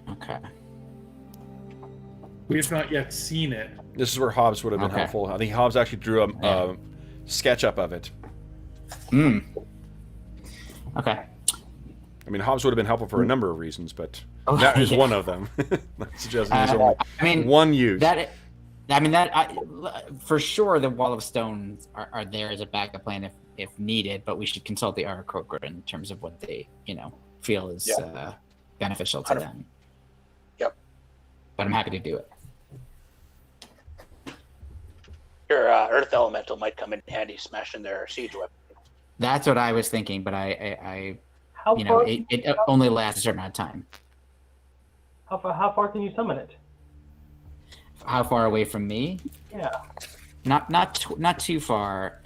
Okay. We have not yet seen it. This is where Hobbs would have been Okay. helpful. I think Hobbs actually drew a sketch up of it. Hmm. Okay. I mean, Hobbs would have been helpful for a number of reasons, but Oh, that is yeah. one of them. Not suggesting there's only I mean, one use. For sure the wall of stone are there as a backup plan if needed, but we should consult the Aarakocra in terms of what they feel is beneficial to them. Yep. But I'm happy to do it. Your earth elemental might come in handy smashing their siege weapon. That's what I was thinking, but I How far? it only lasts a certain amount of time. How far can you summon it? How far away from me? Yeah. Not too far.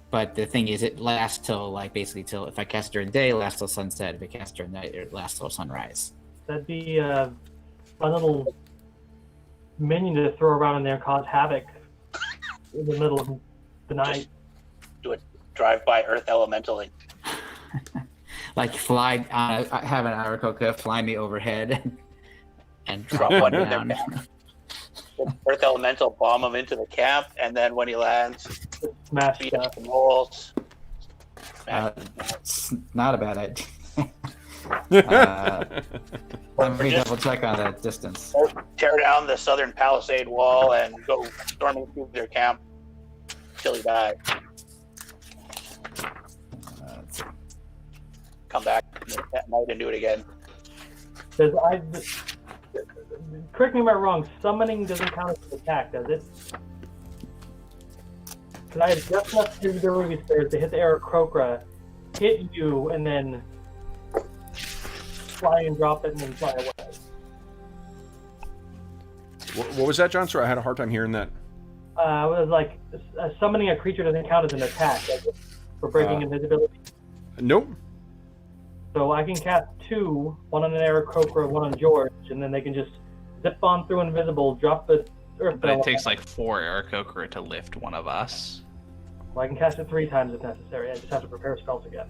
But the thing is, it lasts till basically till if I cast it during the day, it lasts till sunset. If I cast it during the night, it lasts till sunrise. That'd be a little minion to throw around in there and cause havoc in the middle of the night. Do a drive-by earth elemental. Fly, have an Aarakocra fly me overhead and drop Drop one one in down. Earth elemental bomb him into the camp, and then when he lands, Smash beat stuff. up the gnolls. It's not a bad idea. Let me double check on that distance. Tear down the southern palisade wall and go storming through their camp till he dies. Come back at night and do it again. Correct me if I'm wrong, summoning doesn't count as an attack, does it? Because I have just enough durability spares to hit the Aarakocra, hit you, and then fly and drop it and then fly away. What was that, John? Sorry, I had a hard time hearing that. It was like summoning a creature doesn't count as an attack, does it? For breaking invisibility. Nope. So I can cast two, one on an Aarakocra, one on George, and then they can just zip on through invisible, drop the earth. but it takes 4 Aarakocra to lift one of us. Well, I can cast it 3 times if necessary. I just have to prepare spells again.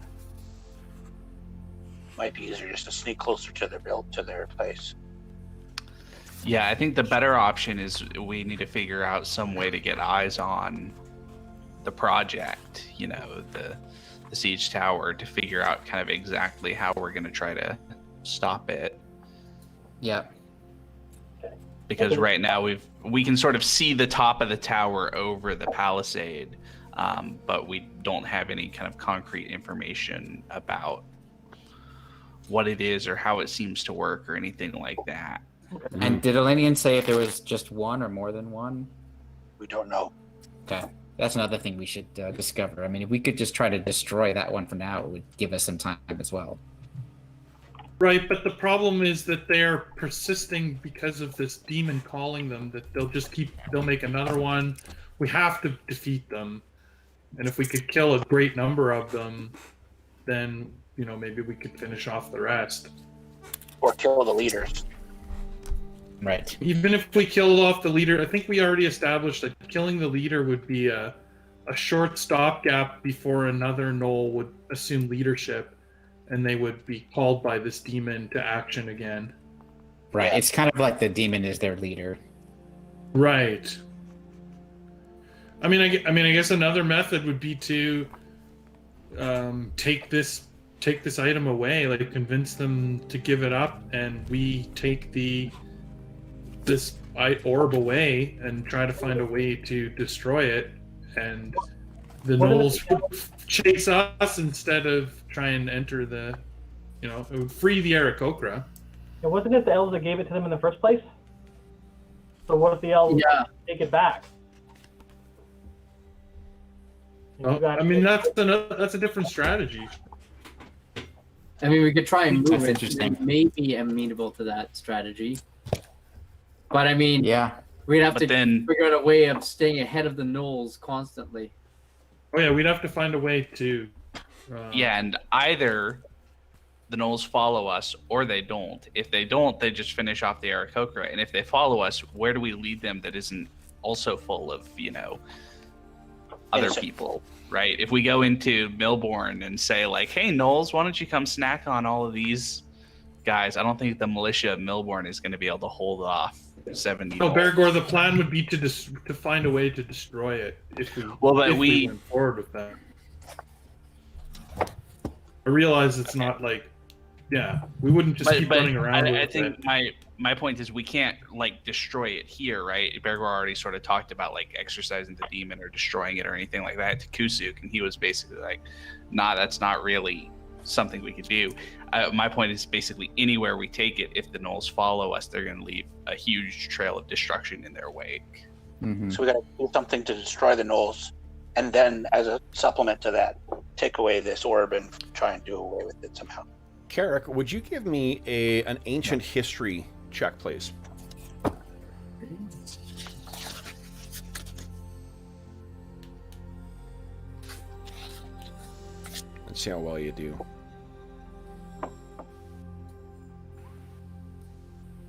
Might be easier just to sneak closer to their place. Yeah, I think the better option is we need to figure out some way to get eyes on the project, the siege tower, to figure out kind of exactly how we're going to try to stop it. Yeah. Because right now we can sort of see the top of the tower over the palisade, but we don't have any kind of concrete information about what it is or how it seems to work or anything like that. And did Elanion say if there was just one or more than one? We don't know. Okay. That's another thing we should discover. I mean, if we could just try to destroy that one for now, it would give us some time as well. Right, but the problem is that they're persisting because of this demon calling them, that they'll make another one. We have to defeat them. And if we could kill a great number of them, then, maybe we could finish off the rest. Or kill the leaders. Right. Even if we killed off the leader, I think we already established that killing the leader would be a short stopgap before another gnoll would assume leadership, and they would be called by this demon to action again. Right. It's kind of like the demon is their leader. Right. I mean, I guess another method would be to take this item away, convince them to give it up, and we take this orb away and try to find a way to destroy it. and the gnolls would chase us instead of try and enter the, it would free the Aarakocra. And wasn't it the elves that gave it to them in the first place? So what if the elves take it back? I mean, that's a different strategy. I mean, we could try and move That's it. interesting. It may be amenable to that strategy. But I mean, Yeah. we'd have But to then- figure out a way of staying ahead of the gnolls constantly. Oh yeah, we'd have to find a way to. Yeah, and either the gnolls follow us or they don't. If they don't, they just finish off the Aarakocra. And if they follow us, where do we lead them that isn't also full of, other Innocent. people, right? If we go into Milborn and say, like, hey, gnolls, why don't you come snack on all of these guys? I don't think the militia of Milborn is going to be able to hold off 70 No, gnolls. Bergour, the plan would be to find a way to destroy it if we went forward with that. I realize it's not like, we wouldn't just keep running around. I with think it. my point is we can't destroy it here, right? Bergour already sort of talked about exercising the demon or destroying it or anything like that to Kusuk, and he was basically like, nah, that's not really something we could do. My point is basically anywhere we take it, if the gnolls follow us, they're going to leave a huge trail of destruction in their wake. Mm-hmm. So we got to do something to destroy the gnolls, and then as a supplement to that, take away this orb and try and do away with it somehow. Carrick, would you give me an ancient history check, please? Let's see how well you do.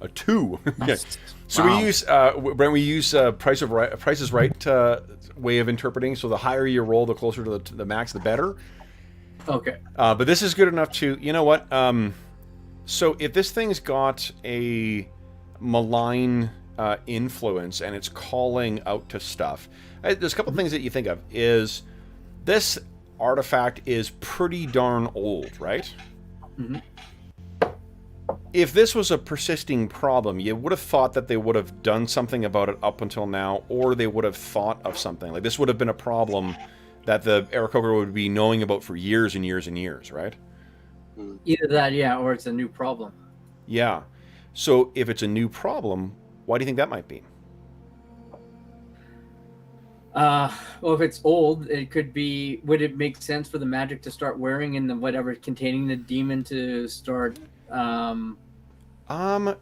A 2. Okay. So Wow. we use Price is Right way of interpreting. So the higher you roll, the closer to the max, the better. Okay. But this is good enough to, you know what? So if this thing's got a malign influence and it's calling out to stuff, there's a couple things that you think of. Is this artifact is pretty darn old, right? Mm-hmm. If this was a persisting problem, you would have thought that they would have done something about it up until now, or they would have thought of something. Like this would have been a problem that the Aarakocra would be knowing about for years and years and years, right? Either that, or it's a new problem. Yeah. So if it's a new problem, why do you think that might be? Well, if it's old, it could be. Would it make sense for the magic to start wearing and the whatever containing the demon to start?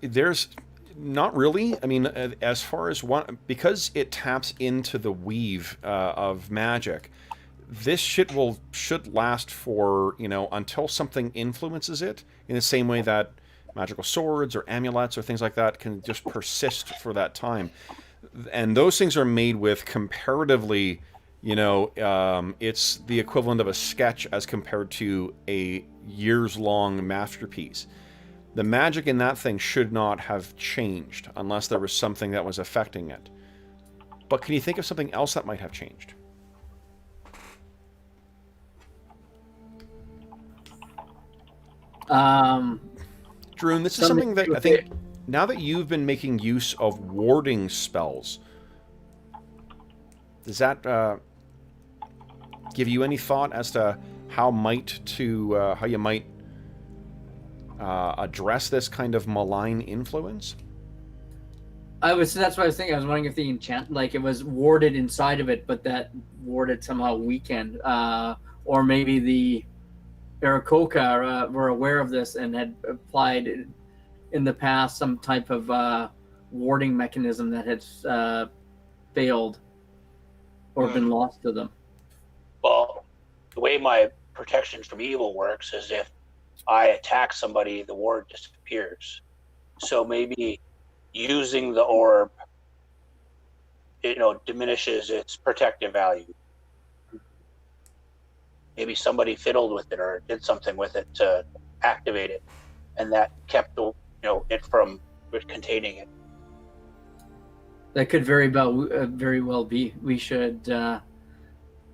There's not really. I mean, as far as because it taps into the weave of magic. This shit should last for, until something influences it, in the same way that magical swords or amulets or things like that can just persist for that time. And those things are made with comparatively, it's the equivalent of a sketch as compared to a years-long masterpiece. The magic in that thing should not have changed unless there was something that was affecting it. But can you think of something else that might have changed? Druin, this is something that I think, now that you've been making use of warding spells, does that give you any thought as to how you might address this kind of malign influence? That's what I was thinking. I was wondering if the enchant, it was warded inside of it, but that warded somehow weakened, or maybe the Aarakocra were aware of this and had applied in the past some type of warding mechanism that had failed or been lost to them. Well, the way my protection from evil works is if I attack somebody, the ward disappears. So maybe using the orb, diminishes its protective value. Maybe somebody fiddled with it or did something with it to activate it, and that kept it from containing it. That could very well be. We should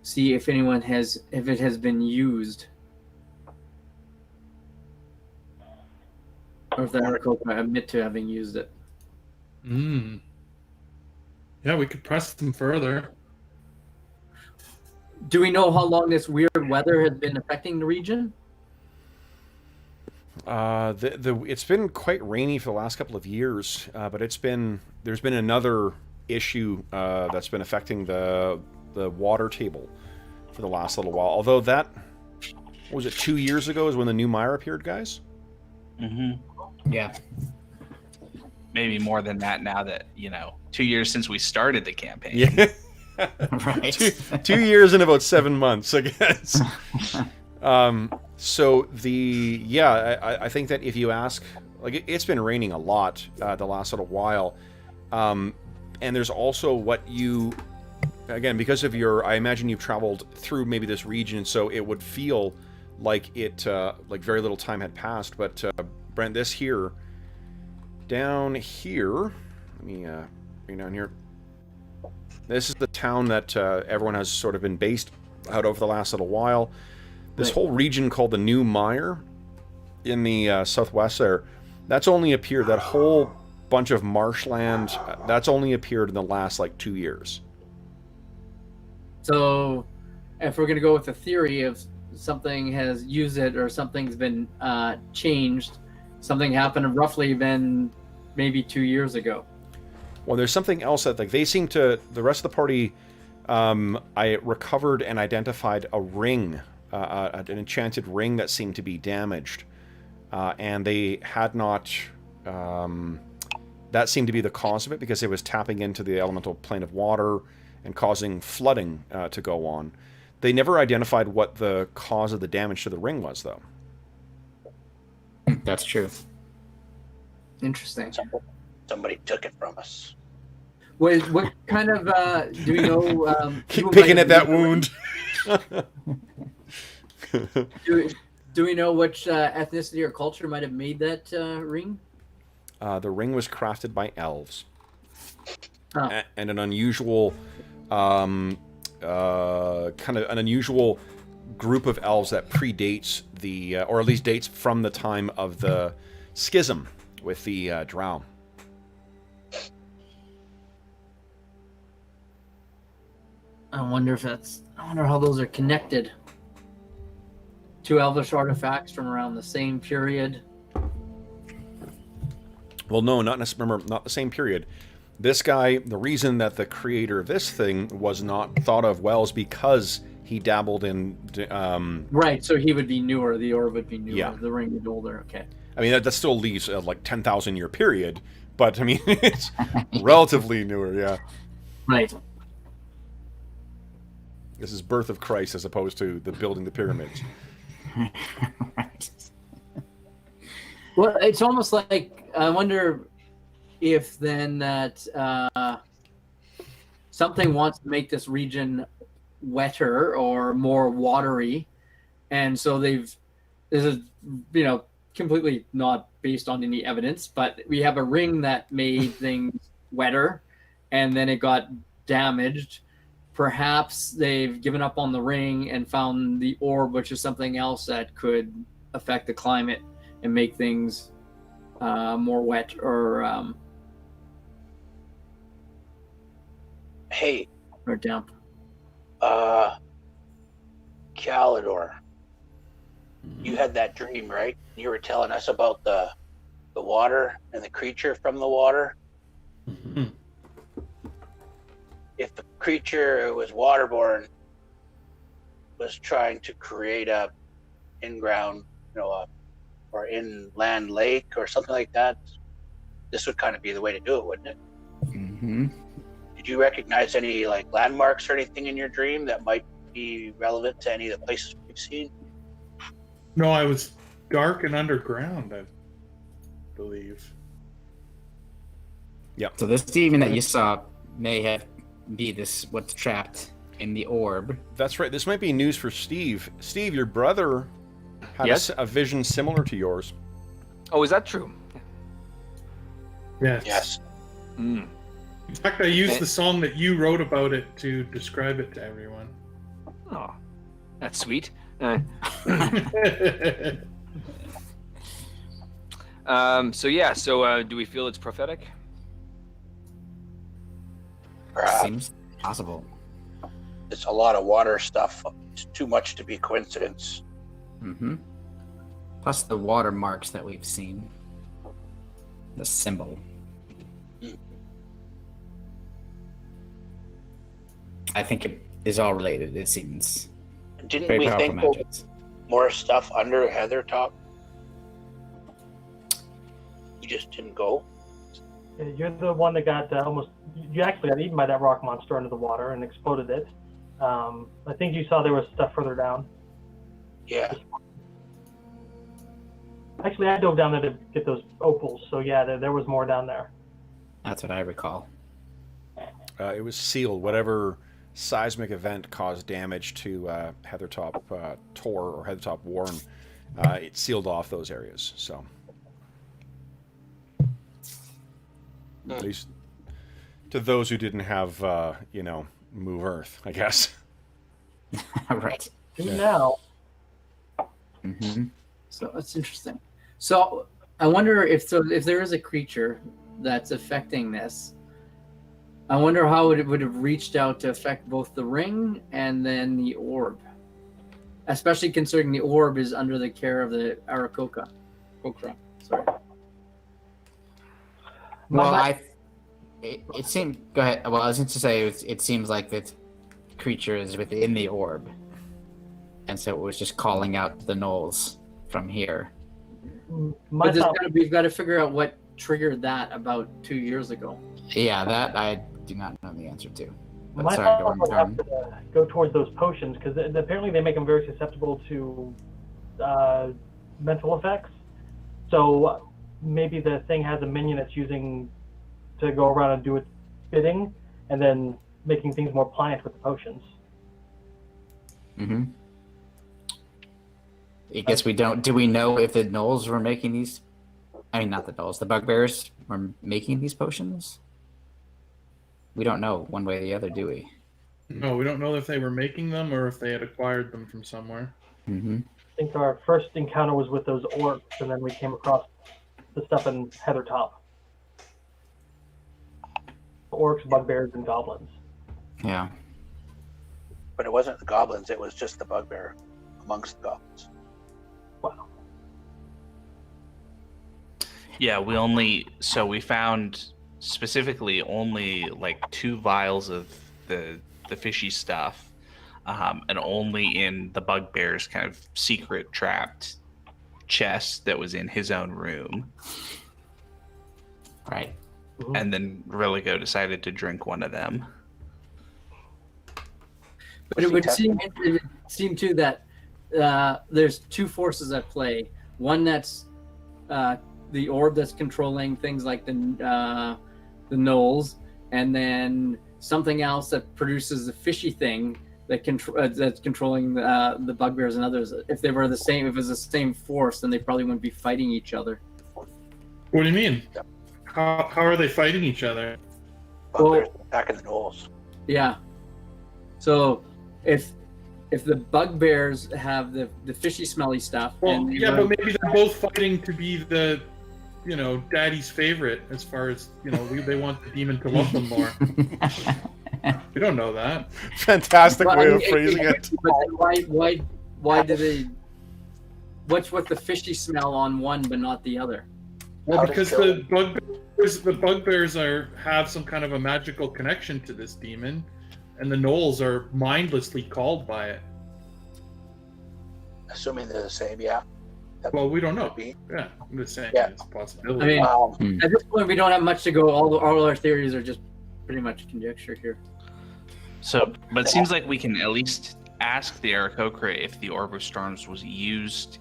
see if it has been used, or if the Aarakocra admit to having used it. Yeah, we could press them further. Do we know how long this weird weather has been affecting the region? It's been quite rainy for the last couple of years, but there's been another issue that's been affecting the water table for the last little while. Although what was it, 2 years ago is when the new mire appeared, guys? Mm-hmm. Yeah. Maybe more than that now that, 2 years since we started the campaign. Yeah. Right. 2 years and about 7 months, I guess. So I think that if you ask, like, it's been raining a lot the last little while, and there's also because of I imagine you've traveled through maybe this region, so it would feel like like very little time had passed. But Brent, down here, let me bring down here. This is the town that everyone has sort of been based out of the last little while. This whole region called the New Mire in the southwest there, that's only appeared, that whole bunch of marshland, that's only appeared in the last, 2 years. So if we're going to go with the theory of something has used it or something's been changed, something happened roughly then maybe 2 years ago. Well, there's something else that they seem to, the rest of the party, I recovered and identified a ring, an enchanted ring that seemed to be damaged, and they had not. That seemed to be the cause of it because it was tapping into the elemental plane of water and causing flooding to go on. They never identified what the cause of the damage to the ring was, though. That's true. Interesting. Somebody took it from us. What kind of do we know? Keep picking at that wound. Do we know which ethnicity or culture might have made that ring? The ring was crafted by elves, Oh. and an unusual, kind of an unusual group of elves that predates or at least dates from the time of the schism with the Drow. I wonder how those are connected. Two elvish artifacts from around the same period. Well, no, not necessarily. Not the same period. This guy, the reason that the creator of this thing was not thought of well is because he dabbled in. Right, so he would be newer. The orb would be newer. Yeah. The ring would be older. Okay. I mean, that still leaves 10,000 year period, but I mean, it's relatively newer. Yeah. Right. This is birth of Christ as opposed to the building the pyramids. Right. Well, it's almost like I wonder if then that something wants to make this region wetter or more watery, and so this is completely not based on any evidence, but we have a ring that made things wetter, and then it got damaged. Perhaps they've given up on the ring and found the orb, which is something else that could affect the climate and make things more wet or Hey, damp. Calidor, you had that dream, right? You were telling us about the water and the creature from the water. Mm-hmm. If the creature was waterborne, was trying to create a in-ground, or inland lake or something like that, this would kind of be the way to do it, wouldn't it? Mm-hmm. Did you recognize any landmarks or anything in your dream that might be relevant to any of the places we've seen? No, I was dark and underground, I believe. Yep. So this demon that you saw may be what's trapped in the orb. That's right. This might be news for Steve. Steve, your brother had Yes? a vision similar to yours. Oh, is that true? Yes. Mm. In fact, I used Okay. the song that you wrote about it to describe it to everyone. Oh, that's sweet. So do we feel it's prophetic? Perhaps. Seems possible. It's a lot of water stuff. It's too much to be coincidence. Mm-hmm. Plus the watermarks that we've seen. The symbol. I think it is all related, it seems. Didn't Very we powerful think there magics. was more stuff under Heathertop? You just didn't go? Yeah, you're the one that got almost. You actually got eaten by that rock monster under the water and exploded it. I think you saw there was stuff further down. Yeah. Actually, I dove down there to get those opals, so yeah, there was more down there. That's what I recall. It was sealed. Whatever seismic event caused damage to Heathertop Tor or Heathertop Warren, it sealed off those areas. So, at least to those who didn't have, move Earth, I guess. Right. Now. Mm-hmm. So that's interesting. So I wonder if there is a creature that's affecting this. I wonder how it would have reached out to affect both the ring and then the orb. Especially considering the orb is under the care of the Aarakocra. Sorry. Well, it seemed. Go ahead. Well, I was going to say it seems like the creature is within the orb, and so it was just calling out the gnolls from here. My thought, We've got to figure out what triggered that about 2 years ago. Yeah, that I do not know the answer to. But my sorry, thought would Dorm. have to go towards those potions, because apparently they make them very susceptible to mental effects. So maybe the thing has a minion that's using to go around and do its bidding, and then making things more pliant with the potions. Mm-hmm. I guess we don't. Do we know if the gnolls were making these? I mean, not the gnolls. The bugbears were making these potions. We don't know one way or the other, do we? No, we don't know if they were making them or if they had acquired them from somewhere. Mm-hmm. I think our first encounter was with those orcs, and then we came across the stuff in Heathertop. Orcs, bugbears, and goblins. Yeah. But it wasn't the goblins, it was just the bugbear amongst the goblins. Wow. Yeah, we found specifically only like 2 vials of the fishy stuff, and only in the bugbear's kind of secret trapped chest that was in his own room. Right. And then Religo decided to drink one of them. But it would seem too that there's 2 forces at play. One that's the orb that's controlling things like the gnolls, and then something else that produces the fishy thing that that's controlling the bugbears and others. If it was the same force, then they probably wouldn't be fighting each other. What do you mean? How are they fighting each other? Bugbears attacking the gnolls. Yeah. So if the bugbears have the fishy smelly stuff, Well, yeah, but maybe they're both fighting to be the, daddy's favorite as far as, they want the demon to love them more. We don't know that. Fantastic way of phrasing it. But why do they? What's with the fishy smell on one but not the other? Well, because the bugbears have some kind of a magical connection to this demon, and the gnolls are mindlessly called by it. Assuming they're the same, yeah. Well, we don't know. Be. Yeah, I'm just saying Yeah. it's a possibility. I mean, at this point, we don't have much to go. All our theories are just pretty much conjecture here. So, but it seems like we can at least ask the Aarakocra if the Orb of Storms was used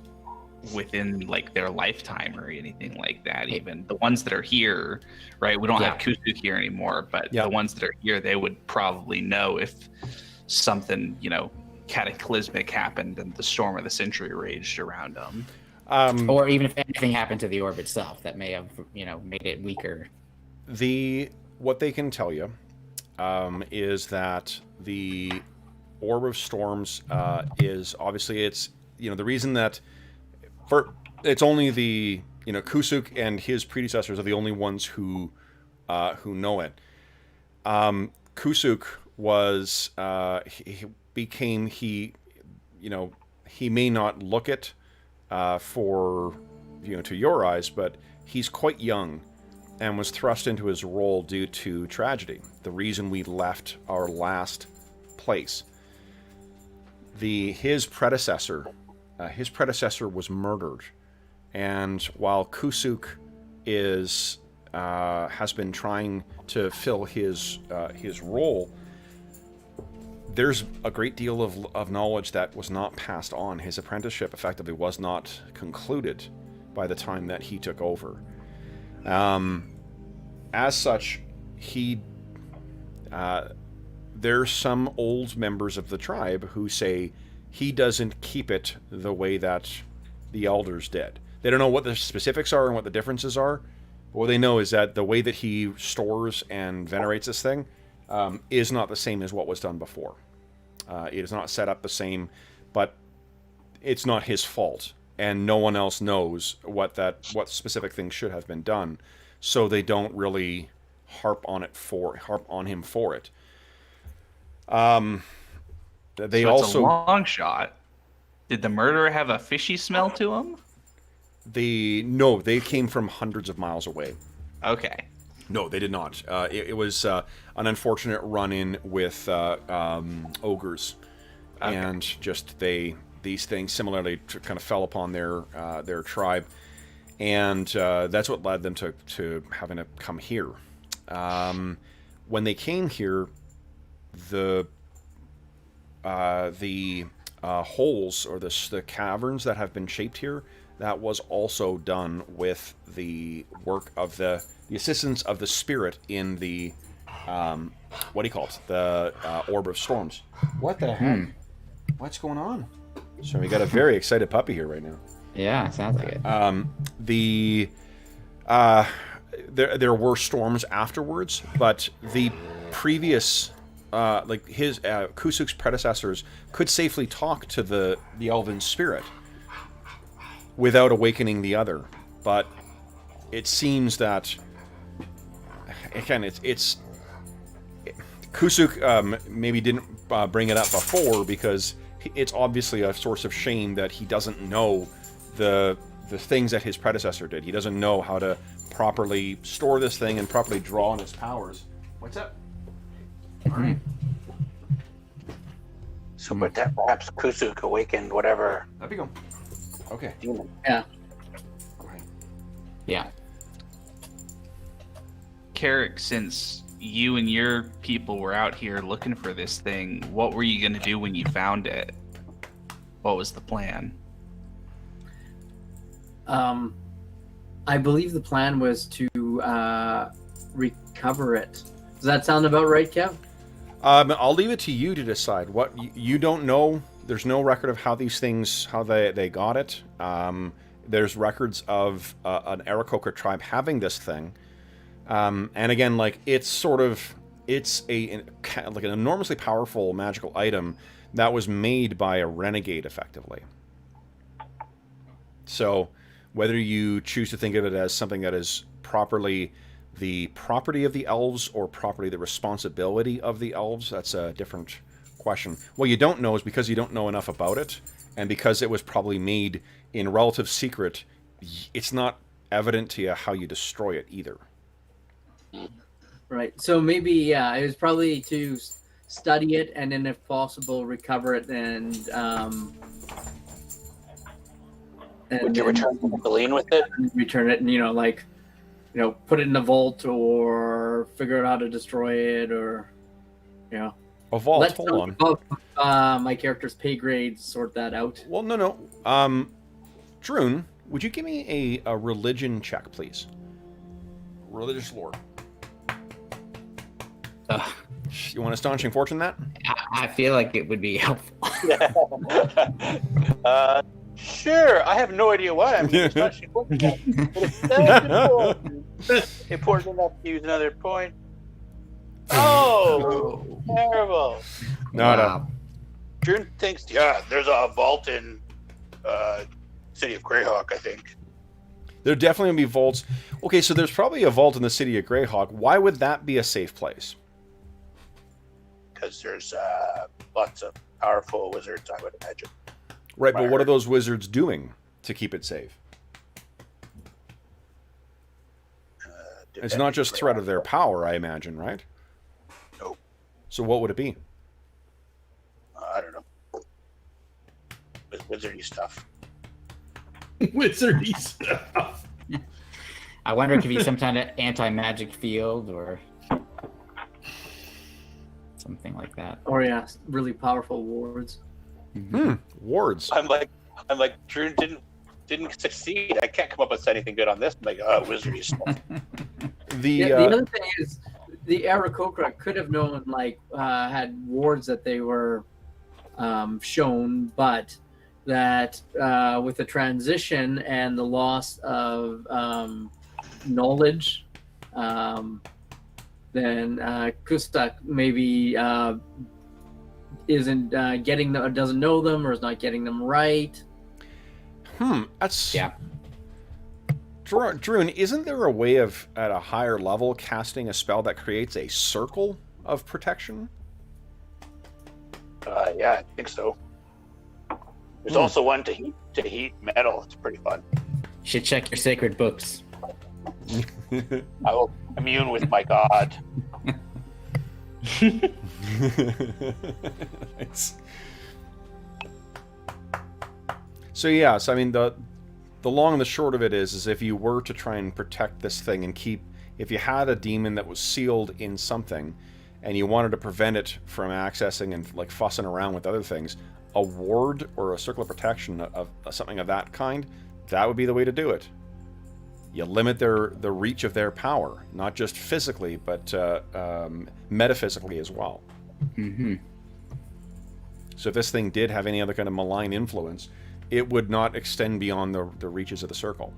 within like their lifetime or anything like that. Even the ones that are here, right? We don't have Kusuk here anymore, but the ones that are here, they would probably know if something, cataclysmic happened and the storm of the century raged around them. Or even if anything happened to the orb itself that may have, made it weaker. What they can tell you is that the Orb of Storms is obviously the reason that it's only the Kusuk and his predecessors are the only ones who know it. Kusuk was he may not look it for to your eyes, but he's quite young and was thrust into his role due to tragedy. The reason we left our last place. His predecessor was murdered, and while Kusuk has been trying to fill his role, there's a great deal of knowledge that was not passed on. His apprenticeship effectively was not concluded by the time that he took over. As such, there's some old members of the tribe who say he doesn't keep it the way that the elders did. They don't know what the specifics are and what the differences are. But what they know is that the way that he stores and venerates this thing is not the same as what was done before. It is not set up the same, but it's not his fault, and no one else knows what specific things should have been done, so they don't really harp on him for it. They so also it's a long shot. Did the murderer have a fishy smell to him? No, they came from hundreds of miles away. Okay. No, they did not. It was an unfortunate run-in with ogres, Okay. and just these things similarly kind of fell upon their tribe, and that's what led them to having to come here. When they came here, the holes or the caverns that have been shaped here, that was also done with the work of the assistance of the spirit in the what do you call it? The Orb of Storms. What the heck? What's going on? So we got a very excited puppy here right now. Yeah, sounds like it. There were storms afterwards, but the previous his Kusuk's predecessors could safely talk to the elven spirit without awakening the other. But it seems that again, it's Kusuk maybe didn't bring it up before because it's obviously a source of shame that he doesn't know the things that his predecessor did. He doesn't know how to properly store this thing and properly draw on its powers. What's up? All right. So, but that perhaps Kusuk awakened whatever Up you go. Okay. demon. Yeah. Okay. Yeah. Carrick, since you and your people were out here looking for this thing, what were you going to do when you found it? What was the plan? I believe the plan was to recover it. Does that sound about right, Kev? I'll leave it to you to decide. What you don't know. There's no record of how these things, how they got it. There's records of an Aarakocra tribe having this thing, and again, like it's an enormously powerful magical item that was made by a renegade, effectively. So, whether you choose to think of it as something that is properly the property of the elves or properly the responsibility of the elves, that's a different question. What you don't know is because you don't know enough about it, and because it was probably made in relative secret, it's not evident to you how you destroy it either. Right. So maybe, it was probably to study it and then, if possible, recover it and Would you return to Celine with it? return it and, put it in the vault or figure out how to destroy it or, A vault, Let's hold on. above my character's pay grade sort that out. Well, no. Druin, would you give me a religion check, please? Religious lore. You want astonishing fortune that? I feel like it would be helpful. Sure. I have no idea why I'm using astonishing fortune. But it sounds important. Important enough to use another point. Oh, terrible. No. Druin thinks, there's a vault in City of Greyhawk, I think. There definitely going to be vaults. Okay, so there's probably a vault in the city of Greyhawk. Why would that be a safe place? because there's lots of powerful wizards, I would imagine. Right, but what are those wizards doing to keep it safe? It's not just threat of their power, I imagine, right? Nope. So what would it be? I don't know. Wizardy stuff. Wizardy stuff. I wonder if it could be some kind of anti-magic field or something like that. Or yeah, really powerful wards. Wards. I'm like, Drew didn't succeed. I can't come up with anything good on this. I'm like, wizardy stuff. The other thing is, the Aarakocra could have known, had wards that they were shown, but that with the transition and the loss of knowledge, then Kustak maybe isn't doesn't know them or is not getting them right. That's Yeah. Druin, isn't there a way of, at a higher level, casting a spell that creates a circle of protection? Yeah, I think so. There's also one to heat metal. It's pretty fun. Should check your sacred books. I will commune with my god. So I mean, the long and the short of it is if you were to try and protect this thing and if you had a demon that was sealed in something and you wanted to prevent it from accessing and like fussing around with other things, a ward or a circle of protection of something of that kind, that would be the way to do it. You limit the reach of their power, not just physically, but metaphysically as well. Mm-hmm. So if this thing did have any other kind of malign influence, it would not extend beyond the reaches of the circle.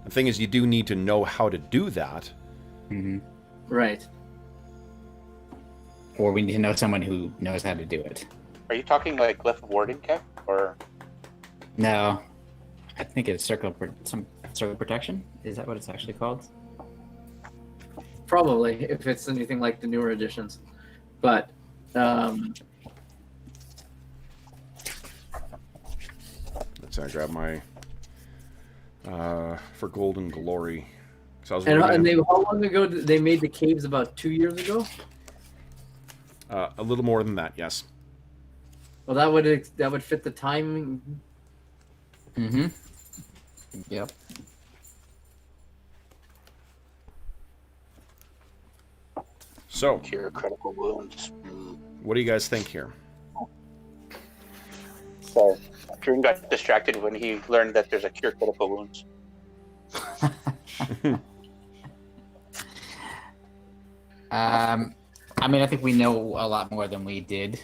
The thing is, you do need to know how to do that. Mm-hmm. Right. Or we need to know someone who knows how to do it. Are you talking like Glyph of Warding, Kev? Or No, I think it's circle protection. Is that what it's actually called? Probably, if it's anything like the newer editions. But Let's grab my for Golden Glory. So how long ago did they made the caves? About 2 years ago. A little more than that, yes. Well, that would fit the timing. Mm-hmm. Yep. So, cure critical wounds. What do you guys think here? So, Drew got distracted when he learned that there's a cure critical wounds. I mean, I think we know a lot more than we did.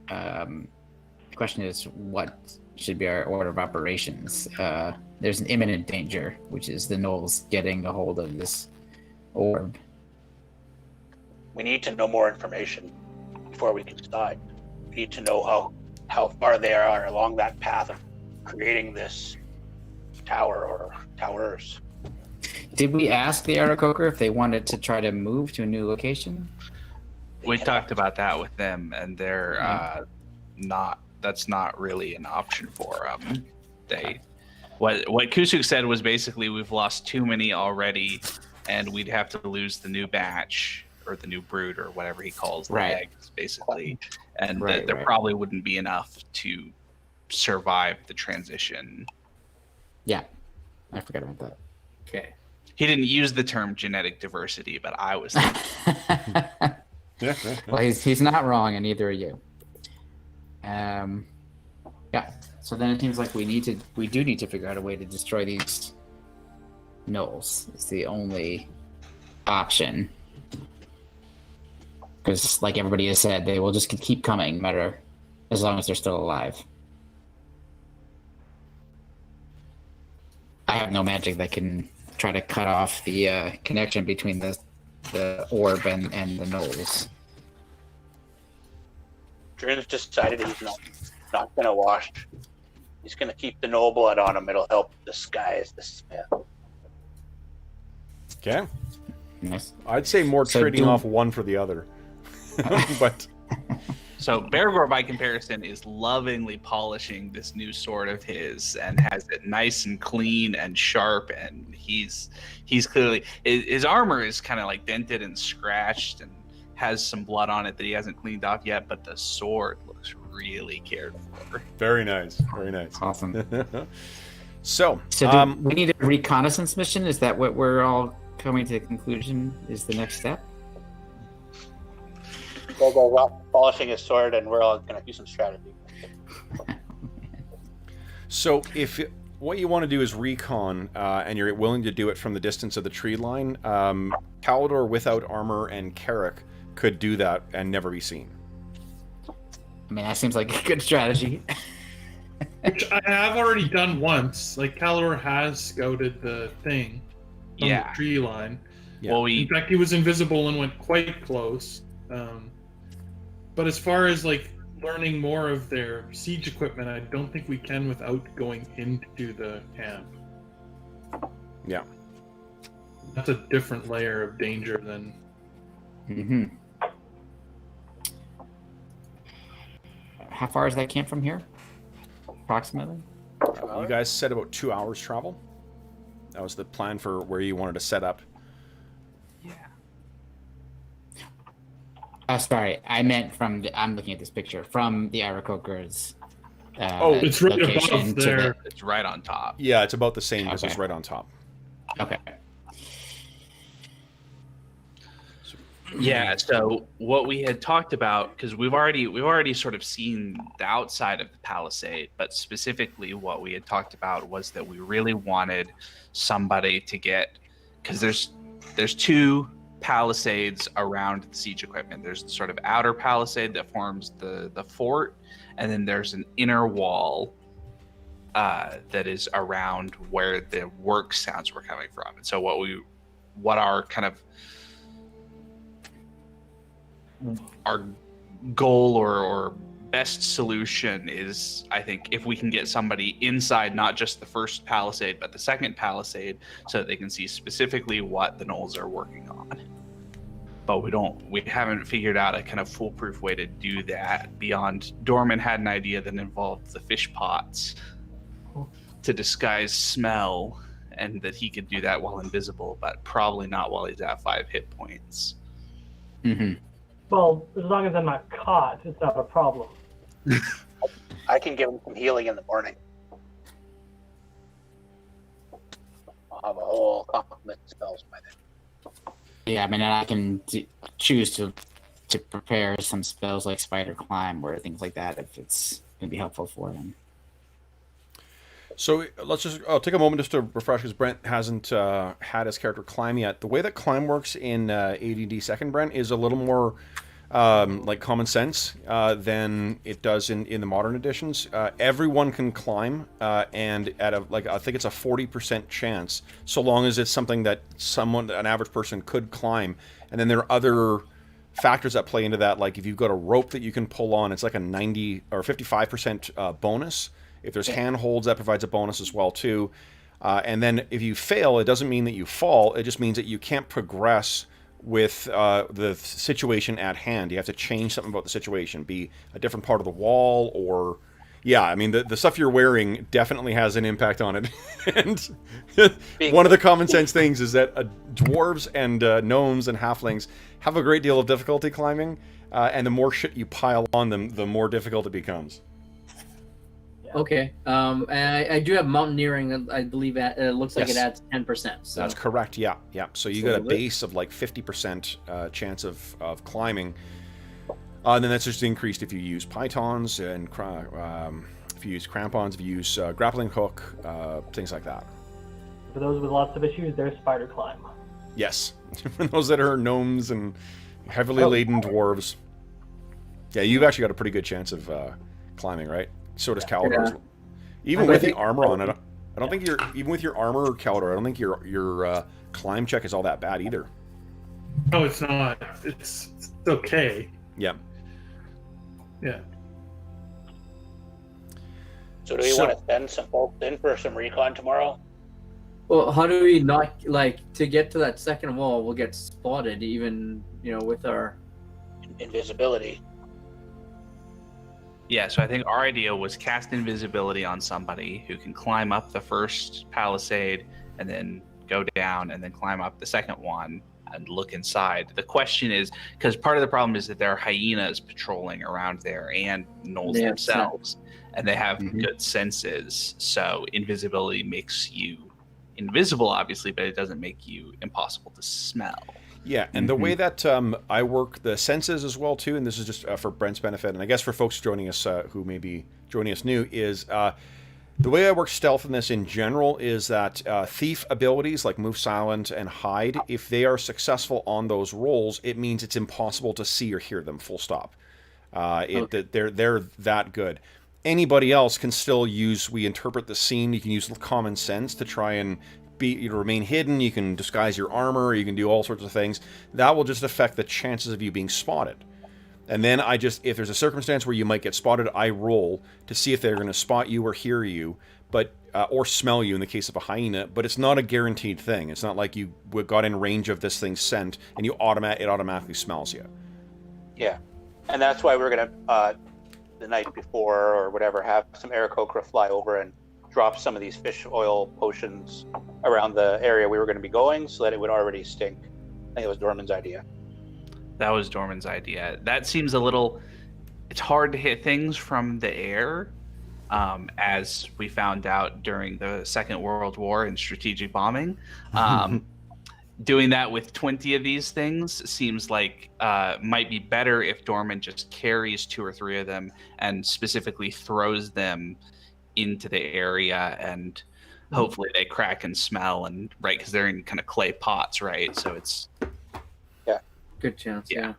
The question is, what should be our order of operations? There's an imminent danger, which is the gnolls getting a hold of this orb. We need to know more information before we can decide. We need to know how far they are along that path of creating this tower or towers. Did we ask the Aarakocra if they wanted to try to move to a new location? We talked about that with them, and they're not. That's not really an option for them. What Kusuk said was basically, we've lost too many already, and we'd have to lose the new batch or the new brood or whatever he calls the eggs, basically, and that there probably wouldn't be enough to survive the transition. Yeah, I forgot about that. Okay. He didn't use the term genetic diversity, but I was. Well, he's not wrong, and neither are you. Yeah. So then it seems like we do need to figure out a way to destroy these gnolls. It's the only option. Because, like everybody has said, they will just keep coming, no matter as long as they're still alive. I have no magic that can try to cut off the connection between the orb and the gnolls. Drew's decided he's not going to wash. He's going to keep the noble blood on him. It'll help disguise the smell. Okay. Nice. I'd say more trading off one for the other. But So Bergour, by comparison, is lovingly polishing this new sword of his and has it nice and clean and sharp. And he's clearly, his armor is kind of like dented and scratched and has some blood on it that he hasn't cleaned off yet. But the sword looks really cared for. very nice, very nice. Awesome. So do we need a reconnaissance mission? Is that what we're all coming to the conclusion is the next step? Bergour's off polishing his sword, and we're all going to do some strategy. So if what you want to do is recon, and you're willing to do it from the distance of the tree line, Calidor without armor and Carrick could do that and never be seen. I mean, that seems like a good strategy. Which I have already done once. Like, Calidor has scouted the thing from the tree line. Yeah. Well, In fact, he was invisible and went quite close. But as far as, like, learning more of their siege equipment, I don't think we can without going into the camp. Yeah. That's a different layer of danger than... Mm-hmm. How far is that camp from here? Approximately? You guys said about 2 hours travel. That was the plan for where you wanted to set up. Sorry, I meant from the. I'm looking at this picture from the Aarakocra's. It's right above there. It's right on top. Yeah, it's about the same because Okay. it's right on top. Okay. Yeah, so what we had talked about, because we've already sort of seen the outside of the palisade, but specifically what we had talked about was that we really wanted somebody to get, because there's two palisades around the siege equipment. There's the sort of outer palisade that forms the fort, and then there's an inner wall that is around where the work sounds were coming from. And so what our kind of our goal or best solution is, I think, if we can get somebody inside not just the first palisade but the second palisade, so that they can see specifically what the gnolls are working on. But we haven't figured out a kind of foolproof way to do that beyond Dorman had an idea that involved the fish pots to disguise smell, and that he could do that while invisible, but probably not while he's at 5 hit points. Mm-hmm. Well, as long as I'm not caught, it's not a problem. I can give him some healing in the morning. I'll have a whole complement of spells by then. Yeah, I mean, I can choose to prepare some spells like Spider Climb or things like that if it's going to be helpful for them. So I'll take a moment just to refresh, because Brent hasn't had his character climb yet. The way that climb works in AD&D 2nd, Brent, is a little more like common sense than it does in the modern editions. Everyone can climb, and at I think it's a 40% chance, so long as it's something that an average person could climb. And then there are other factors that play into that, like if you've got a rope that you can pull on, it's like a 90 or 55% bonus. If there's handholds, that provides a bonus as well too. And then if you fail, it doesn't mean that you fall. It just means that you can't progress with the situation at hand. You have to change something about the situation, be a different part of the wall, or yeah, I mean the stuff you're wearing definitely has an impact on it. And one of the common sense things is that dwarves and gnomes and halflings have a great deal of difficulty climbing, and the more shit you pile on them, the more difficult it becomes. Okay. And I do have mountaineering. I believe it looks like Yes. it adds 10%. So. That's correct. Yeah. So you got a base of like 50% chance of climbing, and then that's just increased if you use pythons and if you use crampons, if you use grappling hook, things like that. For those with lots of issues, there's Spider Climb. Yes, for those that are gnomes and heavily laden dwarves. Yeah, you've actually got a pretty good chance of climbing, right? So does Calidor. Yeah. Even with the armor on it, I don't think even with your armor, Calidor, I don't think your climb check is all that bad either. No, it's not. It's okay. Yeah. Yeah. So do we want to send some folks in for some recon tomorrow? Well, how do we not, to get to that second wall, we'll get spotted even, with our... invisibility. Yeah, so I think our idea was cast invisibility on somebody who can climb up the first palisade and then go down and then climb up the second one and look inside. The question is, because part of the problem is that there are hyenas patrolling around there and gnolls themselves, and they have good senses. So invisibility makes you invisible, obviously, but it doesn't make you impossible to smell. Yeah, and the way that I work the senses as well too, and this is just for Brent's benefit, and I guess for folks joining us who may be joining us new, is the way I work stealthiness in general is that thief abilities like move silent and hide, if they are successful on those rolls, it means it's impossible to see or hear them, full stop. They're that good. Anybody else can still use, we interpret the scene, you can use common sense to try and remain hidden, you can disguise your armor, you can do all sorts of things. That will just affect the chances of you being spotted. And then if there's a circumstance where you might get spotted, I roll to see if they're going to spot you or hear you, but or smell you in the case of a hyena, but it's not a guaranteed thing. It's not like you got in range of this thing's scent and it automatically smells you. Yeah, and that's why we're going to, the night before or whatever, have some Aarakocra fly over and drop some of these fish oil potions around the area we were going to be going so that it would already stink. I think it was Dorman's idea. That was Dorman's idea. That seems a little... It's hard to hit things from the air, as we found out during the Second World War in strategic bombing. Doing that with 20 of these things seems like might be better if Dorman just carries 2 or 3 of them and specifically throws them into the area, and hopefully they crack and smell, and right, because they're in kind of clay pots, right? So it's good chance. Yeah.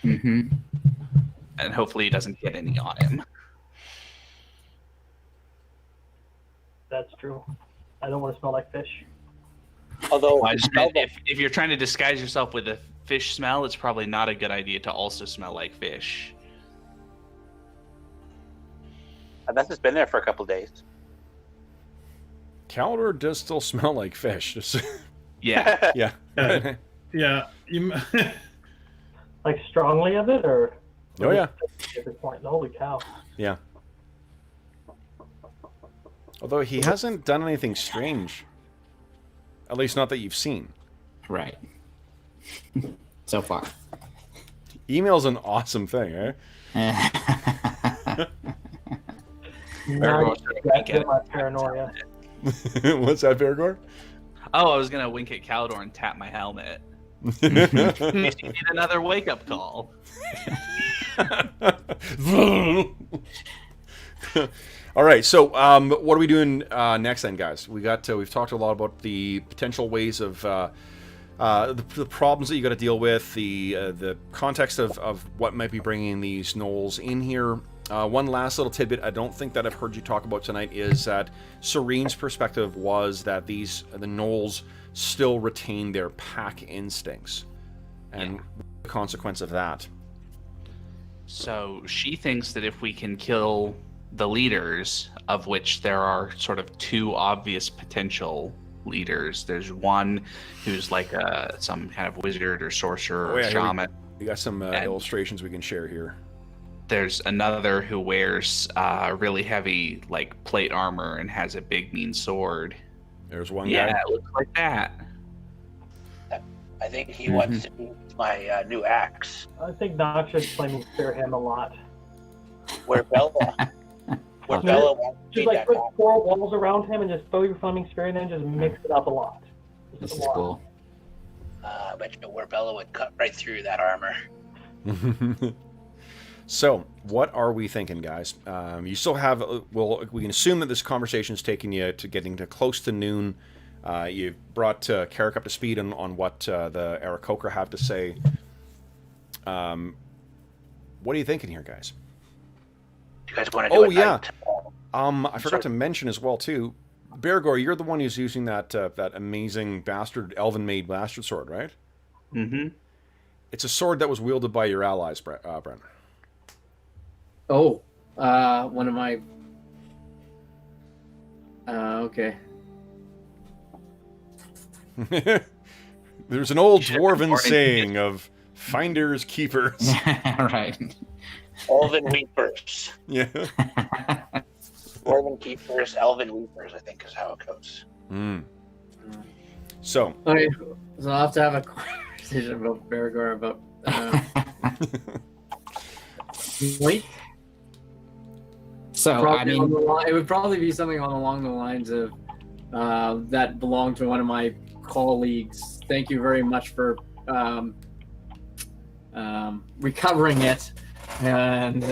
And hopefully he doesn't get any on him. That's true. I don't want to smell like fish. Although I just meant if you're trying to disguise yourself with a fish smell, it's probably not a good idea to also smell like fish. Unless it's been there for a couple days. Caldor does still smell like fish. Yeah. Yeah. Yeah. Like strongly of it, or? Oh yeah. At this point, holy cow. Yeah. Although he hasn't done anything strange. At least not that you've seen. Right. So far. Email's an awesome thing, eh? Now my paranoia. What's that, Bergour? Oh, I was going to wink at Caldor and tap my helmet. In case you need another wake-up call. All right, so what are we doing next then, guys? We've talked a lot about the potential ways of the problems that you got to deal with, the context of what might be bringing these gnolls in here. One last little tidbit I don't think that I've heard you talk about tonight is that Serene's perspective was that the gnolls still retain their pack instincts, and the consequence of that. So she thinks that if we can kill the leaders, of which there are sort of 2 obvious potential leaders. There's one who's like some kind of wizard or sorcerer or shaman. We got some illustrations we can share here. There's another who wears really heavy like plate armor and has a big mean sword. There's one guy. Yeah, it looks like that. I think he wants to use my new axe. I think Knox should flaming spear him a lot. Where Bella wants to Just like put 4 walls around him and just throw your flaming spear and then just mix it up a lot. This is cool. I bet you where Bella would cut right through that armor. So, what are we thinking, guys? You still have... Well, we can assume that this conversation's taken you to getting to close to noon. You brought Carrick up to speed on what the Aarakocra have to say. What are you thinking here, guys? You guys want to do night? I forgot to mention as well, too. Bergour, you're the one who's using that amazing elven-made bastard sword, right? Mm-hmm. It's a sword that was wielded by your allies, Brent. Oh, one of my... okay. There's an old dwarven saying of Finders keepers. Right. Elven Weepers. Yeah. Elven Keepers, Elven Weepers, I think is how it goes. So. Okay, so I'll have to have a conversation about Bergour about. Wait. So Probably I mean, it would probably be something along the lines of that belonged to one of my colleagues. Thank you very much for recovering it, and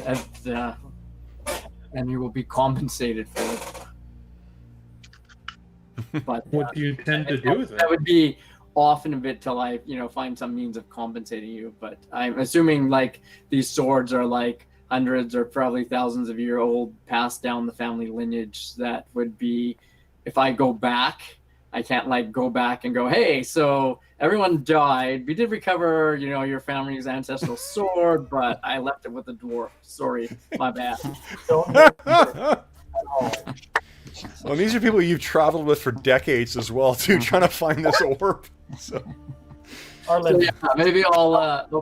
you will be compensated for it. But What do you tend to do with it? that would be often a bit till I, find some means of compensating you. But I'm assuming like these swords are like hundreds or probably thousands of year old, passed down the family lineage. That would be, if I go back, I can't like go back and go, hey, so everyone died. We did recover, your family's ancestral sword, but I left it with the dwarf. Sorry, my bad. Well, these are people you've traveled with for decades as well, too, trying to find this orb. So. Arlen, So, yeah, maybe I'll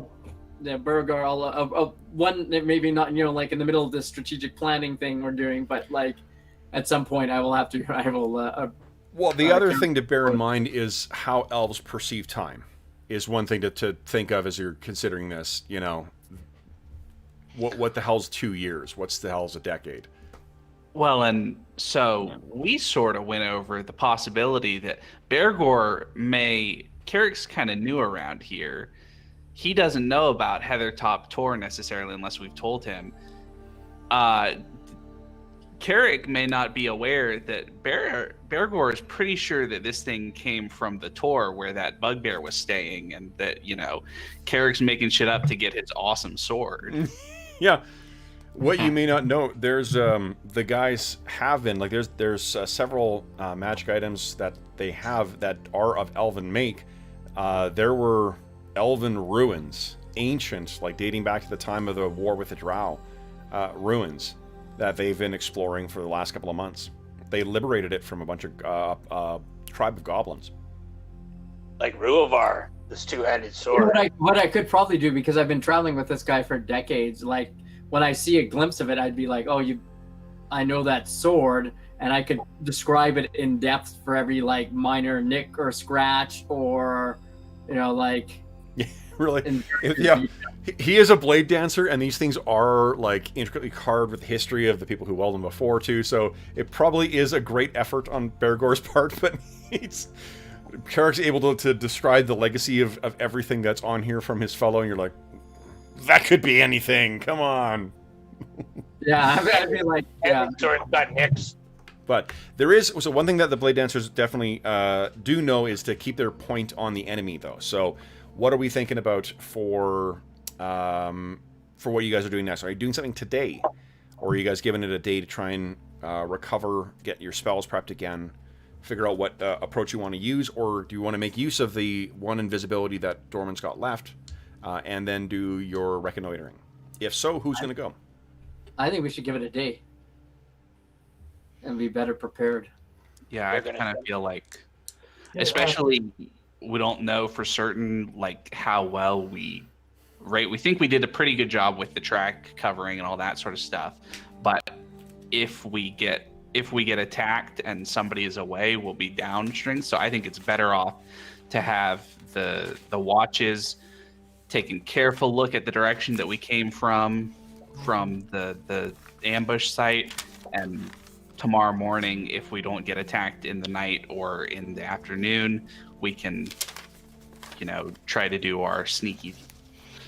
Bergour, I'll one, maybe not, like in the middle of this strategic planning thing we're doing, but like at some point I will. Well, the other thing to bear in mind is how elves perceive time is one thing to think of as you're considering this. What the hell's 2 years? What's the hell's a decade? Well, and so we sort of went over the possibility that Bergour Carrick's kind of new around here. He doesn't know about Heathertop Tor necessarily unless we've told him. Carrick may not be aware that Bergour is pretty sure that this thing came from the Tor where that bugbear was staying, and that, Carrick's making shit up to get his awesome sword. Yeah. What you may not know, there's the guys have been like there's several magic items that they have that are of elven make. There were elven ruins, ancient, like dating back to the time of the war with the Drow, ruins that they've been exploring for the last couple of months. They liberated it from a bunch of tribe of goblins. Like Ruavar, this two-handed sword. What I could probably do, because I've been traveling with this guy for decades, like when I see a glimpse of it, I'd be like, oh, I know that sword, and I could describe it in depth for every like minor nick or scratch, or like really, yeah. He is a blade dancer, and these things are like intricately carved with the history of the people who weld them before too. So it probably is a great effort on Bergour's part, but Carrick's able to describe the legacy of everything that's on here from his fellow, and you're like, that could be anything. Come on. Yeah, I'd be like, yeah. Sword got nicks. But there is one thing that the blade dancers definitely do know is to keep their point on the enemy, though. So what are we thinking about for what you guys are doing next? Are you doing something today, or are you guys giving it a day to try and recover, get your spells prepped again, figure out what approach you want to use, or do you want to make use of the one invisibility that Dorman's got left, and then do your reconnoitering? If so, who's going to go? I think we should give it a day and be better prepared. Yeah, I kind of feel like, especially we don't know for certain like how well we think we did a pretty good job with the track covering and all that sort of stuff, but if we get attacked and somebody is away, we'll be downstream. So I think it's better off to have the watches take a careful look at the direction that we came from the ambush site, and tomorrow morning, if we don't get attacked in the night or in the afternoon, we can try to do our sneaky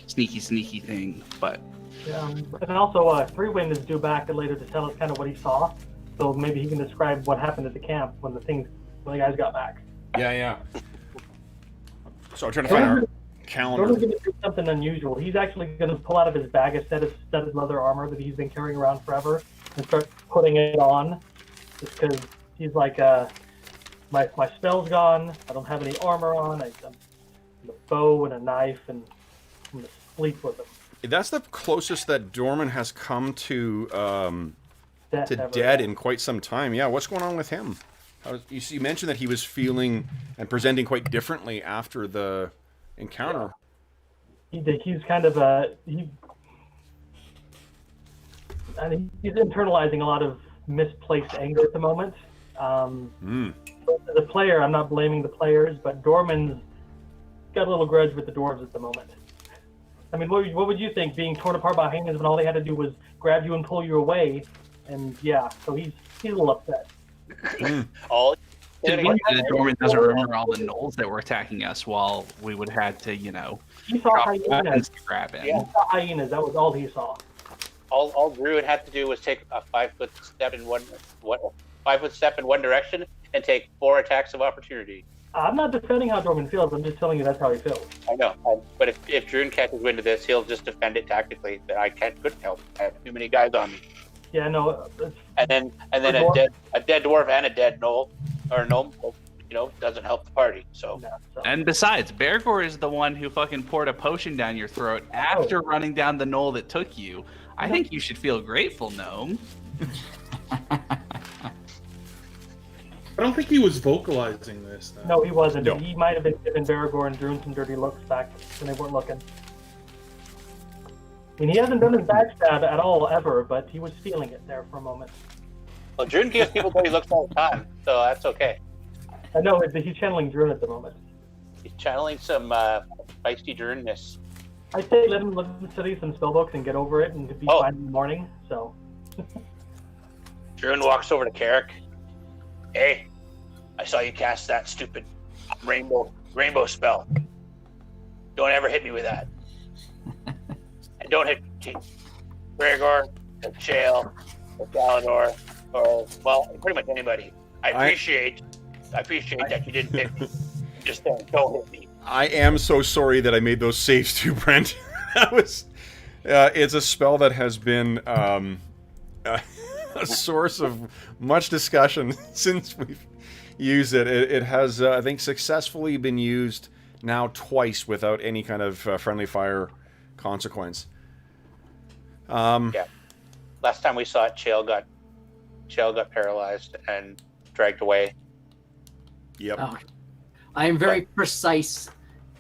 thing. But and also Three Wind is due back later to tell us kind of what he saw, so maybe he can describe what happened at the camp when the guys got back. Yeah. So I'm trying to find our calendar. Jordan's going to do something unusual. He's actually going to pull out of his bag a set of leather armor that he's been carrying around forever and start putting it on, just because he's like, my spell's gone, I don't have any armor on, I'm a bow and a knife, and I'm going to sleep with him. That's the closest that Dorman has come to Dead dead in quite some time. Yeah, what's going on with him? You mentioned that he was feeling and presenting quite differently after the encounter. he's kind of he's internalizing a lot of misplaced anger at the moment. As a player, I'm not blaming the players, but Dorman's got a little grudge with the dwarves at the moment. I mean, what would you think, being torn apart by hyenas when all they had to do was grab you and pull you away? And yeah, so he's a little upset. All Did we that Dorman doesn't remember all the gnolls that were attacking us while we would have had to, He saw hyenas. to grab him. He saw hyenas. That was all he saw. All Druin had to do was take a 5-foot step in one 5-foot step in one direction and take 4 attacks of opportunity. I'm not defending how Dorman feels. I'm just telling you that's how he feels. I know, but if Druin catches wind of this, he'll just defend it tactically. That I couldn't help. I have too many guys on me. Yeah, no. And then a dead dwarf and a dead gnoll or gnome, doesn't help the party. So. No, so. And besides, Bergour is the one who fucking poured a potion down your throat after running down the gnoll that took you. I think you should feel grateful, gnome. I don't think he was vocalizing this. Though. No, he wasn't. No. He might have been giving Bergour and Druin some dirty looks back when they weren't looking. I mean, he hasn't done his backstab at all, ever, but he was feeling it there for a moment. Well, Druin gives people dirty looks all the time, so that's okay. I know, he's channeling Druin at the moment. He's channeling some feisty Druinness. I say let him study some spellbooks and get over it and be fine in the morning, so. Druin walks over to Carrick. Hey, I saw you cast that stupid rainbow spell. Don't ever hit me with that. And don't hit Bergour, or Chael, or Galador, or, well, pretty much anybody. I appreciate that you didn't hit me. Just don't hit me. I am so sorry that I made those saves too, Brent. That was... it's a spell that has been a source of much discussion since we've used it. It has, I think, successfully been used now twice without any kind of friendly fire consequence. Yeah. Last time we saw it, Chael got paralyzed and dragged away. Yep. Oh, I am very precise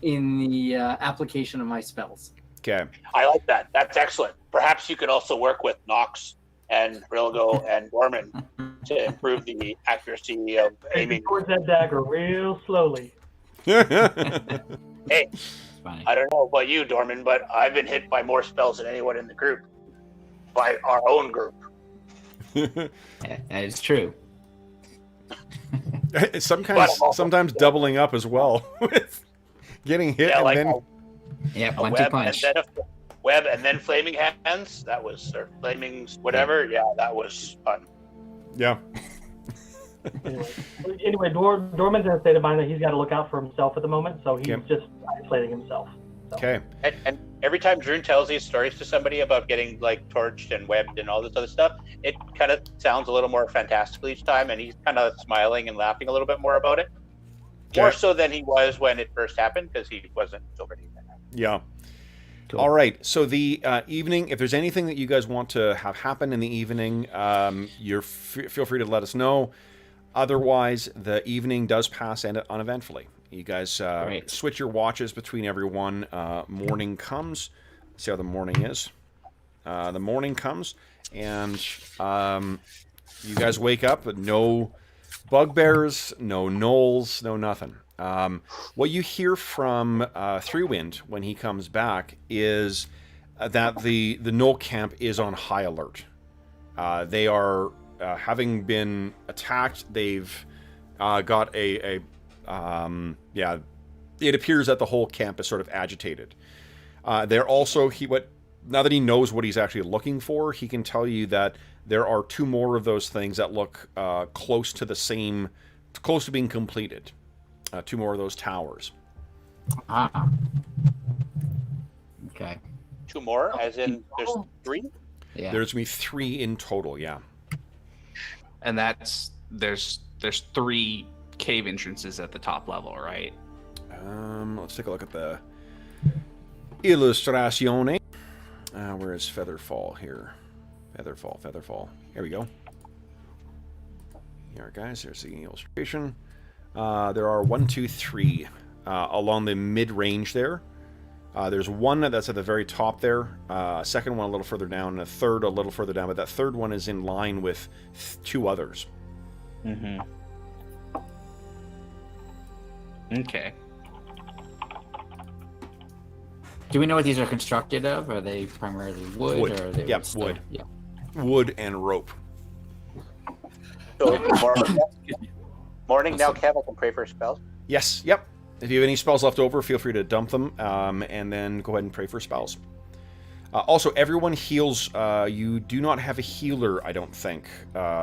in the application of my spells. Okay. I like that. That's excellent. Perhaps you could also work with Knox and Rilgo and Dorman to improve the accuracy of aiming. Towards that dagger real slowly. Hey, Funny. I don't know about you, Dorman, but I've been hit by more spells than anyone in the group. By our own group. Yeah, that is true. Sometimes doubling up as well with getting hit and then Yeah, A 1-2 web punch. and then a web and then flaming hands. That was, or flaming whatever. Yeah, that was fun. yeah. Anyway, Dorman's in a state of mind that he's got to look out for himself at the moment, so he's just isolating himself. So. Okay. And every time Druin tells these stories to somebody about getting like torched and webbed and all this other stuff, it kind of sounds a little more fantastical each time, and he's kind of smiling and laughing a little bit more about it. More Okay. so than he was when it first happened, because he wasn't so ready for that. Yeah. Cool. All right. So the evening, if there's anything that you guys want to have happen in the evening, feel free to let us know. Otherwise, the evening does pass uneventfully. You guys Great. switch your watches between everyone. Morning comes. See how the morning is. The morning comes, and you guys wake up, but no bugbears, no gnolls, no nothing. What you hear from Threewind when he comes back is that the gnoll camp is on high alert. They are having been attacked. They've got it appears that the whole camp is sort of agitated. They're also now that he knows what he's actually looking for, he can tell you that there are 2 more of those things that look close to being completed. 2 more of those towers. Ah. Okay. 2 more, as in there's 3. Yeah. There's going to be 3 in total, yeah. And there's 3 cave entrances at the top level, right? Let's take a look at the illustrazione. Where is Featherfall here? Featherfall. Here we go. Here, guys. There's the illustration. There are 1, 2, 3 along the mid-range there. There's one that's at the very top there, second one a little further down, and a third a little further down, but that third one is in line with 2 others. Mm-hmm. Okay. Do we know what these are constructed of? Are they primarily wood? Wood. Or are they Yep, stone? wood. Yeah. Wood and rope. So, morning now, Kev. I can pray for spells. Yes, yep. If you have any spells left over, feel free to dump them, and then go ahead and pray for spells. Also, everyone heals. You do not have a healer, I don't think,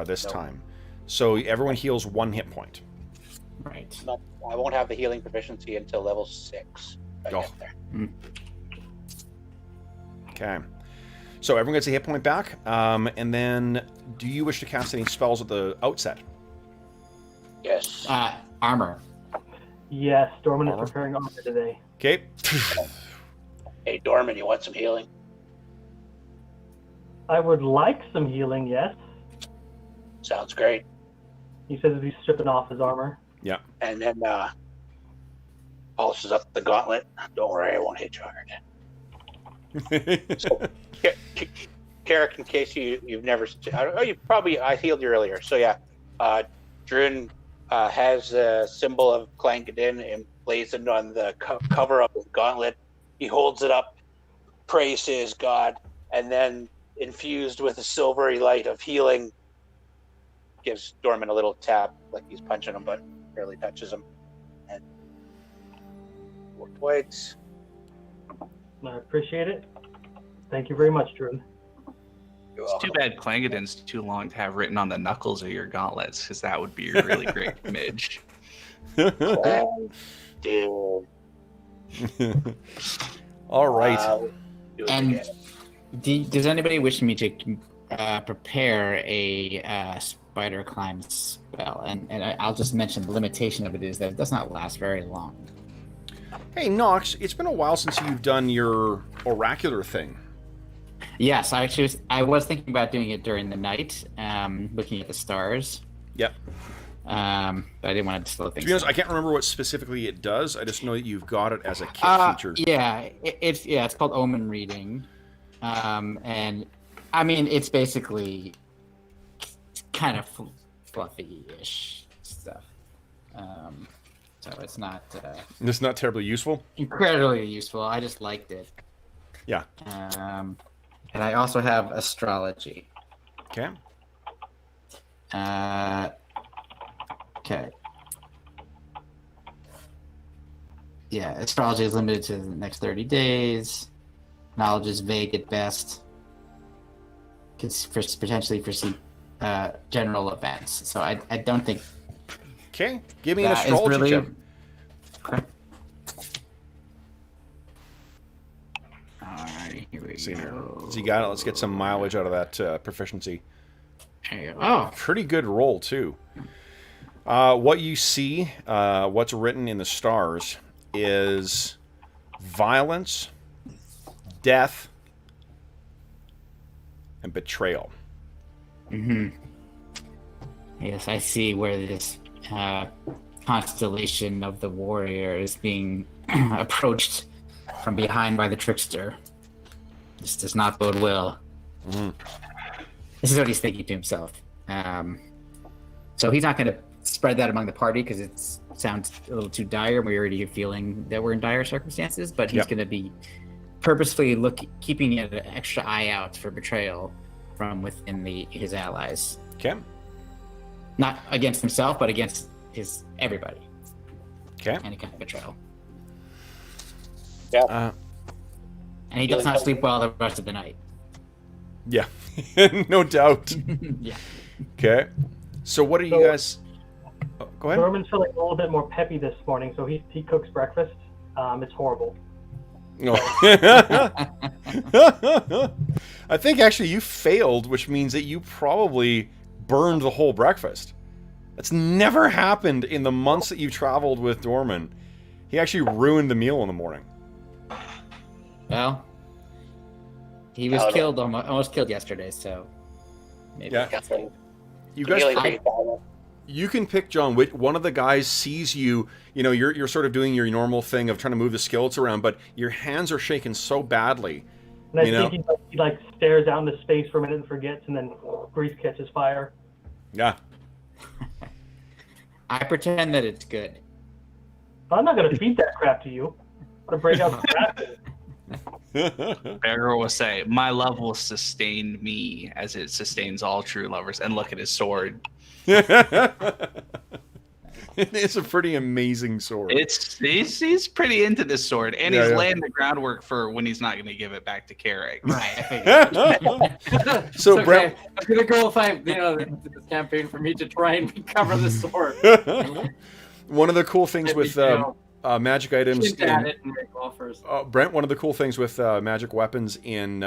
this time. So everyone heals 1 hit point. Right. I won't have the healing proficiency until level 6. I get there. Okay. So everyone gets a hit point back, and then do you wish to cast any spells at the outset? Yes. Armor. Yes, Dorman is Armor? preparing armor today. Okay. Hey, Dorman, you want some healing? I would like some healing, yes. Sounds great. He says he's stripping off his armor. Yeah. And then polishes up the gauntlet. Don't worry, I won't hit you hard. So, Carrick, in case you've never... I healed you earlier. So yeah, Druin has a symbol of Clangadin emblazoned on the cover of his gauntlet. He holds it up, prays to his god, and then infused with a silvery light of healing, gives Dorman a little tap, like he's punching him, but barely touches him. And 4 points. I appreciate it. Thank you very much, Druin. It's too bad Clangadin's too long to have written on the knuckles of your gauntlets, because that would be a really great image. Dude. All right. And does anybody wish me to prepare a spider climb spell? And I'll just mention the limitation of it is that it does not last very long. Hey, Knox, it's been a while since you've done your oracular thing. Yes, I was thinking about doing it during the night, looking at the stars. Yep. But I didn't want to slow things To be honest, down. I can't remember what specifically it does. I just know that you've got it as a kit feature. Yeah, it's called Omen Reading, and I mean it's basically kind of fluffy-ish stuff. So it's not It's not terribly useful. incredibly useful. I just liked it. Yeah. And I also have astrology. Okay. Okay. Yeah, astrology is limited to the next 30 days. Knowledge is vague at best. Could potentially foresee general events. So I don't think Okay. Give me an that is astrology really... check. Okay. Alright, here we See here. go. So you got it. Let's get some mileage out of that proficiency. There you go. Oh, Pretty good roll, too. What you see, what's written in the stars, is violence, death, and betrayal. yes, I see where this constellation of the warrior is being approached from behind by the trickster. This does not bode well. This is what he's thinking to himself. So he's not going to spread that among the party because it sounds a little too dire. We're already feeling that we're in dire circumstances, but he's going to be purposefully keeping an extra eye out for betrayal from within his allies. Okay. Not against himself, but against everybody. Okay. Any kind of betrayal. Yeah. And he does not sleep well the rest of the night. Yeah. No doubt. Yeah. Okay. So what are you guys... Oh, go ahead. Dorman's feeling a little bit more peppy this morning, so he cooks breakfast. It's horrible. No. I think actually you failed, which means that you probably burned the whole breakfast. That's never happened in the months that you've traveled with Dorman. He actually ruined the meal in the morning. Well, he was killed, almost killed yesterday, so maybe. Yeah. You guys... You can pick, John, which one of the guys sees you. You know, you're sort of doing your normal thing of trying to move the skillets around, but your hands are shaking so badly. And I think he like stares out into space for a minute and forgets, and then Grease catches fire. Yeah. I pretend that it's good. I'm not gonna feed that crap to you. I'm gonna break out the crap. Bergour will say, "My love will sustain me as it sustains all true lovers." And look at his sword. It's a pretty amazing sword. He's pretty into this sword, and he's laying the groundwork for when he's not going to give it back to Carrick. Right. So, Brent, I'm gonna go find this campaign for me to try and recover the sword. one of the cool things with magic items. Brent, one of the cool things with magic weapons in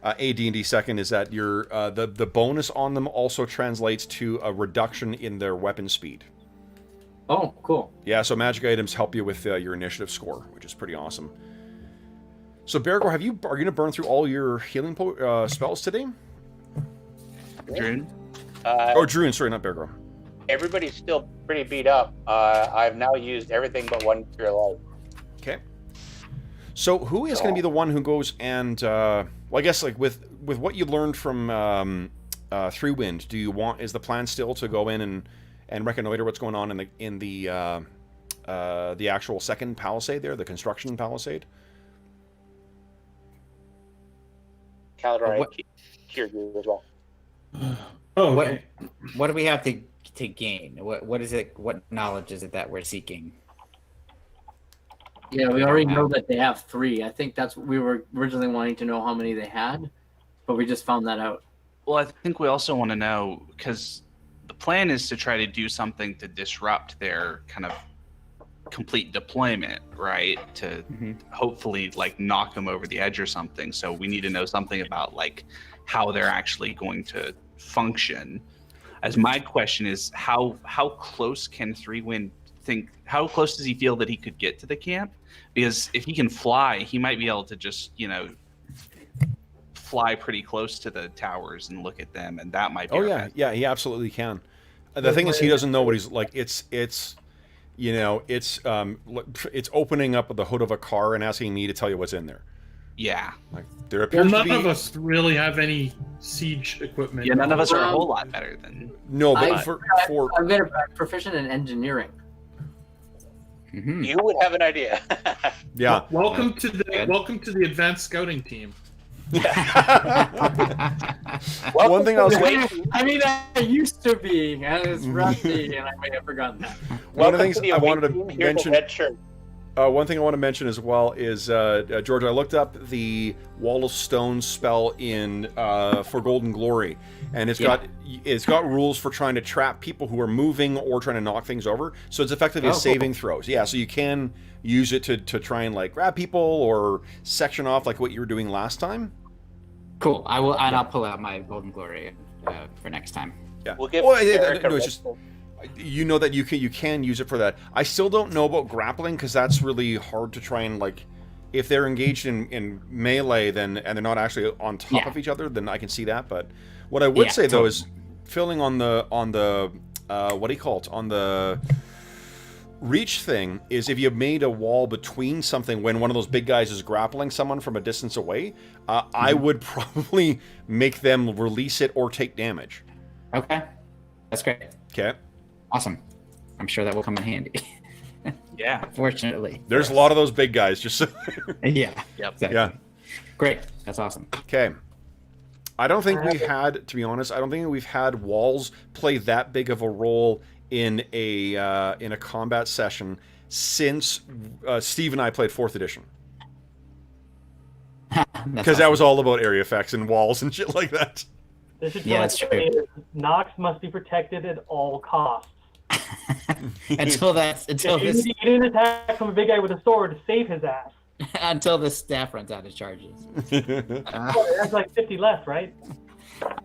AD&D Second is that your the bonus on them also translates to a reduction in their weapon speed. Oh, cool. Yeah, so magic items help you with your initiative score, which is pretty awesome. So, Bergour, are you going to burn through all your healing spells today? Druin? Druin, sorry, not Bergour. Everybody's still pretty beat up. I've now used everything but one Cure Life. Okay. So, who is going to be the one who goes and, well, I guess like with what you learned from Three Wind, is the plan still to go in and reconnoiter what's going on in the actual second palisade there, the construction palisade? Calador, I cured you as well. Oh, okay. What do we have to gain? What is it? What knowledge is it that we're seeking? Yeah, we already know that they have 3. I think that's what we were originally wanting to know how many they had, but we just found that out. Well, I think we also want to know, because the plan is to try to do something to disrupt their kind of complete deployment, right? To hopefully like knock them over the edge or something. So we need to know something about like how they're actually going to function. As my question is, how close can Three Wind think? How close does he feel that he could get to the camp? Because if he can fly, he might be able to just fly pretty close to the towers and look at them, and that might be. Yeah, he absolutely can. The thing is, he doesn't know what he's like. It's opening up the hood of a car and asking me to tell you what's in there. Yeah. Like there appears none of us really have any siege equipment. Yeah, none of us are a whole lot better than. No, but I'm very proficient in engineering. You would have an idea. Yeah. Welcome to the advanced scouting team. One thing I was I used to be, and it's rusty, and I may have forgotten that. One of the things I wanted to mention. One thing I want to mention as well is, George, I looked up the Wall of Stone spell in for Golden Glory, and it's got rules for trying to trap people who are moving or trying to knock things over. So it's effectively a saving throws. Yeah, so you can use it to try and like grab people or section off like what you were doing last time. Cool. I will, and I'll pull out my Golden Glory for next time. Yeah. We'll give it's just. You know that you can use it for that. I still don't know about grappling because that's really hard to try and like. If they're engaged in melee, and they're not actually on top of each other, then I can see that. But what I would say though is filling on the what do you call it, on the reach thing is if you made a wall between something when one of those big guys is grappling someone from a distance away, I would probably make them release it or take damage. Okay, that's great. Okay. Awesome. I'm sure that will come in handy. Yeah. Fortunately. There's a lot of those big guys. Just yeah. Yep. Exactly. Yeah. Great. That's awesome. Okay. I don't think we had, to be honest, I don't think we've had walls play that big of a role in a combat session since Steve and I played 4th edition. Because that was all about area effects and walls and shit like that. That's true. Knox must be protected at all costs. until you need an attack from a big guy with a sword to save his ass. Until the staff runs out of charges. That's like 50 left, right?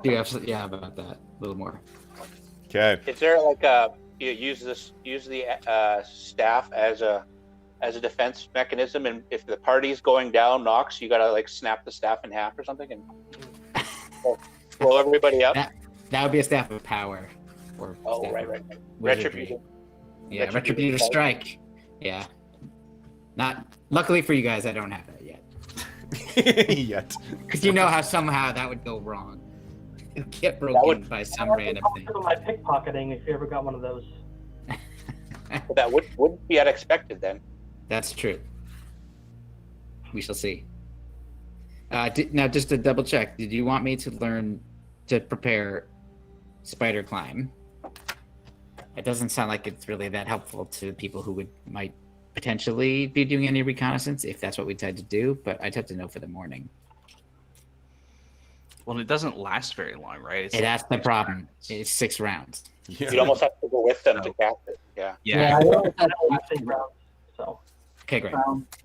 Yeah, about that. A little more. Okay. Is there like you use the staff as a defense mechanism, and if the party's going down, Knox, you gotta like snap the staff in half or something and blow everybody up? That would be a staff of power. Or Oh, standard right. wizardry. Retributive. Yeah, Retributive Strike. Yeah. Not luckily for you guys, I don't have that yet. Yet. Because you know how somehow that would go wrong. Get broken by some random thing. My pickpocketing, if you ever got one of those. Well, that wouldn't be unexpected then. That's true. We shall see. Now, just to double check, did you want me to learn to prepare spider climb? It doesn't sound like it's really that helpful to people who might potentially be doing any reconnaissance, if that's what we decide to do, but I'd have to know for the morning. Well, it doesn't last very long, right? That's the 6 problem. rounds. It's 6 rounds. Yeah. You'd almost have to go with them to cast it. Yeah. Yeah. I always had the last 8 rounds. So Okay, great.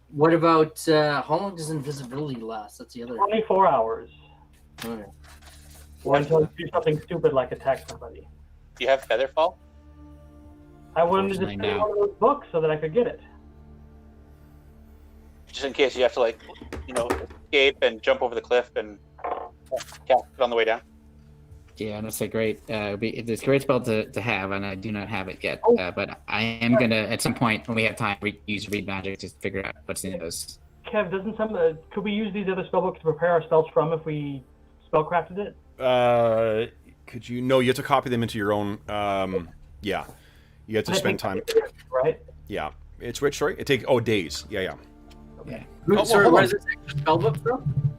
What about how long does invisibility last? That's the other. 24 hours. Okay. Or until you do something stupid like attack somebody. Do you have Featherfall? I wanted to Unfortunately, just no. one of those books so that I could get it. Just in case you have to, like, escape and jump over the cliff and cast it on the way down. Yeah, that's a great. It's a great spell to have, and I do not have it yet. Oh. But I am gonna, at some point when we have time, use read magic to figure out what's in those. Kev, doesn't could we use these other spellbooks to prepare our spells from if we spellcrafted it? Could you? No, you have to copy them into your own. Yeah, you have to spend time. Right. Yeah, it's which? Sorry, it takes days. Yeah. Yeah. Oh, Sorry, hold where on. is this extra spellbook from?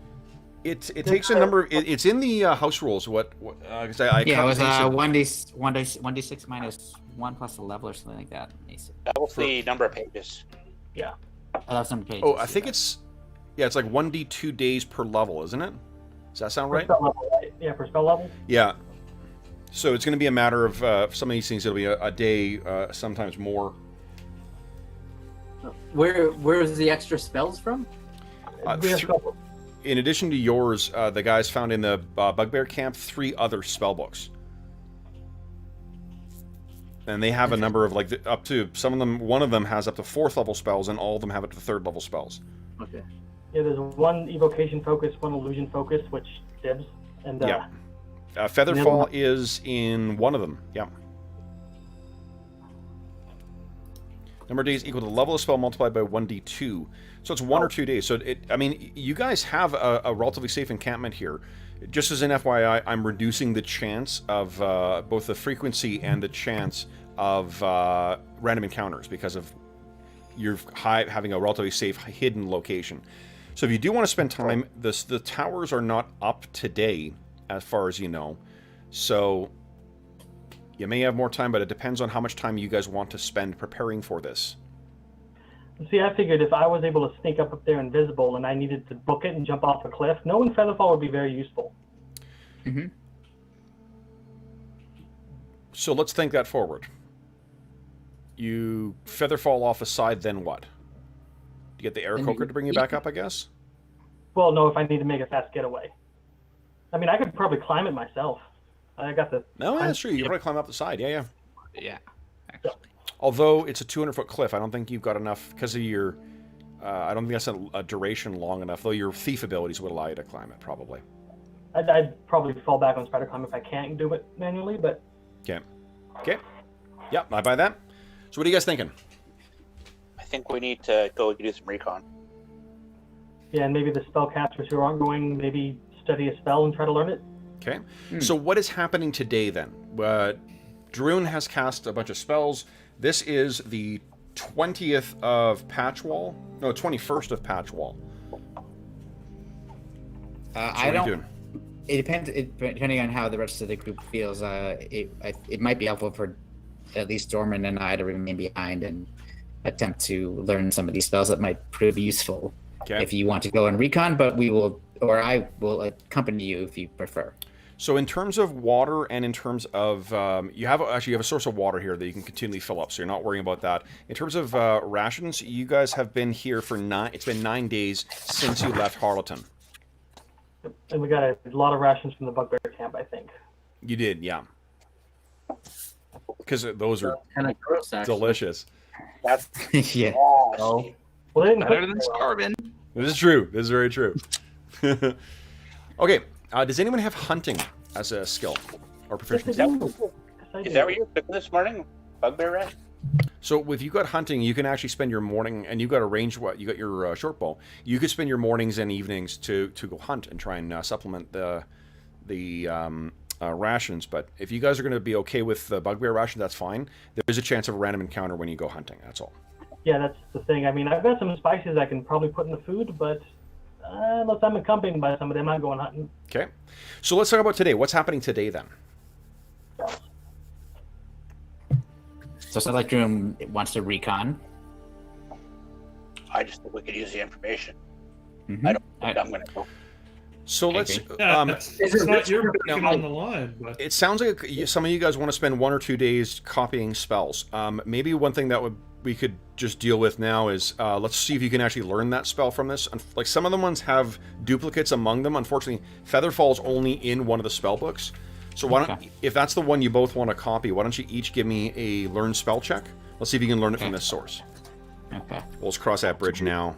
It takes a number. It's in the house rules. What? Because I Yeah, it was cut and 1d6 minus 1 plus a level or something like that. That was the number of pages. Yeah. Oh, that's some pages. Oh, I think it's like 1d2 days per level, isn't it? Does that sound For right? spell level, right? Yeah, for spell level. Yeah. So it's going to be a matter of some of these things. It'll be a day, sometimes more. Where is the extra spells from? We have Th- spellbooks. in addition to yours, the guys found in the Bugbear camp 3 other spell books. And they have a number of up to some of them. One of them has up to 4th level spells, and all of them have up to 3rd level spells. Okay. Yeah, there's 1 evocation focus, 1 illusion focus, which dibs, and Yeah. Featherfall is in one of them. Yeah. Number of days equal to the level of spell multiplied by 1d2. So it's 1 or 2 days. So you guys have a relatively safe encampment here. Just as an FYI, I'm reducing the chance of both the frequency and the chance of random encounters because of you're having a relatively safe hidden location. So if you do want to spend time, the towers are not up today, as far as you know. So you may have more time, but it depends on how much time you guys want to spend preparing for this. See, I figured if I was able to sneak up there invisible and I needed to book it and jump off a cliff, knowing Featherfall would be very useful. Mm-hmm. So let's think that forward. You Featherfall off a side, then what? Do you get the air coker to bring you back up, I guess? Well, no, if I need to make a fast getaway. I mean, I could probably climb it myself. I got the... No, that's true. You can probably climb up the side. Yeah. Yeah. Actually. Although it's a 200-foot cliff, I don't think you've got enough because of your. I don't think that's a duration long enough. Though your thief abilities would allow you to climb it, probably. I'd probably fall back on spider climb if I can't do it manually, but... Okay. Yeah, I buy that. So what are you guys thinking? I think we need to go do some recon. Yeah, and maybe the spellcasters who aren't going, maybe study a spell and try to learn it. Okay. So what is happening today then? Druin has cast a bunch of spells. This is the 20th of Patchwall. No, 21st of Patchwall. I what are you don't. doing? It depends. Depending on how the rest of the group feels, it might be helpful for at least Dorman and I to remain behind and attempt to learn some of these spells that might prove useful. Okay. If you want to go and recon, but I will accompany you if you prefer. So in terms of water and in terms of you have a source of water here that you can continually fill up, so you're not worrying about that. In terms of rations, you guys have been here for it's been 9 days since you left Harleton. And we got a lot of rations from the Bugbear camp, I think. You did, yeah. Because those are Kind of gross, actually. delicious. That's Yeah. Oh. Well, they didn't Better cook than very well. starving. This is true. This is very true. Okay. Does anyone have hunting as a skill or Yes, proficiency? they do. I Is do. that what you're cooking this morning? Bugbear rash? So if you got hunting, you can actually spend your morning, and you got a range. What you got your short bow. You could spend your mornings and evenings to go hunt and try and supplement the rations. But if you guys are going to be okay with the bugbear ration, that's fine. There is a chance of a random encounter when you go hunting. That's all. Yeah, that's the thing. I mean, I've got some spices I can probably put in the food, but unless I'm accompanied by somebody, I'm not going hunting. Okay. So let's talk about today. What's happening today then? So it sounds like Druin wants to recon. I just think we could use the information. Mhm. I don't think I'm going to go. So let's. Yeah, it's not your now, bacon on the line, but It sounds like some of you guys want to spend 1 or 2 days copying spells. Maybe one thing that we could just deal with now is let's see if you can actually learn that spell from this. Like some of the ones have duplicates among them. Unfortunately, Featherfall's only in one of the spell books. So why don't, if that's the one you both want to copy, why don't you each give me a learn spell check? Let's see if you can learn it from this source. Okay. We'll just cross that bridge now.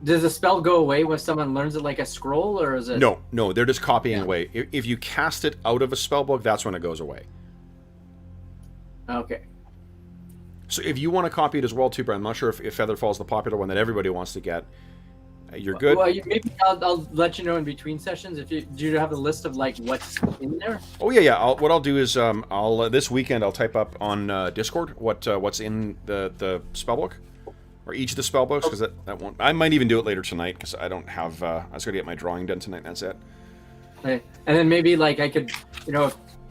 Does the spell go away when someone learns it like a scroll, or is it? No, they're just copying away. If you cast it out of a spell book, that's when it goes away. Okay. So if you want to copy it as well too, Brent, I'm not sure if Featherfall's the popular one that everybody wants to get. You're good? Well, maybe I'll let you know in between sessions. Do you have a list of like what's in there? Oh yeah. What I'll do is I'll this weekend I'll type up on Discord what's in the spellbook, or each of the spellbooks, because that won't. I might even do it later tonight because I don't have. I was gonna get my drawing done tonight. And that's it. Okay. And then maybe like I could,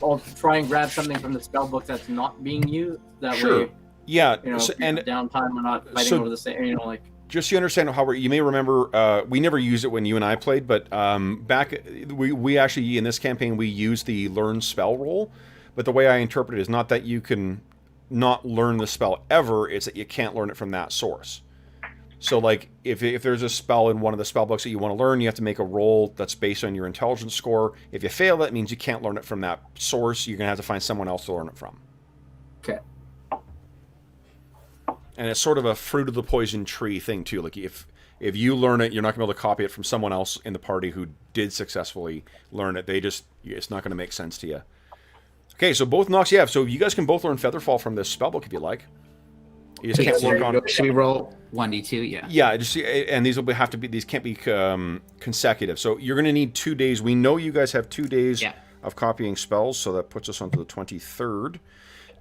I'll try and grab something from the spellbook that's not being used. That way, Yeah. and downtime, we're not fighting over the same. Just so you understand how you may remember, we never used it when you and I played, but back we actually in this campaign we used the learn spell roll. But the way I interpret it is not that you can not learn the spell ever; it's that you can't learn it from that source. So, like, if there's a spell in one of the spell books that you want to learn, you have to make a roll that's based on your intelligence score. If you fail, that means you can't learn it from that source. You're gonna have to find someone else to learn it from. Okay. And it's sort of a fruit of the poison tree thing too. Like if you learn it, you're not gonna be able to copy it from someone else in the party who did successfully learn it. It's not gonna make sense to you. Okay, so both Knox, yeah. So you guys can both learn Featherfall from this spellbook if you like. You just can't work on. Should we roll 1d2? Yeah. Yeah, and these these can't be consecutive. So you're gonna need 2 days. We know you guys have 2 days of copying spells, so that puts us onto the 23rd.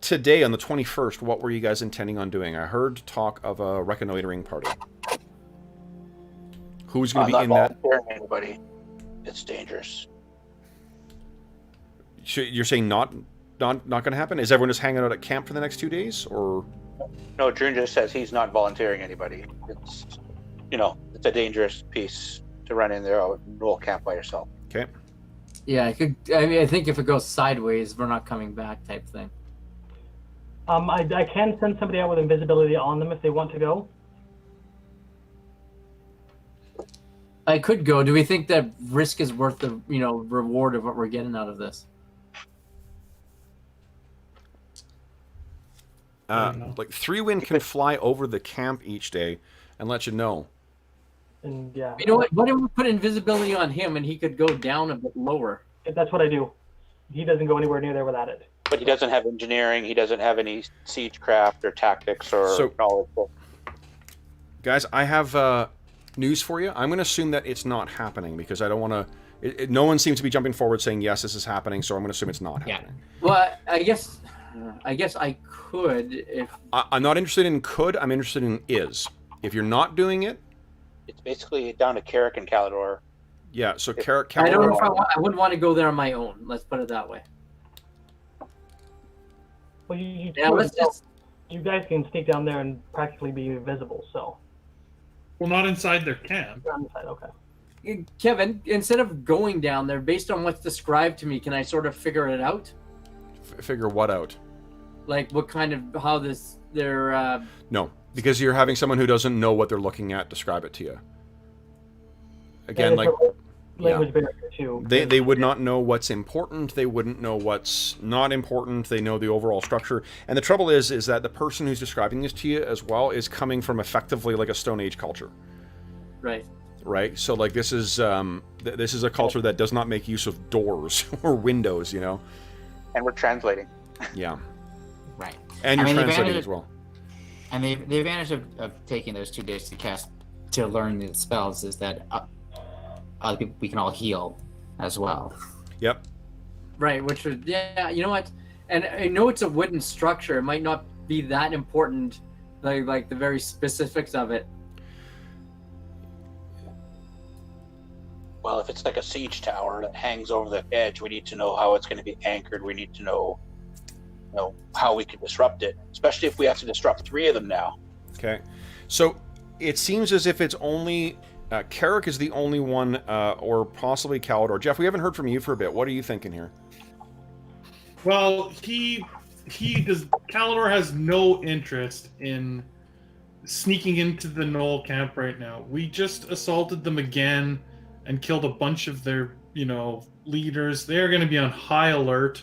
Today, on the 21st, what were you guys intending on doing? I heard talk of a reconnoitering party. Who's going to be in that? Anybody. It's dangerous. You're saying not going to happen? Is everyone just hanging out at camp for the next 2 days, or? No, Druin just says he's not volunteering anybody. It's, it's a dangerous piece to run in there and roll camp by yourself. Okay. Yeah, I think if it goes sideways, we're not coming back, type thing. I can send somebody out with invisibility on them if they want to go. I could go. Do we think that risk is worth the reward of what we're getting out of this? Like 3-Wind can fly over the camp each day and let you know. And yeah. You know what? Why don't we put invisibility on him and he could go down a bit lower? That's what I do. He doesn't go anywhere near there without it. But he doesn't have engineering. He doesn't have any siegecraft or tactics or knowledge. Guys, I have news for you. I'm going to assume that it's not happening because I don't want to. No one seems to be jumping forward saying yes, this is happening. So I'm going to assume it's not happening. Well, I guess I could if. I'm not interested in could. I'm interested in is. If you're not doing it, it's basically down to Carrick and Calador. Yeah. So Carrick. I don't know if I wouldn't want to go there on my own. Let's put it that way. Well, you guys can sneak down there and practically be invisible, so. Well, not inside their camp. Inside, okay. Kevin, instead of going down there, based on what's described to me, can I sort of figure it out? Figure what out? Like what kind of they're. No, because you're having someone who doesn't know what they're looking at describe it to you. Again, like. Language barrier too. They would not know what's important. They wouldn't know what's not important. They know the overall structure. And the trouble is that the person who's describing this to you as well is coming from effectively like a Stone Age culture. Right. Right. So like this is a culture that does not make use of doors or windows. And we're translating. Yeah. Right. And I you're mean, the translating advantage- as well. And the advantage of taking those 2 days to learn the spells is that other people, we can all heal as well. Yep. Right, which was, yeah, you know what? And I know it's a wooden structure. It might not be that important, like the very specifics of it. Well, if it's like a siege tower that hangs over the edge, we need to know how it's going to be anchored. We need to know, how we can disrupt it, especially if we have to disrupt 3 of them now. Okay. So it seems as if it's only Carrick is the only one, or possibly Calidor. Jeff, we haven't heard from you for a bit. What are you thinking here? Well, he does. Calidor has no interest in sneaking into the Knoll camp right now. We just assaulted them again and killed a bunch of their, leaders. They are going to be on high alert.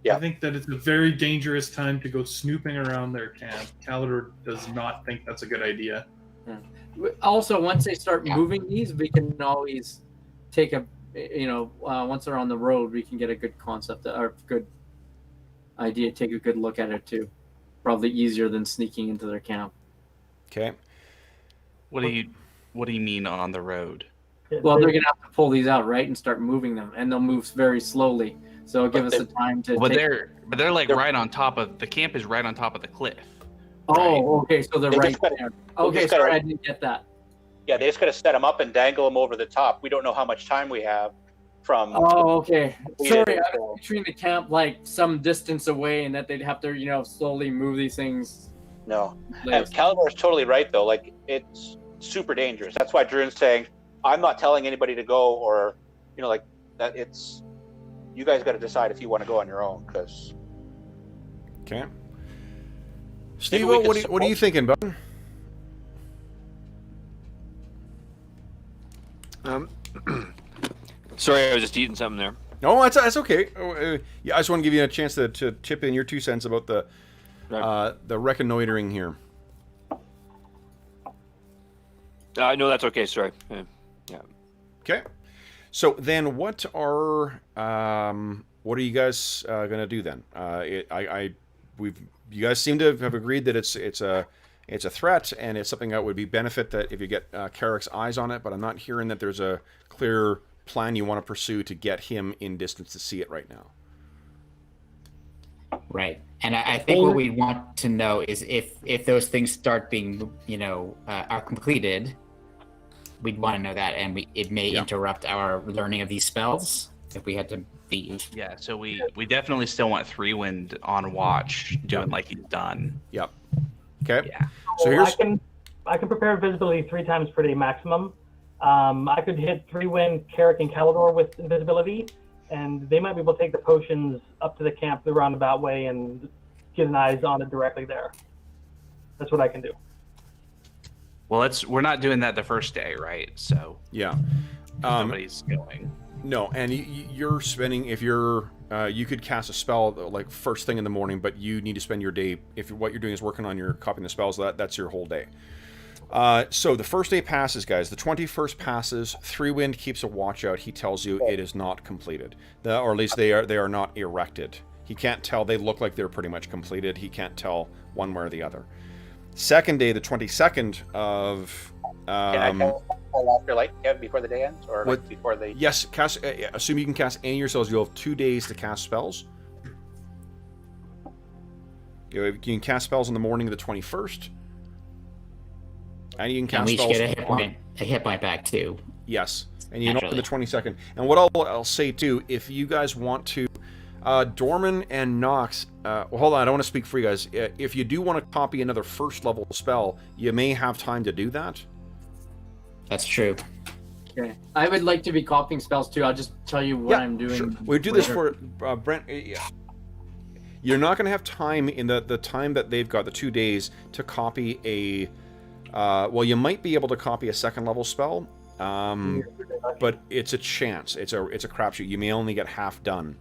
Yeah. I think that it's a very dangerous time to go snooping around their camp. Calidor does not think that's a good idea. Also, once they start moving these, we can always take once they're on the road, we can get a good concept or good idea, take a good look at it too. Probably easier than sneaking into their camp. Okay. What do you mean on the road? Well, they're gonna have to pull these out, right, and start moving them, and they'll move very slowly. So it'll give us the time to. But they're like right on top of the camp is right on top of the cliff. Oh, okay, so they're right there. Okay, sorry, I didn't get that. Yeah, they just got to set them up and dangle them over the top. We don't know how much time we have from. Oh, okay. Sorry, I was picturing the camp like some distance away, and that they'd have to, slowly move these things. No, and Calidor is totally right though. Like, it's super dangerous. That's why Druin's saying, "I'm not telling anybody to go," or like that. It's you guys got to decide if you want to go on your own, because. Okay. Steve, what are you thinking, bud? Sorry, I was just eating something there. No, that's okay. Yeah, I just want to give you a chance to chip in your 2 cents about the reconnoitering here. No, that's okay. Sorry. Yeah. Okay. So then, what are you guys gonna do then? You guys seem to have agreed that it's a threat, and it's something that would be benefit that if you get Carrick's eyes on it, but I'm not hearing that there's a clear plan you want to pursue to get him in distance to see it right now. Right. And I think what we want to know is if those things start being, are completed, we'd want to know that, and it may interrupt our learning of these spells if we had to leave. Yeah, so we definitely still want 3-Wind on watch, doing like he's done. Yep. Okay. Yeah. So here's I can prepare invisibility 3 times per day maximum. I could hit 3-Wind, Carrick, and Calidor with invisibility, and they might be able to take the potions up to the camp the roundabout way and get an eyes on it directly there. That's what I can do. Well, we're not doing that the first day, right? So yeah, nobody's going. No, and you're spending if you're you could cast a spell like first thing in the morning, but you need to spend your day if what you're doing is working on your copying the spells. That's your whole day. So the first day passes, guys. The 21st passes. 3-Wind keeps a watch out. He tells you it is not completed, or at least they are not erected. He can't tell. They look like they're pretty much completed. He can't tell one way or the other. Second day, the 22nd of. Can I call after light before the day ends, or like before the? Yes, cast. Assume you can cast any of your spells. You'll have 2 days to cast spells. You can cast spells in the morning of the 21st. And you can cast and we spells. Get a hit point back too. Yes, and you know for the 22nd. And what I'll say too, if you guys want to, Dorman and Knox. Hold on, I don't want to speak for you guys. If you do want to copy another first level spell, you may have time to do that. That's true. Okay, I would like to be copying spells too. I'll just tell you what I'm doing. Sure. We do this for Brent. You're not going to have time in the time that they've got, the 2 days, to copy a. Well, you might be able to copy a second level spell, but it's a chance. It's a crapshoot. You may only get half done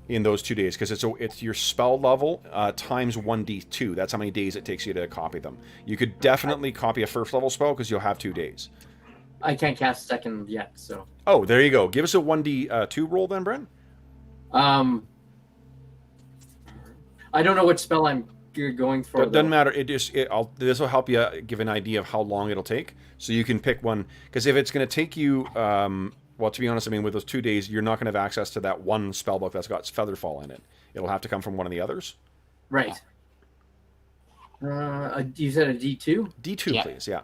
in those 2 days because it's your spell level times 1d2. That's how many days it takes you to copy them. You could definitely copy a first level spell because you'll have 2 days. I can't cast second yet, so. Oh, there you go. Give us a 1d2 roll then, Brent. I don't know what spell I'm going for. It doesn't matter. This will help you give an idea of how long it'll take, so you can pick one. Because if it's going to take you, well, to be honest, I mean, with those 2 days, you're not going to have access to that one spell book that's got Featherfall in it. It'll have to come from one of the others. Right. You said a D2? D2, please. Yeah.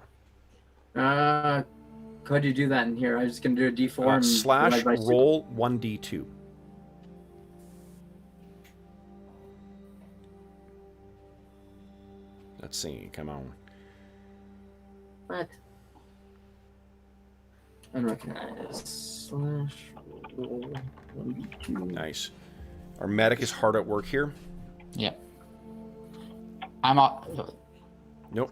How do you do that in here? I'm just going to do a D4 and slash divide by six. roll 1d2. Let's see. Come on. What? Unrecognized. Slash roll 1d2. Nice. Our medic is hard at work here. Yep. I'm all. Nope.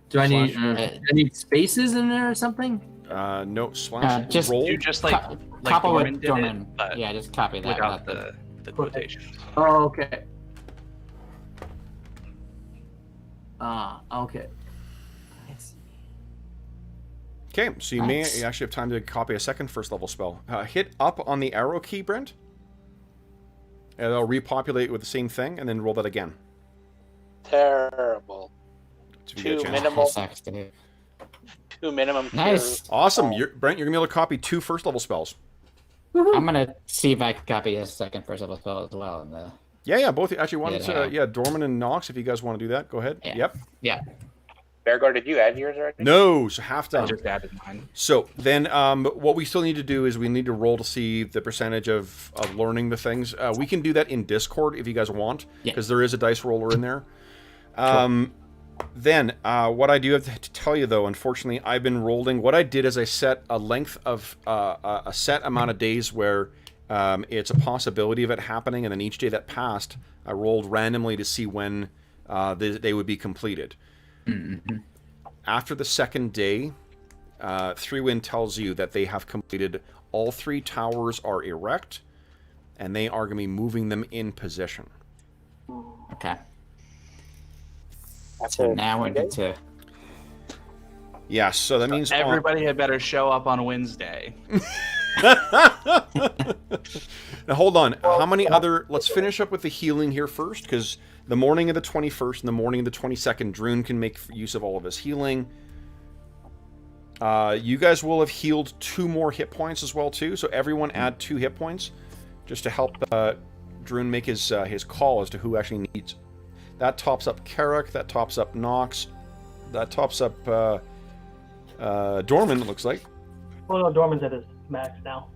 Do I need Slash. I need spaces in there or something? No. Slash Just roll. You just like copy Dorman with did Dorman. it, but Yeah, just copy that. without the quotations. Oh, okay. Okay. Okay, so you may Nice. actually have time to copy a second first level spell. Hit up on the arrow key, Brent. And it'll repopulate with the same thing, and then roll that again. Terrible. So if you get a Two chance. minimal. Sucks, dude. Two minimum. Nice. Awesome, Brent. You're gonna be able to copy 2 first level spells. I'm gonna see if I can copy a second first level spell as well. In the... Yeah, both. Actually, one. Yeah. Dorman and Knox. If you guys want to do that, go ahead. Yeah. Yep. Yeah. Bergour, did you add yours already? No, so half I done. just added mine. So then, what we still need to do is we need to roll to see the percentage of learning the things. We can do that in Discord if you guys want, Yeah. because there is a dice roller in there. Then, what I do have to tell you, though, unfortunately, I've been rolling. What I did is I set a length of a set amount of days where it's a possibility of it happening, and then each day that passed, I rolled randomly to see when they would be completed. Mm-hmm. After the second day, 3-Wind tells you that they have completed all 3 towers are erect, and they are going to be moving them in position. Okay. After So now we 3 need days? to. Yeah, so that means Everybody had better show up on Wednesday. Now hold on. How many other? Let's finish up with the healing here first, because the morning of the 21st and the morning of the 22nd, Druin can make use of all of his healing. You guys will have healed 2 more hit points as well too. So everyone add 2 hit points, just to help Druin make his call as to who actually needs. That tops up Carrick. That tops up Knox. That tops up Dorman. It looks like. Well, no, Dorman's at his max now.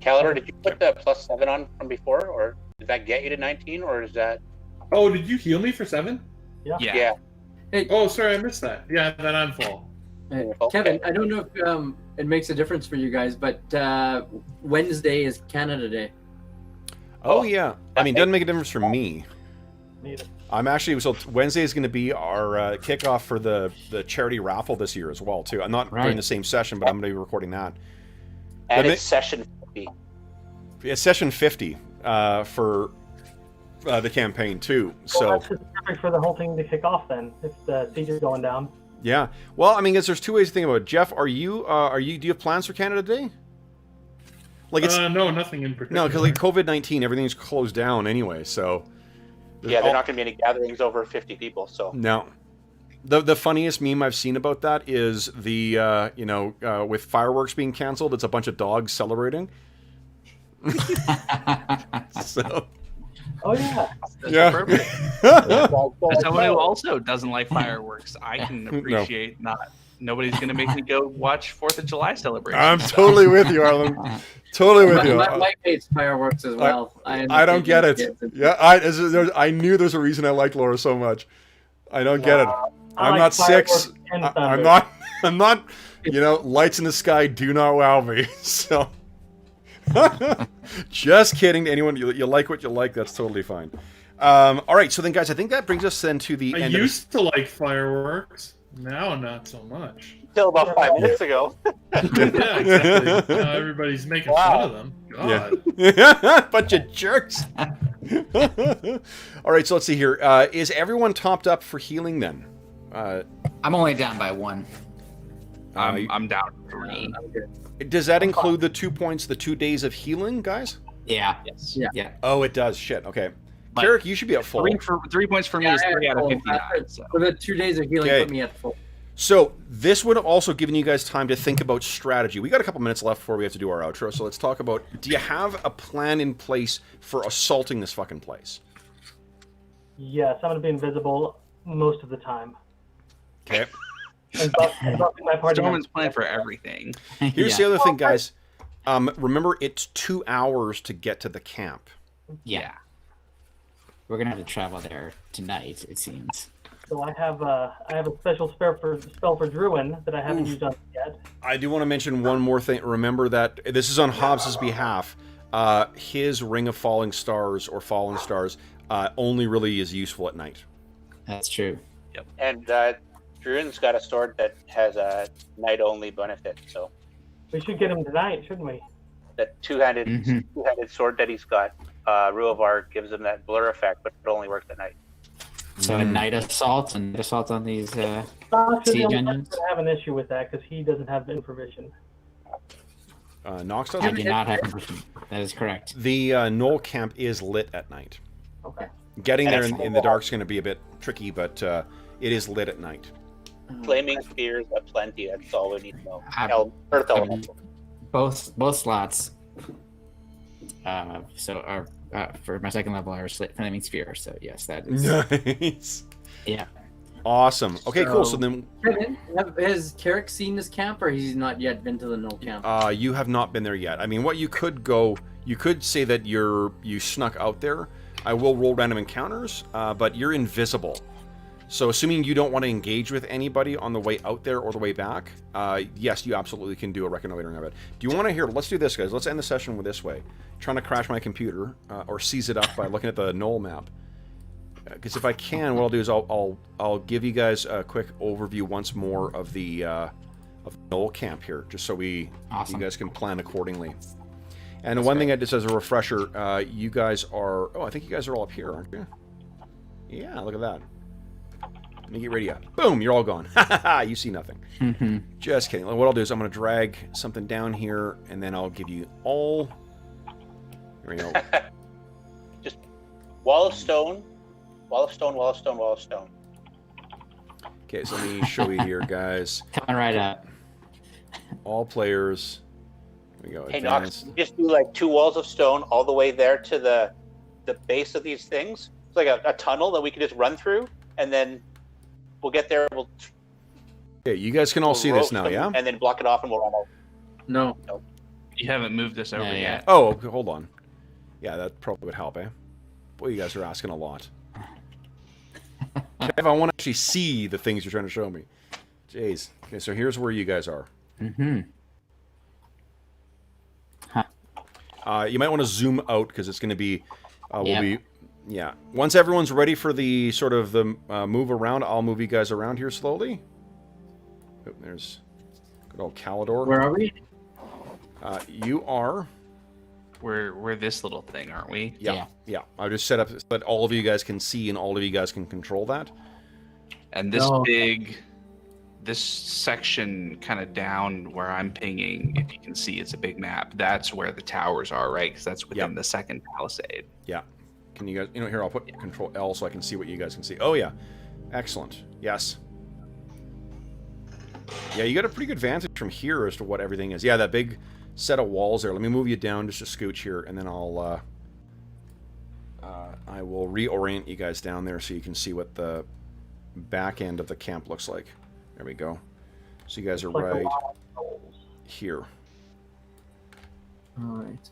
Calendar, did you put the +7 on from before, or did that get you to 19, or is that? Oh, did you heal me for 7? Yeah. Oh, sorry, I missed that. Yeah, then I'm full. Hey, Okay. Kevin, I don't know if it makes a difference for you guys, but Wednesday is Canada Day. Oh yeah. I mean, it doesn't make a difference for me. Neither. I'm actually, so Wednesday is going to be our kickoff for the charity raffle this year as well too. I'm not during Right. the same session, but I'm going to be recording that. And But it's session 50. It's session 50 for the campaign too. Well, So that's just perfect for the whole thing to kick off then, if the siege is going down. yeah. Well, I mean, there's 2 ways to think about it. Jeff, do you have plans for Canada Day? Like it's No, nothing in particular. no, because like COVID-19, everything's closed down anyway. So Yeah, they're not going to be any gatherings over 50 people, so. no. The funniest meme I've seen about that is the with fireworks being canceled, it's a bunch of dogs celebrating. So Oh yeah. That's yeah. appropriate. As someone who also doesn't like fireworks, I can appreciate nobody's going to make me go watch 4th of July celebrations. I'm totally with you, Arlen. Totally with you. My wife hates fireworks as well. I don't get it. Yeah, I knew there's a reason I like Laura so much. I don't get it. I I'm like not 6. fireworks and I'm thunder. not. I'm not. Lights in the sky do not wow me. So, just kidding. To anyone, you like what you like. That's totally fine. All right. So then, guys, I think that brings us then to the I end. used to like fireworks. Now, not so much. Till about 5 minutes ago. Yeah, exactly. Now everybody's making fun of them. God. Yeah. Bunch of jerks. All right. So let's see here. Is everyone topped up for healing then? I'm only down by 1. I'm down 3. Does that include the 2 points, the 2 days of healing, guys? Yeah. Yes. Yeah. Yeah. Oh, it does. Shit. Okay. Carrick, you should be at full. 3 points for me is 3 out of 59. So. For the 2 days of healing, put me at full. So this would have also given you guys time to think about strategy. We got a couple minutes left before we have to do our outro, so let's talk about, do you have a plan in place for assaulting this fucking place? Yes, I'm going to be invisible most of the time. Okay. And buffing my party. Storman's plan for everything. Here's the other thing, guys. Remember, it's 2 hours to get to the camp. Yeah. We're going to have to travel there tonight, it seems. So I have a special spell for Druin that I haven't used on yet. I do want to mention one more thing. Remember that this is on Hobbs' behalf. His Ring of Falling Stars or Fallen Stars only really is useful at night. That's true. Yep. And Druin's got a sword that has a night-only benefit, so We should get him tonight, shouldn't we? that two-handed sword that he's got, Ruovar gives him that blur effect, but it only works at night. So a night assault and night assault on these Knox is the siege only engines? person to have an issue with that because he doesn't have infravision. Knox I doesn't? do not have information. That is correct. The Knoll camp is lit at night. Okay. Getting there in the dark is going to be a bit tricky, but it is lit at night. Flaming spears aplenty, that's all we need to know. Earth elemental. Both slots. For my second level, are flaming sphere. So yes, that is. Nice. Yeah. Awesome. Okay, cool. So then, Kevin, has Carrick seen this camp, or he's not yet been to the Knoll camp? you have not been there yet. I mean, what you could say that you snuck out there. I will roll random encounters, but you're invisible. So assuming you don't want to engage with anybody on the way out there or the way back, yes, you absolutely can do a reconnoitering of it. Do you want to hear? Let's do this, guys. Let's end the session with this way. Trying to crash my computer or seize it up by looking at the Knoll map. Because if I can, what I'll do is I'll give you guys a quick overview once more of the Knoll camp here, just so you guys can plan accordingly. And one thing I just as a refresher, you guys are. Oh, I think you guys are all up here, aren't you? Yeah, look at that. Let me get ready up. Boom, you're all gone. You see nothing. Just kidding. What I'll do is I'm going to drag something down here, and then I'll give you all. Here we go. Just wall of stone, wall of stone, wall of stone, wall of stone. Okay, so let me show you here, guys. Coming right up. All players. Here we go. Hey, Knox, Advanced. just do like 2 walls of stone all the way there to the base of these things. It's like a tunnel that we can just run through, and then we'll get there. Okay, you guys can all see this now, yeah? And then block it off, and we'll run out. No. You haven't moved this over yet. Oh, okay, hold on. Yeah, that probably would help, eh? Boy, you guys are asking a lot. Kev, I want to actually see the things you're trying to show me. Jeez. Okay, so here's where you guys are. You might want to zoom out because it's going to be. Yeah. Once everyone's ready for the sort of the move around, I'll move you guys around here slowly. Oh, there's good old Calidor. Where are we? You are. We're this little thing, aren't we? Yeah. I just set up so that all of you guys can see and all of you guys can control that. And this this section kind of down where I'm pinging, if you can see, it's a big map. That's where the towers are, right? Because that's within the second palisade. Yeah. Can you guys, here, I'll put Control L so I can see what you guys can see. Oh, yeah. Excellent. Yes. Yeah, you got a pretty good vantage from here as to what everything is. Yeah, that big set of walls there. Let me move you down just a scooch here, and then I will reorient you guys down there so you can see what the back end of the camp looks like. There we go. So you guys are right here. All right.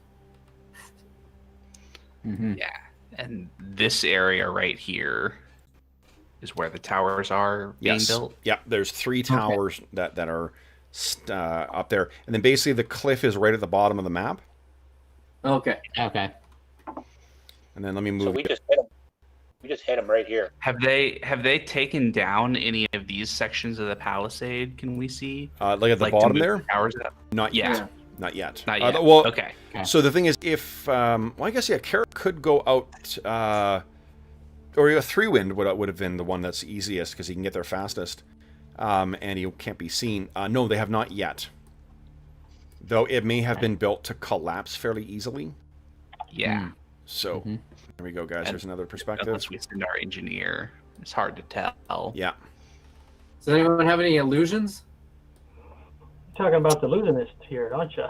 Yeah, and this area right here is where the towers are being built. Yeah, there's 3 towers that are up there, and then basically the cliff is right at the bottom of the map. Okay. Okay. And then let me move. So we just hit them. We just hit them right here. Have they taken down any of these sections of the palisade? Can we see? Like at the to bottom move there? the towers up? Not yet. Yeah. Not yet. Not yet. Well, okay. So the thing is, if I guess Carrot could go out, or a 3-wind would have been the one that's easiest because he can get there fastest, and he can't be seen. No, they have not yet. Though it may have been built to collapse fairly easily. Yeah. So, there we go, guys. There's another perspective. Unless we send our engineer, it's hard to tell. Yeah. Does anyone have any illusions? You're talking about the illusionist here, aren't you?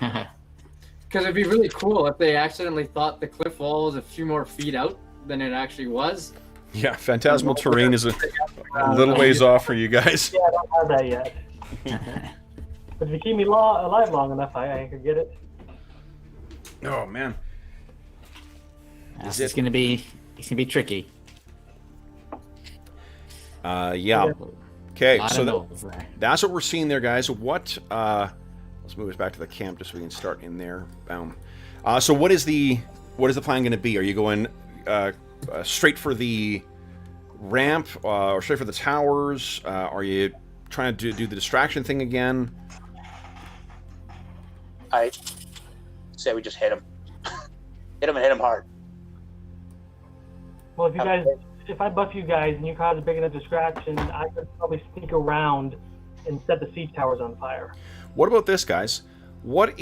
Because it'd be really cool if they accidentally thought the cliff wall was a few more feet out than it actually was. Yeah, phantasmal terrain is a little ways off for you guys. Yeah, I don't have that yet. But if you keep me alive long enough, I could get it. Oh man, It's gonna be tricky. yeah. Okay, so there. that's what we're seeing there, guys. What? Let's move us back to the camp just so we can start in there. Boom. So what is the plan going to be? Are you going straight for the ramp or straight for the towers? Are you trying to do the distraction thing again? I say we just hit him. Hit him and hit him hard. Well, if I buff you guys and you cause a big enough distraction, I could probably sneak around and set the siege towers on fire. What about this, guys? Let's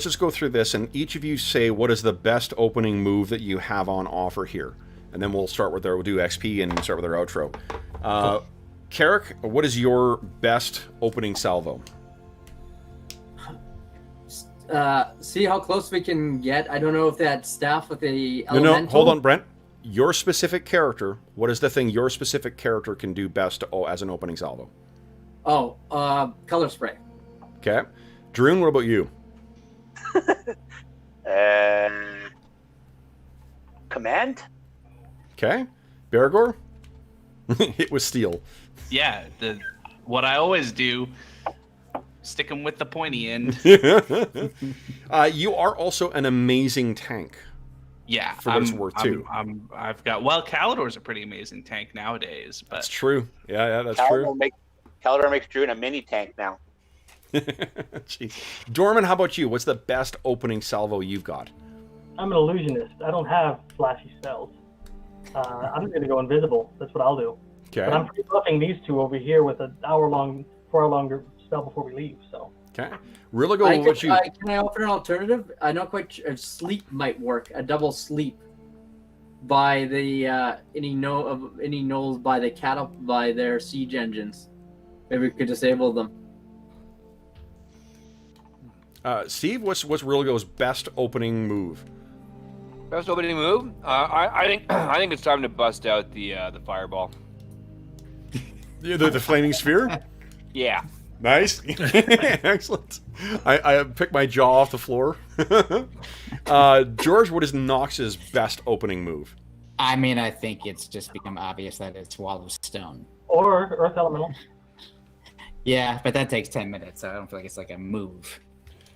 just go through this, and each of you say what is the best opening move that you have on offer here. And then we'll do XP and start with our outro. Carrick, what is your best opening salvo? See how close we can get. I don't know if that staff with the elemental... No, hold on, Brent. Your specific character, what is the thing your specific character can do best as an opening salvo? Color spray. Okay. Druin, what about you? Command? Okay. Bergour? Hit with steel. Yeah, what I always do, stick them with the pointy end. You are also an amazing tank. Yeah, for what it's worth too. I've got Calidor's a pretty amazing tank nowadays. But that's true. Yeah, that's true. Calidor makes Druin a mini tank now. Jeez. Dorman, how about you? What's the best opening salvo you've got? I'm an illusionist. I don't have flashy spells. I'm just going to go invisible. That's what I'll do. Okay. But I'm pre-buffing these two over here with an 4-hour-longer spell before we leave. So. Okay. Really go with you. Can I offer an alternative? I'm not quite sure. Sleep might work. A double sleep by the any knolls by the by their siege engines. Maybe we could disable them. Steve, what's Rilgo's best opening move? Best opening move? I think it's time to bust out the fireball. The flaming sphere? Yeah. Nice. Excellent. I picked my jaw off the floor. George, what is Knox's best opening move? I mean, I think it's just become obvious that it's Wall of Stone. Or Earth Elemental. Yeah, but that takes 10 minutes, so I don't feel like it's like a move.